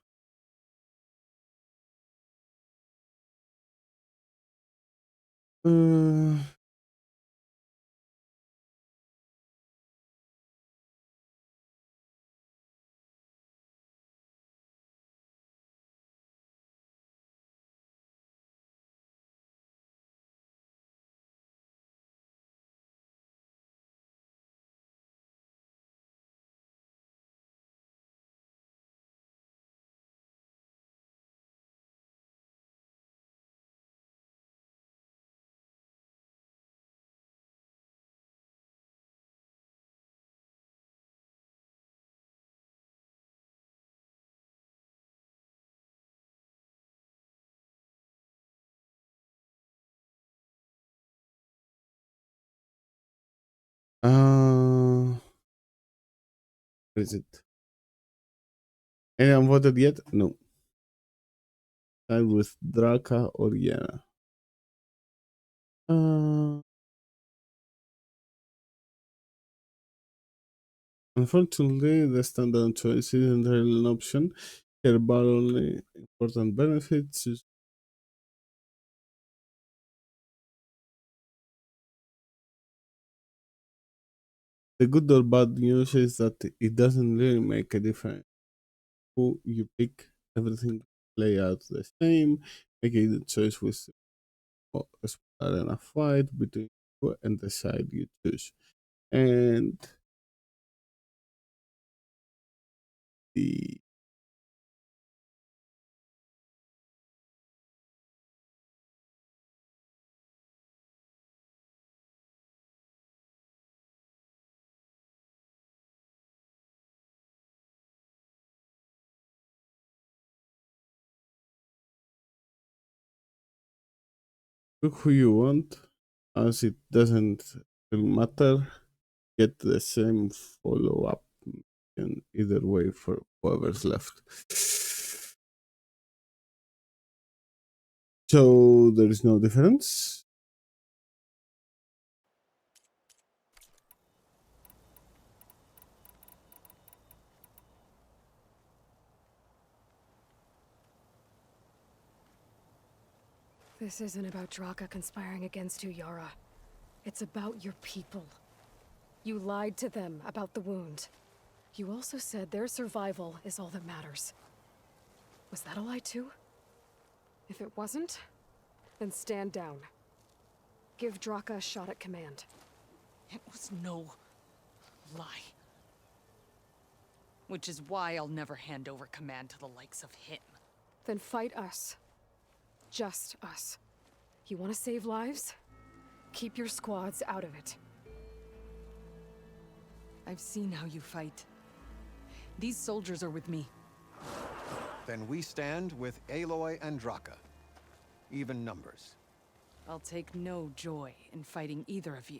Where is it? Anyone voted yet? No. Side with Draka or Yara. Unfortunately, the standard choice isn't really an option. Care about only important benefits. The good or bad news is that it doesn't really make a difference who you pick. Everything play out the same, making the choice with a arena fight between you and the side you choose. And the pick who you want, as it doesn't really matter. Get the same follow up in either way for whoever's left. So there is no difference. This isn't about Draka conspiring against you, Yara. It's about your people. You lied to them about the wound. You also said their survival is all that matters. Was that a lie too? If it wasn't, then stand down. Give Draka a shot at command. It was no lie. Which is why I'll never hand over command to the likes of him. Then fight us. Just us. You want to save lives? Keep your squads out of it. I've seen how you fight. These soldiers are with me. Then we stand with Aloy and Draka. Even numbers. I'll take no joy in fighting either of you.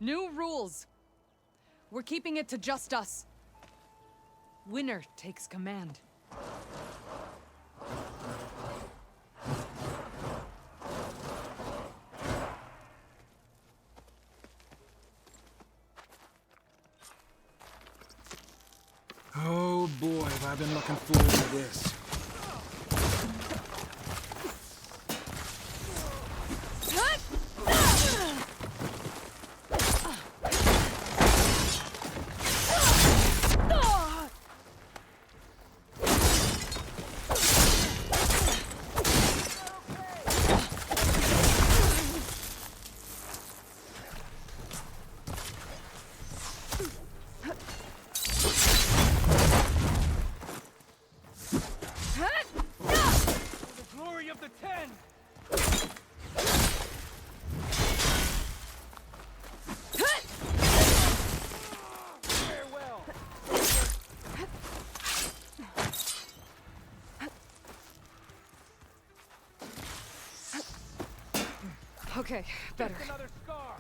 New rules! We're keeping it to just us. Winner takes command. Oh boy, have I been looking forward to this. Okay, better. Another scar.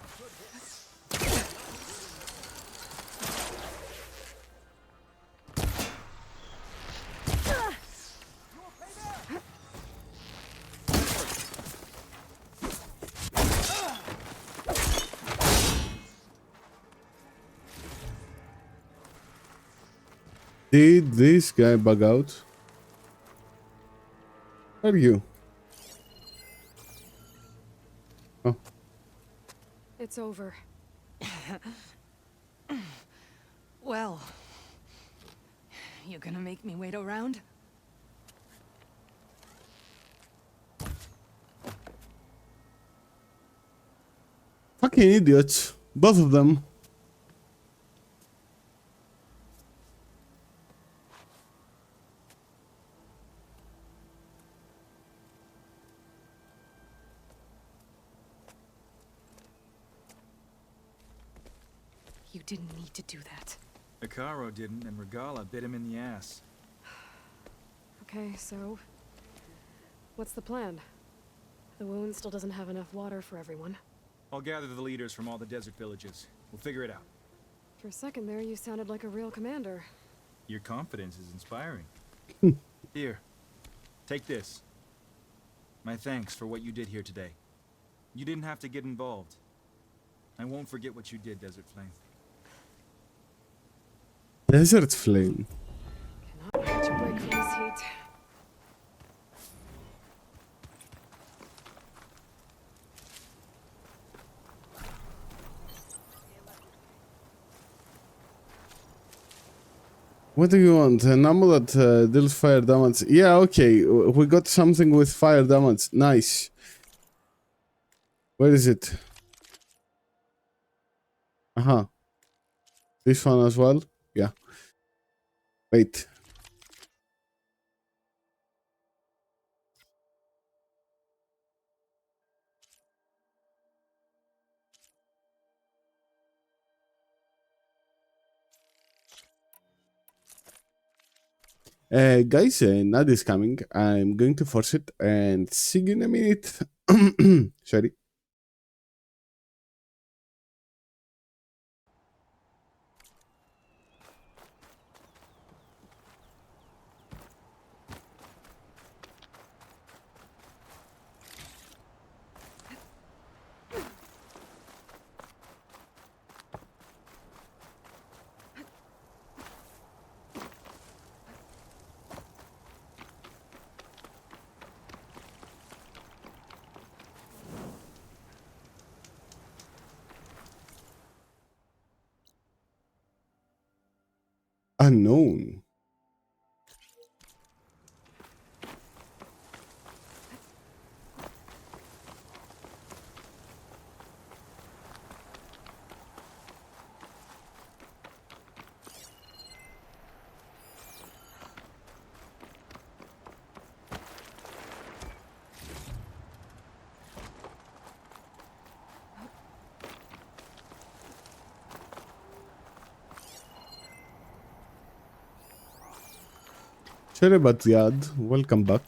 Did this guy bug out? Are you? Oh. It's over. Well, you gonna make me wait around? Fucking idiots. Both of them. You didn't need to do that. Ikaro didn't, and Regala bit him in the ass. Okay, so... what's the plan? The wound still doesn't have enough water for everyone. I'll gather the leaders from all the desert villages. We'll figure it out. For a second there, you sounded like a real commander. Your confidence is inspiring. Here, take this. My thanks for what you did here today. You didn't have to get involved. I won't forget what you did, Desert Flame. Desert Flame. Cannot catch a break from this heat. What do you want? An ammo that deals fire damage. Yeah, okay. We got something with fire damage. Nice. Where is it? Uh-huh. This one as well? Yeah. Wait. Guys, Nad is coming. I'm going to force it and see you in a minute. Sorry. Unknown. Sheribat Yad, welcome back.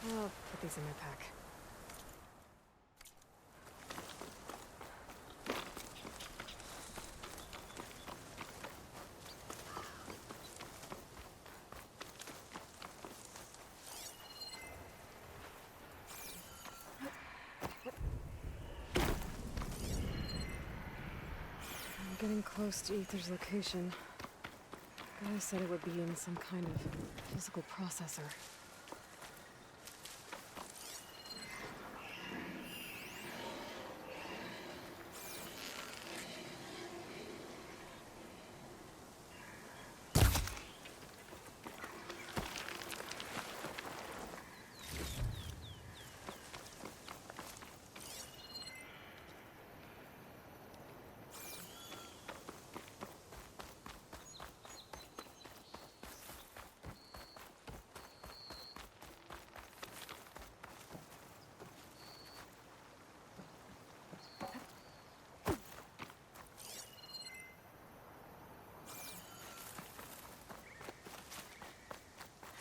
I'll put these in my pack. I'm getting close to Ether's location. Guy said it would be in some kind of physical processor.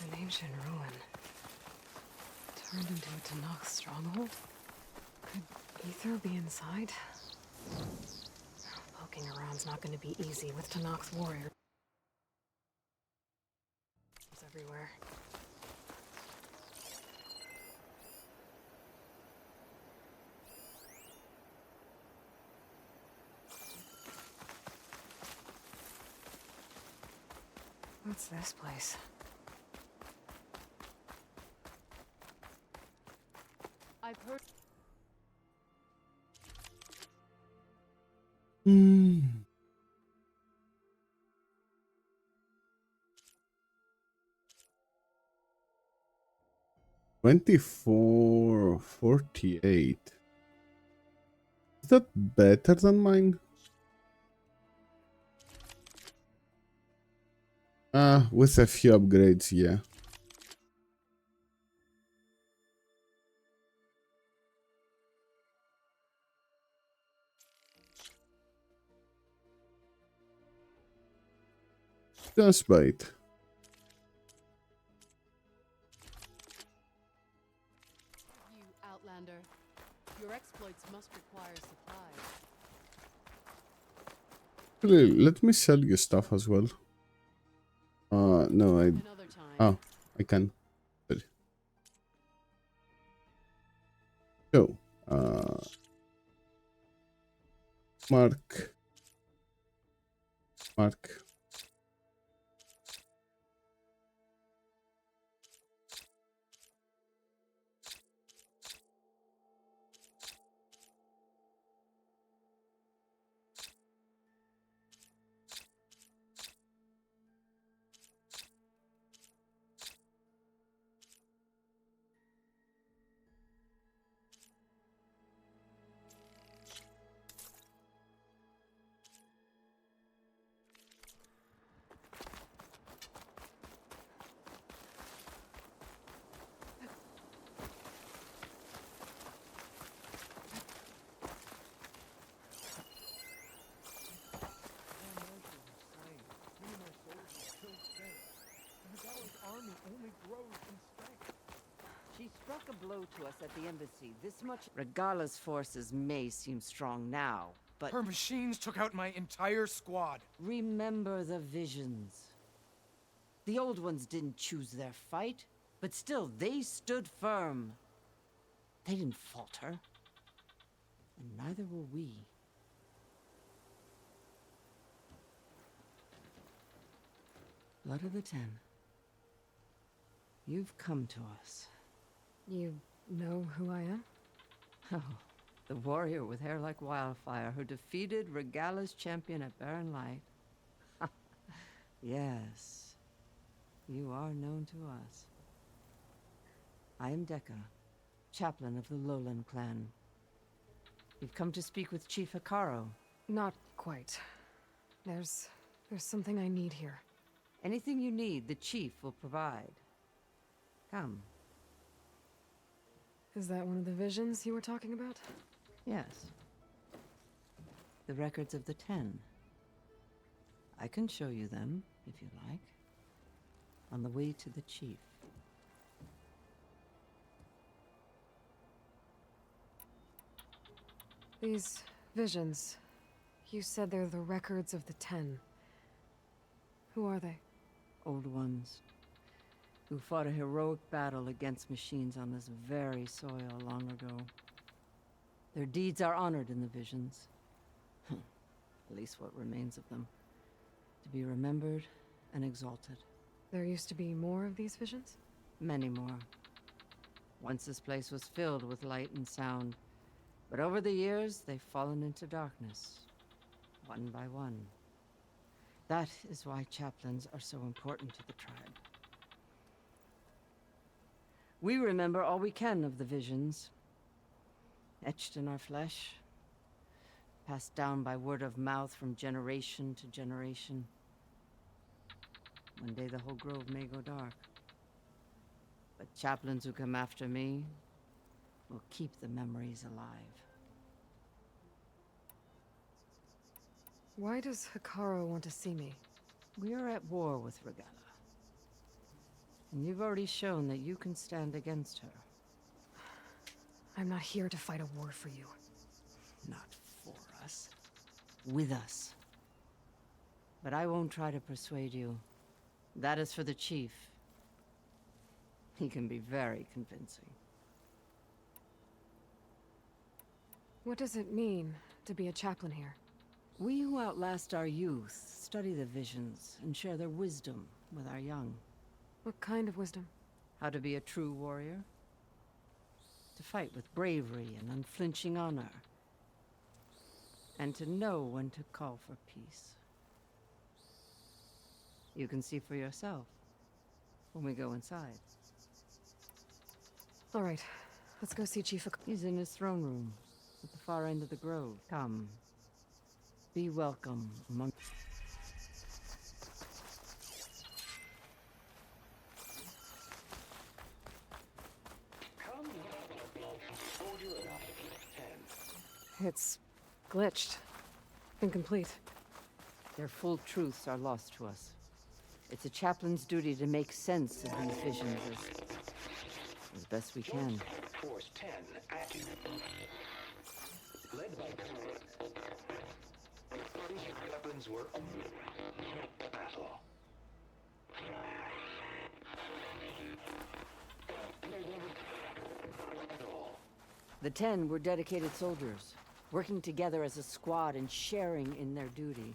An ancient ruin. Turned into a Tanakh stronghold? Could Ether be inside? Poking around's not going to be easy with Tanakh's warriors everywhere. What's this place? I've heard. Hmm. $24.48. Is that better than mine? With a few upgrades, yeah. Just bait. You, Outlander. Your exploits must require supplies. Actually, let me sell you stuff as well. No, I can. Sorry. So, Mark. She struck a blow to us at the embassy. This much. Regala's forces may seem strong now, but her machines took out my entire squad. Remember the visions. The old ones didn't choose their fight, but still they stood firm. They didn't falter. And neither will we. Blood of the Ten. You've come to us. You know who I am? Oh, the warrior with hair like wildfire who defeated Regala's champion at Barren Light. Yes, you are known to us. I am Dekka, chaplain of the Lowland clan. You've come to speak with Chief Hekarro. Not quite. There's something I need here. Anything you need, the chief will provide. Come. Is that one of the visions you were talking about? Yes. The records of the 10. I can show you them, if you like. On the way to the chief. These visions, you said they're the records of the 10. Who are they? Old ones. Who fought a heroic battle against machines on this very soil long ago. Their deeds are honored in the visions. At least what remains of them. To be remembered and exalted. There used to be more of these visions? Many more. Once this place was filled with light and sound. But over the years, they've fallen into darkness. One by one. That is why chaplains are so important to the tribe. We remember all we can of the visions. Etched in our flesh. Passed down by word of mouth from generation to generation. One day the whole grove may go dark. But chaplains who come after me will keep the memories alive. Why does Hekarro want to see me? We are at war with Regala. And you've already shown that you can stand against her. I'm not here to fight a war for you. Not for us. With us. But I won't try to persuade you. That is for the chief. He can be very convincing. What does it mean to be a chaplain here? We who outlast our youth study the visions and share their wisdom with our young. What kind of wisdom? How to be a true warrior. To fight with bravery and unflinching honor. And to know when to call for peace. You can see for yourself when we go inside. All right, let's go see Chief Hekarro. He's in his throne room at the far end of the grove. Come. Be welcome among... It's glitched. Incomplete. Their full truths are lost to us. It's a chaplain's duty to make sense of these visions as best we can. Force 10 active. Led by weapons were battle. The 10 were dedicated soldiers, working together as a squad and sharing in their duty.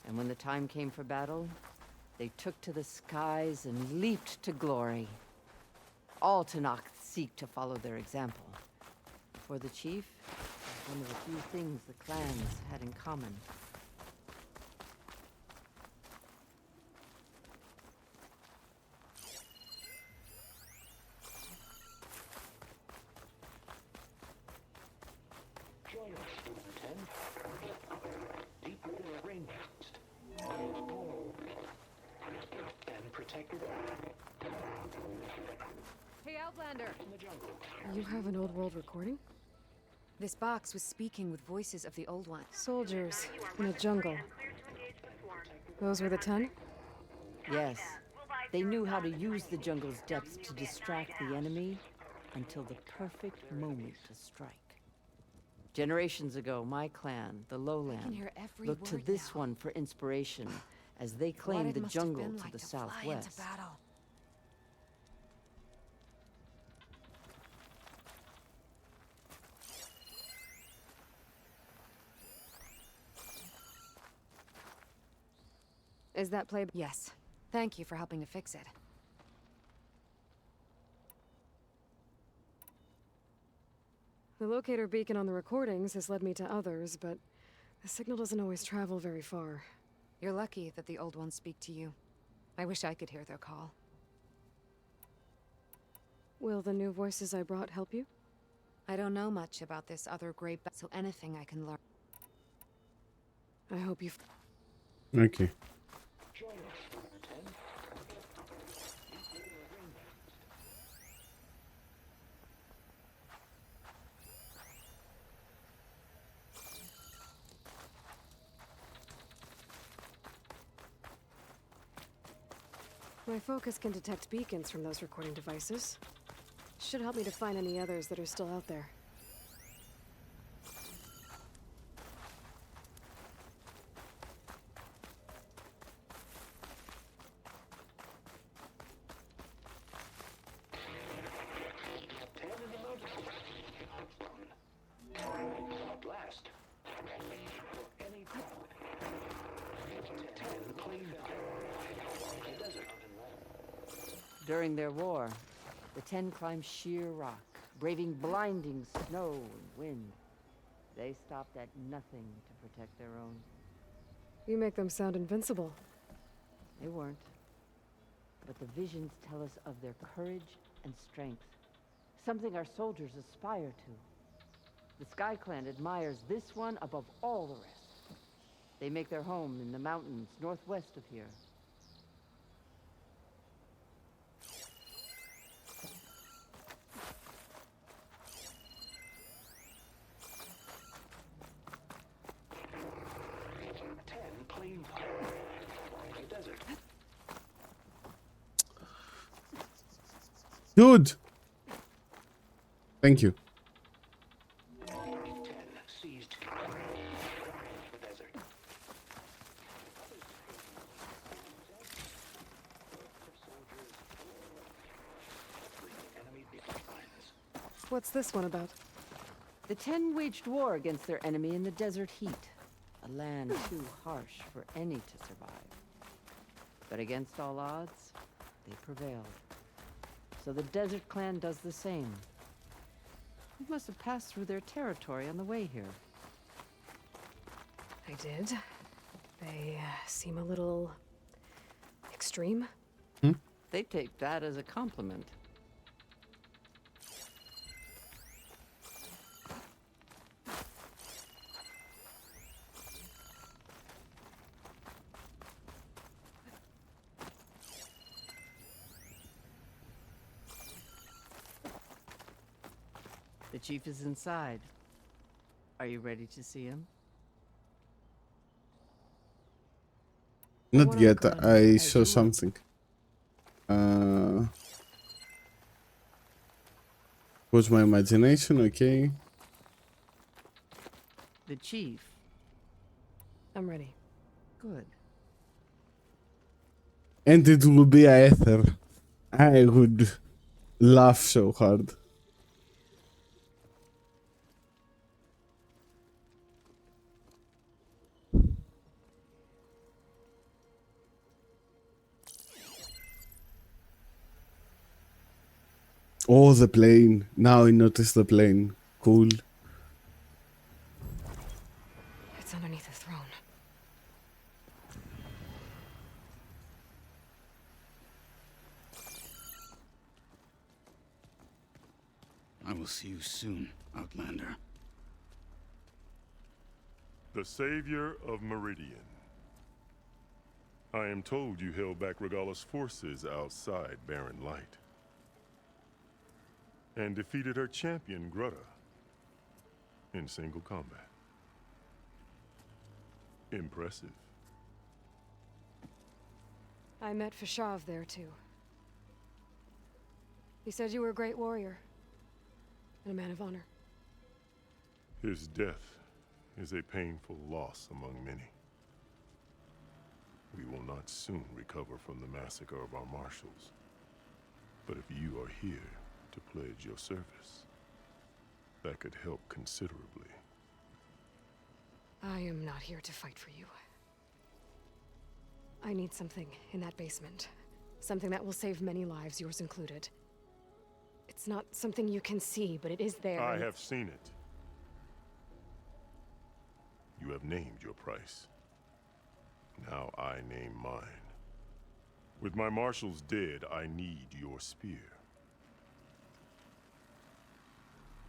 And when the time came for battle, they took to the skies and leaped to glory. All Tenakth seek to follow their example. For the chief, one of the few things the clans had in common. Join us, Lieutenant. Deep rainforest. And protected. Hey, Outlander! You have an old world recording? This box was speaking with voices of the old ones. Soldiers in a jungle. Those were the 10? Yes. They knew how to use the jungle's depths to distract the enemy until the perfect moment to strike. Generations ago, my clan, the Lowland, looked to this one for inspiration as they claimed the jungle to the southwest. Is that play? Yes. Thank you for helping to fix it. The locator beacon on the recordings has led me to others, but the signal doesn't always travel very far. You're lucky that the old ones speak to you. I wish I could hear their call. Will the new voices I brought help you? I don't know much about this other great, so anything I can learn. I hope you. Okay. My focus can detect beacons from those recording devices. Should help me to find any others that are still out there. During their war, the Ten climbed sheer rock, braving blinding snow and wind. They stopped at nothing to protect their own. You make them sound invincible. They weren't. But the visions tell us of their courage and strength, something our soldiers aspire to. The Sky Clan admires this one above all the rest. They make their home in the mountains northwest of here. Dude! Thank you. What's this one about? The Ten waged war against their enemy in the desert heat, a land too harsh for any to survive. But against all odds, they prevailed. So the Desert Clan does the same. You must have passed through their territory on the way here. I did. They seem a little extreme. They take that as a compliment. The chief is inside. Are you ready to see him? Not yet. I saw something. Was my imagination okay? The chief. I'm ready. Good. And it will be Aether. I would laugh so hard. Oh, the plane. Now I notice the plane. Cool. It's underneath the throne. I will see you soon, Outlander. The savior of Meridian. I am told you held back Regalla's forces outside Barren Light. And defeated her champion, Grutta, in single combat. Impressive. I met Fashav there too. He said you were a great warrior. And a man of honor. His death is a painful loss among many. We will not soon recover from the massacre of our marshals. But if you are here to pledge your service, that could help considerably. I am not here to fight for you. I need something in that basement. Something that will save many lives, yours included. It's not something you can see, but it is there. I have seen it. You have named your price. Now I name mine. With my marshals dead, I need your spear.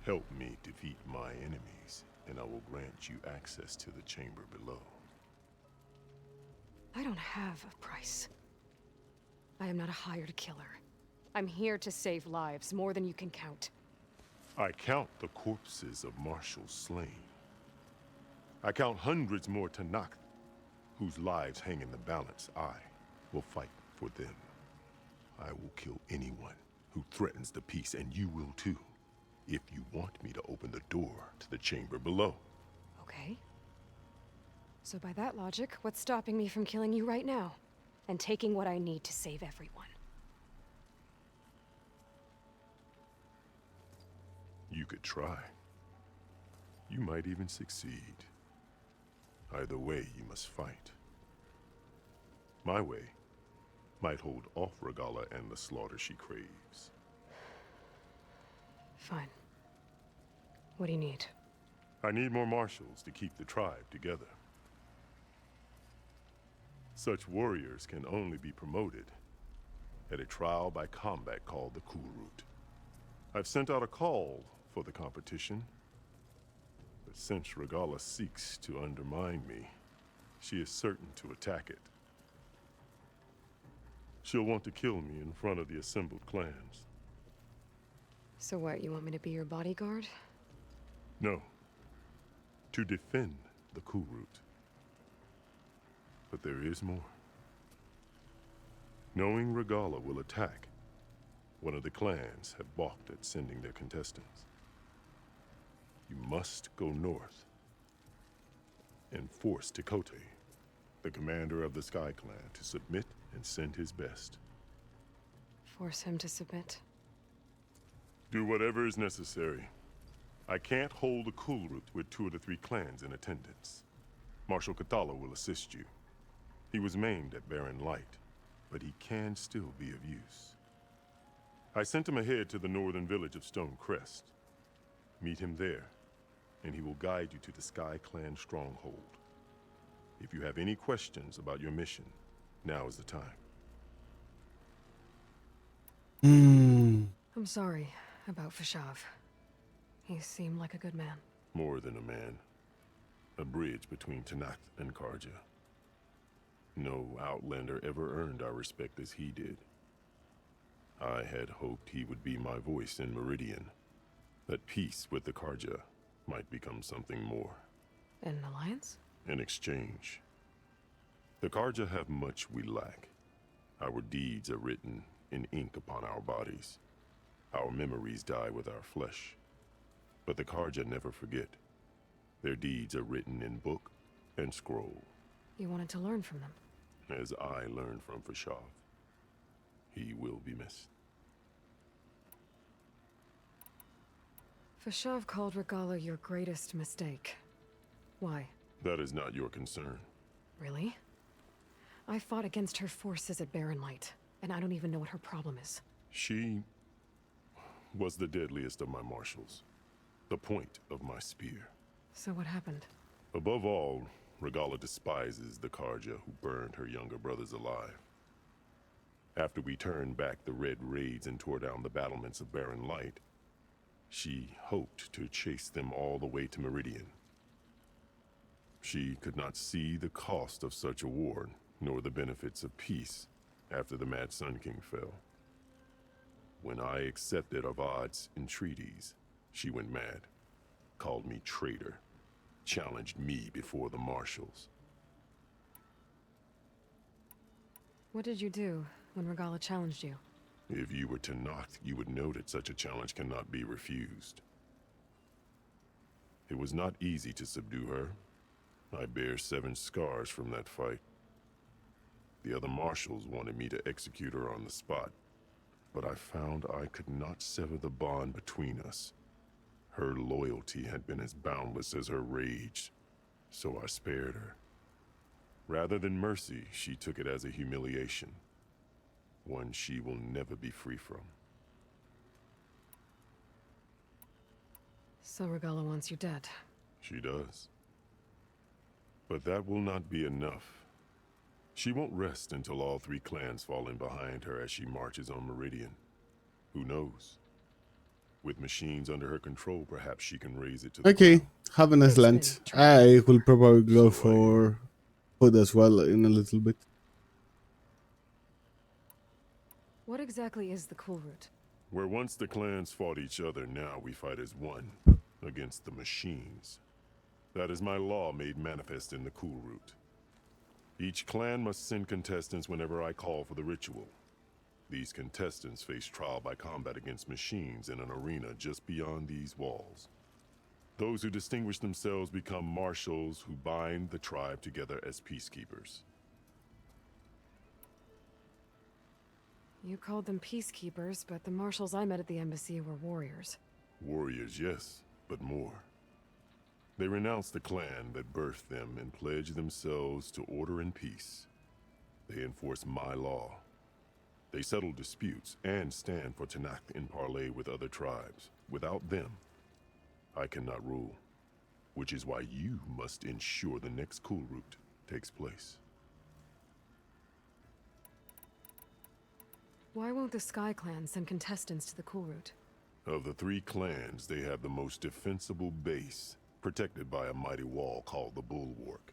Help me defeat my enemies, and I will grant you access to the chamber below. I don't have a price. I am not a hired killer. I'm here to save lives, more than you can count. I count the corpses of marshals slain. I count hundreds more Tenakth, whose lives hang in the balance. I will fight for them. I will kill anyone who threatens the peace, and you will too, if you want me to open the door to the chamber below. Okay. So by that logic, what's stopping me from killing you right now? And taking what I need to save everyone? You could try. You might even succeed. Either way, you must fight. My way might hold off Regalla and the slaughter she craves. Fine. What do you need? I need more marshals to keep the tribe together. Such warriors can only be promoted at a trial by combat called the Kulrut. I've sent out a call for the competition, but since Regalla seeks to undermine me, she is certain to attack it. She'll want to kill me in front of the assembled clans. So what, you want me to be your bodyguard? No. To defend the Kulrut. But there is more. Knowing Regalla will attack, one of the clans have balked at sending their contestants. You must go north and force Tekotteh, the commander of the Sky Clan, to submit and send his best. Force him to submit? Do whatever is necessary. I can't hold the Kulrut with 2 of the 3 clans in attendance. Marshal Kotallo will assist you. He was maimed at Barren Light, but he can still be of use. I sent him ahead to the northern village of Stone Crest. Meet him there, and he will guide you to the Sky Clan stronghold. If you have any questions about your mission, now is the time. I'm sorry about Fashav. He seemed like a good man. More than a man. A bridge between Tenakth and Carja. No Outlander ever earned our respect as he did. I had hoped he would be my voice in Meridian. That peace with the Carja might become something more. An alliance? In exchange. The Carja have much we lack. Our deeds are written in ink upon our bodies. Our memories die with our flesh. But the Carja never forget. Their deeds are written in book and scroll. You wanted to learn from them? As I learned from Fashav. He will be missed. Fashav called Regalla your greatest mistake. Why? That is not your concern. Really? I fought against her forces at Barren Light, and I don't even know what her problem is. She was the deadliest of my marshals. The point of my spear. So what happened? Above all, Regalla despises the Carja who burned her younger brothers alive. After we turned back the Red Raids and tore down the battlements of Barren Light, she hoped to chase them all the way to Meridian. She could not see the cost of such a war, nor the benefits of peace after the Mad Sun King fell. When I accepted Avad's entreaties, she went mad, called me traitor, challenged me before the marshals. What did you do when Regalla challenged you? If you were Tenakth, you would know that such a challenge cannot be refused. It was not easy to subdue her. I bear 7 scars from that fight. The other marshals wanted me to execute her on the spot, but I found I could not sever the bond between us. Her loyalty had been as boundless as her rage, so I spared her. Rather than mercy, she took it as a humiliation. One she will never be free from. So Regalla wants you dead. She does. But that will not be enough. She won't rest until all 3 clans fall in behind her as she marches on Meridian. Who knows? With machines under her control, perhaps she can raise it to the Okay, ground. have a nice lunch. I will probably go for food as well in a little bit. What exactly is the Cool Route? Where once the clans fought each other, now we fight as one, against the machines. That is my law made manifest in the Cool Route. Each clan must send contestants whenever I call for the ritual. These contestants face trial by combat against machines in an arena just beyond these walls. Those who distinguish themselves become marshals who bind the tribe together as peacekeepers. You called them peacekeepers, but the marshals I met at the embassy were warriors. Warriors, yes, but more. They renounce the clan that birthed them and pledge themselves to order and peace. They enforce my law. They settle disputes and stand for Tenakth in parley with other tribes. Without them, I cannot rule. Which is why you must ensure the next Cool Route takes place. Why won't the Sky Clan send contestants to the Cool Route? Of the 3 clans, they have the most defensible base, protected by a mighty wall called the Bulwark.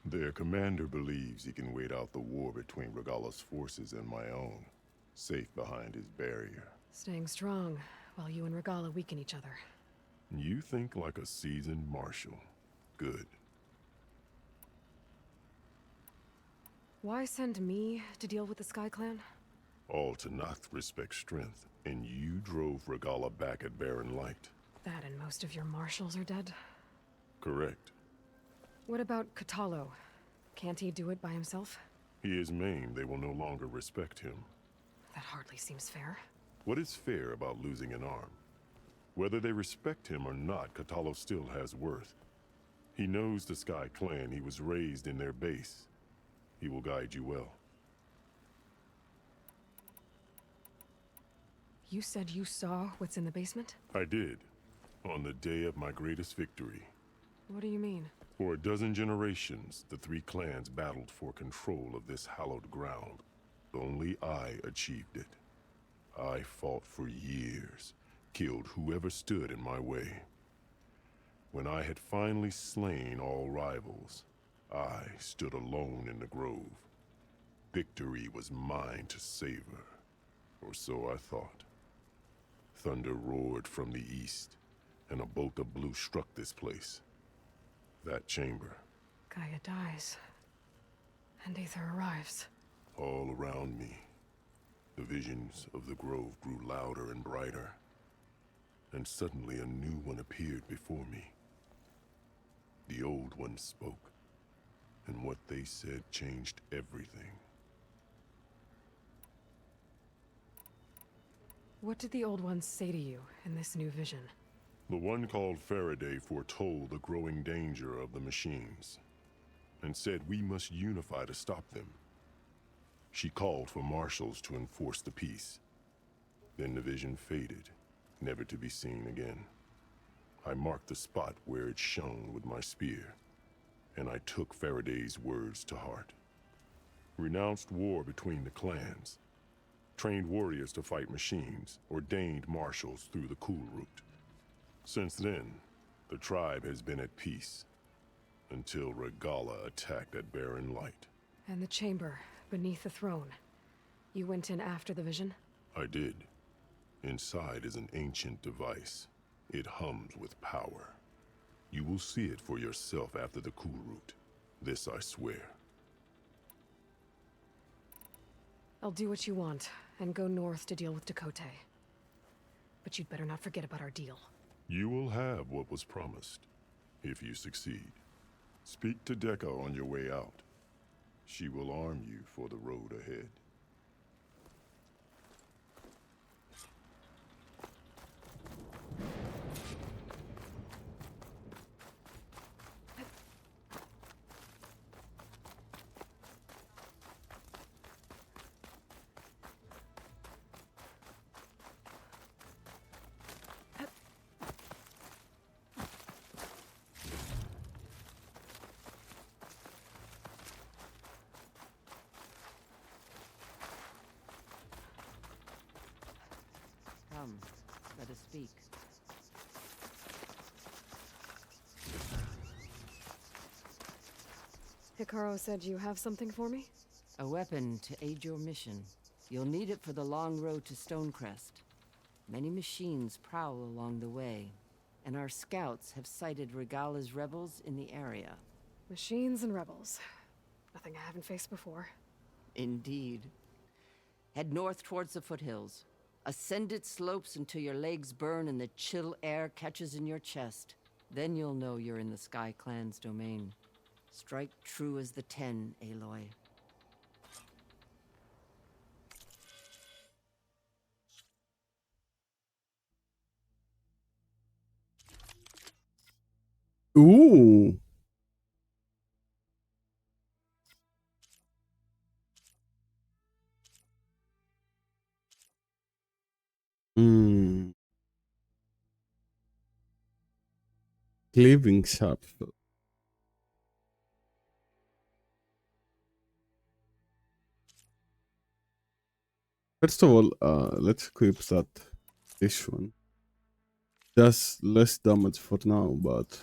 Their commander believes he can wait out the war between Regalla's forces and my own, safe behind his barrier. Staying strong, while you and Regalla weaken each other. You think like a seasoned marshal. Good. Why send me to deal with the Sky Clan? All Tenakth respect strength, and you drove Regalla back at Barren Light. That and most of your marshals are dead? Correct. What about Kotallo? Can't he do it by himself? He is maimed. They will no longer respect him. That hardly seems fair. What is fair about losing an arm? Whether they respect him or not, Kotallo still has worth. He knows the Sky Clan. He was raised in their base. He will guide you well. You said you saw what's in the basement? I did. On the day of my greatest victory. What do you mean? For a dozen generations, the 3 clans battled for control of this hallowed ground. Only I achieved it. I fought for years, killed whoever stood in my way. When I had finally slain all rivals, I stood alone in the grove. Victory was mine to savor, or so I thought. Thunder roared from the east, and a bolt of blue struck this place. That chamber. Gaia dies, and Aether arrives. All around me, the visions of the grove grew louder and brighter, and suddenly a new one appeared before me. The old one spoke, and what they said changed everything. What did the Old Ones say to you in this new vision? The one called Faraday foretold the growing danger of the machines, and said we must unify to stop them. She called for marshals to enforce the peace. Then the vision faded, never to be seen again. I marked the spot where it shone with my spear, and I took Faraday's words to heart. Renounced war between the clans, trained warriors to fight machines, ordained marshals through the Cool Route. Since then, the tribe has been at peace, until Regalla attacked at Barren Light. And the chamber, beneath the throne. You went in after the vision? I did. Inside is an ancient device. It hums with power. You will see it for yourself after the Cool Route. This I swear. I'll do what you want, and go north to deal with Tekotteh. But you'd better not forget about our deal. You will have what was promised, if you succeed. Speak to Dekka on your way out. She will arm you for the road ahead. speak. Hikaru said you have something for me? A weapon to aid your mission. You'll need it for the long road to Stonecrest. Many machines prowl along the way, and our scouts have sighted Regala's rebels in the area. Machines and rebels. Nothing I haven't faced before. Indeed. Head north towards the foothills. Ascend its slopes until your legs burn and the chill air catches in your chest. Then you'll know you're in the Sky Clan's domain. Strike true as the 10, Aloy. Ooh. Hmm. Cleaving sharp. First of all, let's equip this one. Does less damage for now, but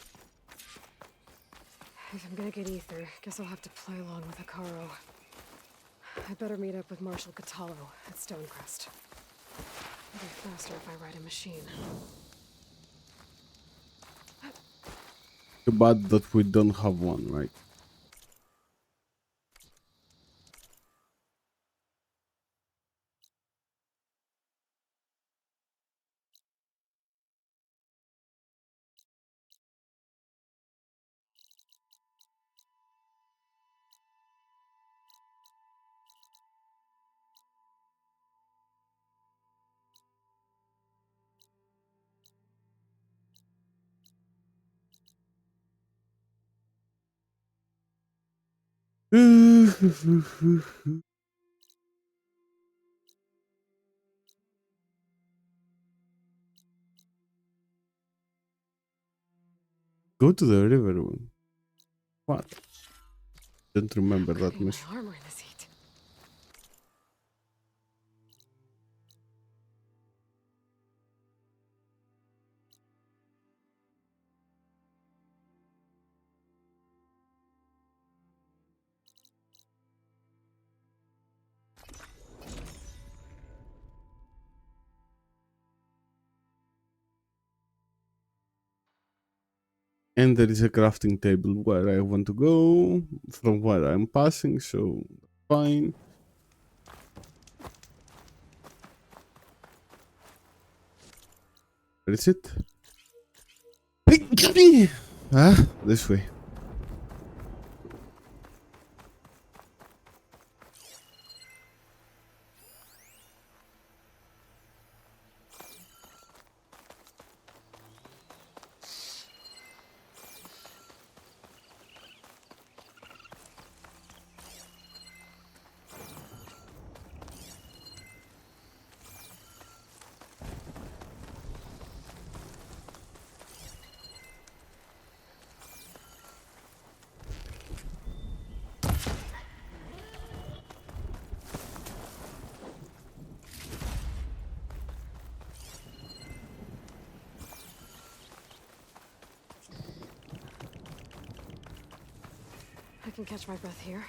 If I'm gonna get ether, guess I'll have to play along with Hikaru. I better meet up with Marshal Catallo at Stonecrest. It'll be faster if I ride a machine. too bad that we don't have one, right? Go to the river. What? Don't remember that mission. My armor in this heat. And there is a crafting table where I want to go, from where I'm passing, so fine. Where is it? Ah, this way. I can catch my breath here.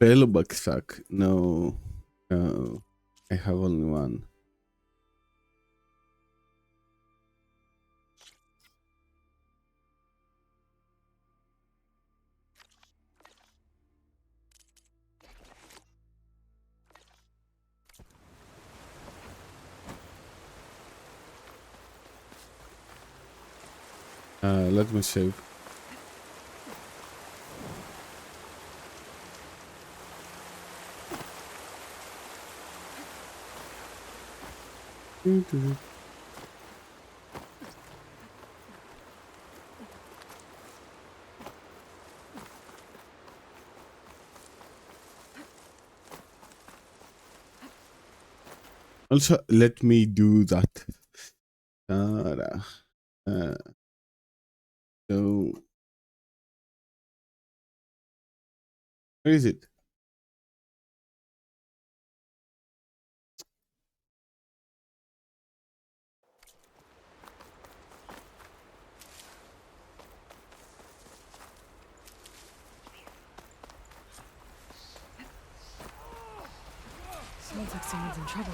Pale backpack. No. No. I have only one. Let me save. Also, let me do that. Tara. So, where is it? Sounds like someone's in trouble.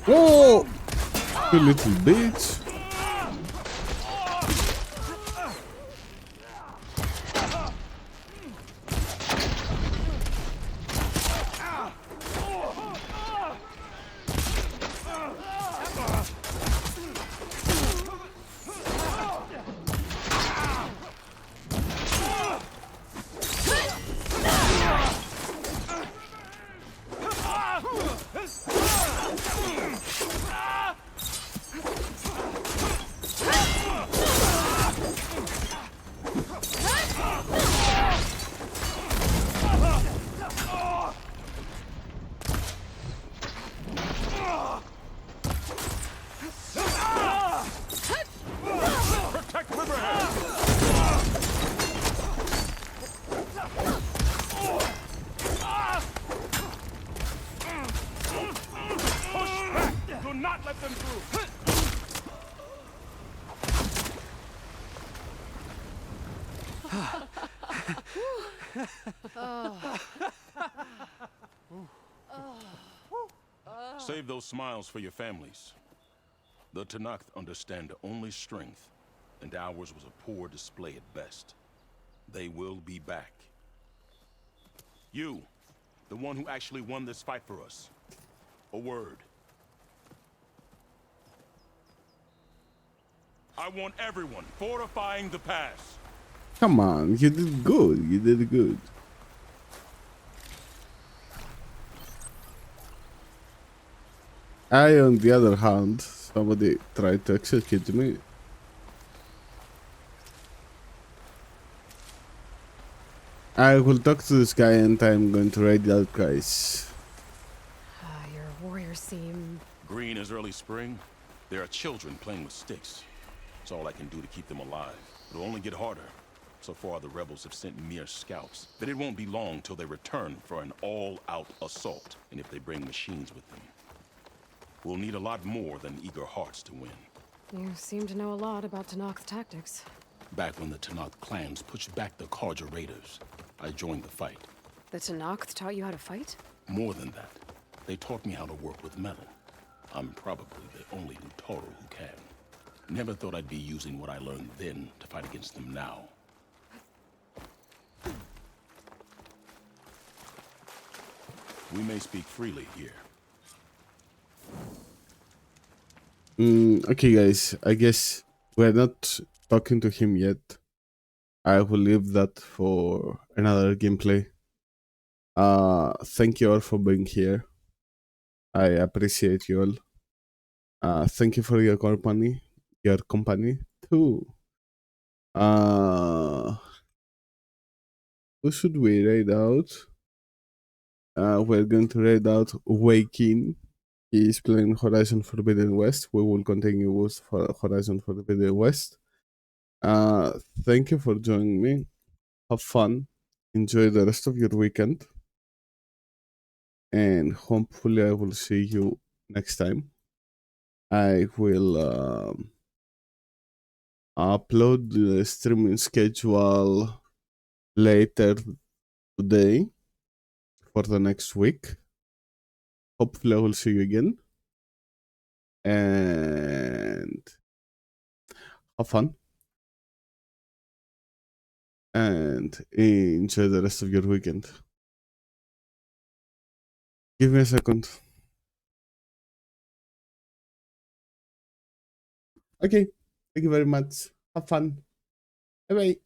Whoa! You little bitch. Save those smiles for your families. The Tenakth understand only strength, and ours was a poor display at best. They will be back. You, the one who actually won this fight for us. A word. I want everyone fortifying the pass. Come on, you did good. You did good. I, on the other hand, somebody tried to execute me. I will talk to this guy and I'm going to raid that guys. Your warriors seem... Green is early spring. There are children playing with sticks. It's all I can do to keep them alive. It'll only get harder. So far, the rebels have sent mere scouts. But it won't be long till they return for an all-out assault. And if they bring machines with them, we'll need a lot more than eager hearts to win. You seem to know a lot about Tenakth tactics. Back when the Tenakth clans pushed back the Carja raiders, I joined the fight. The Tenakth taught you how to fight? More than that, they taught me how to work with metal. I'm probably the only Utoro who can. Never thought I'd be using what I learned then to fight against them now. We may speak freely here. Okay, guys, I guess we're not talking to him yet. I will leave that for another gameplay. Thank you all for being here. I appreciate you all. Thank you for your company too. Who should we raid out? We're going to raid out Waking. He is playing Horizon Forbidden West. We will continue with Horizon Forbidden West. Thank you for joining me. Have fun. Enjoy the rest of your weekend. And hopefully I will see you next time. I will upload the streaming schedule later today for the next week. Hopefully I will see you again. And have fun. And enjoy the rest of your weekend. Give me a second. Okay, thank you very much. Have fun. Bye bye.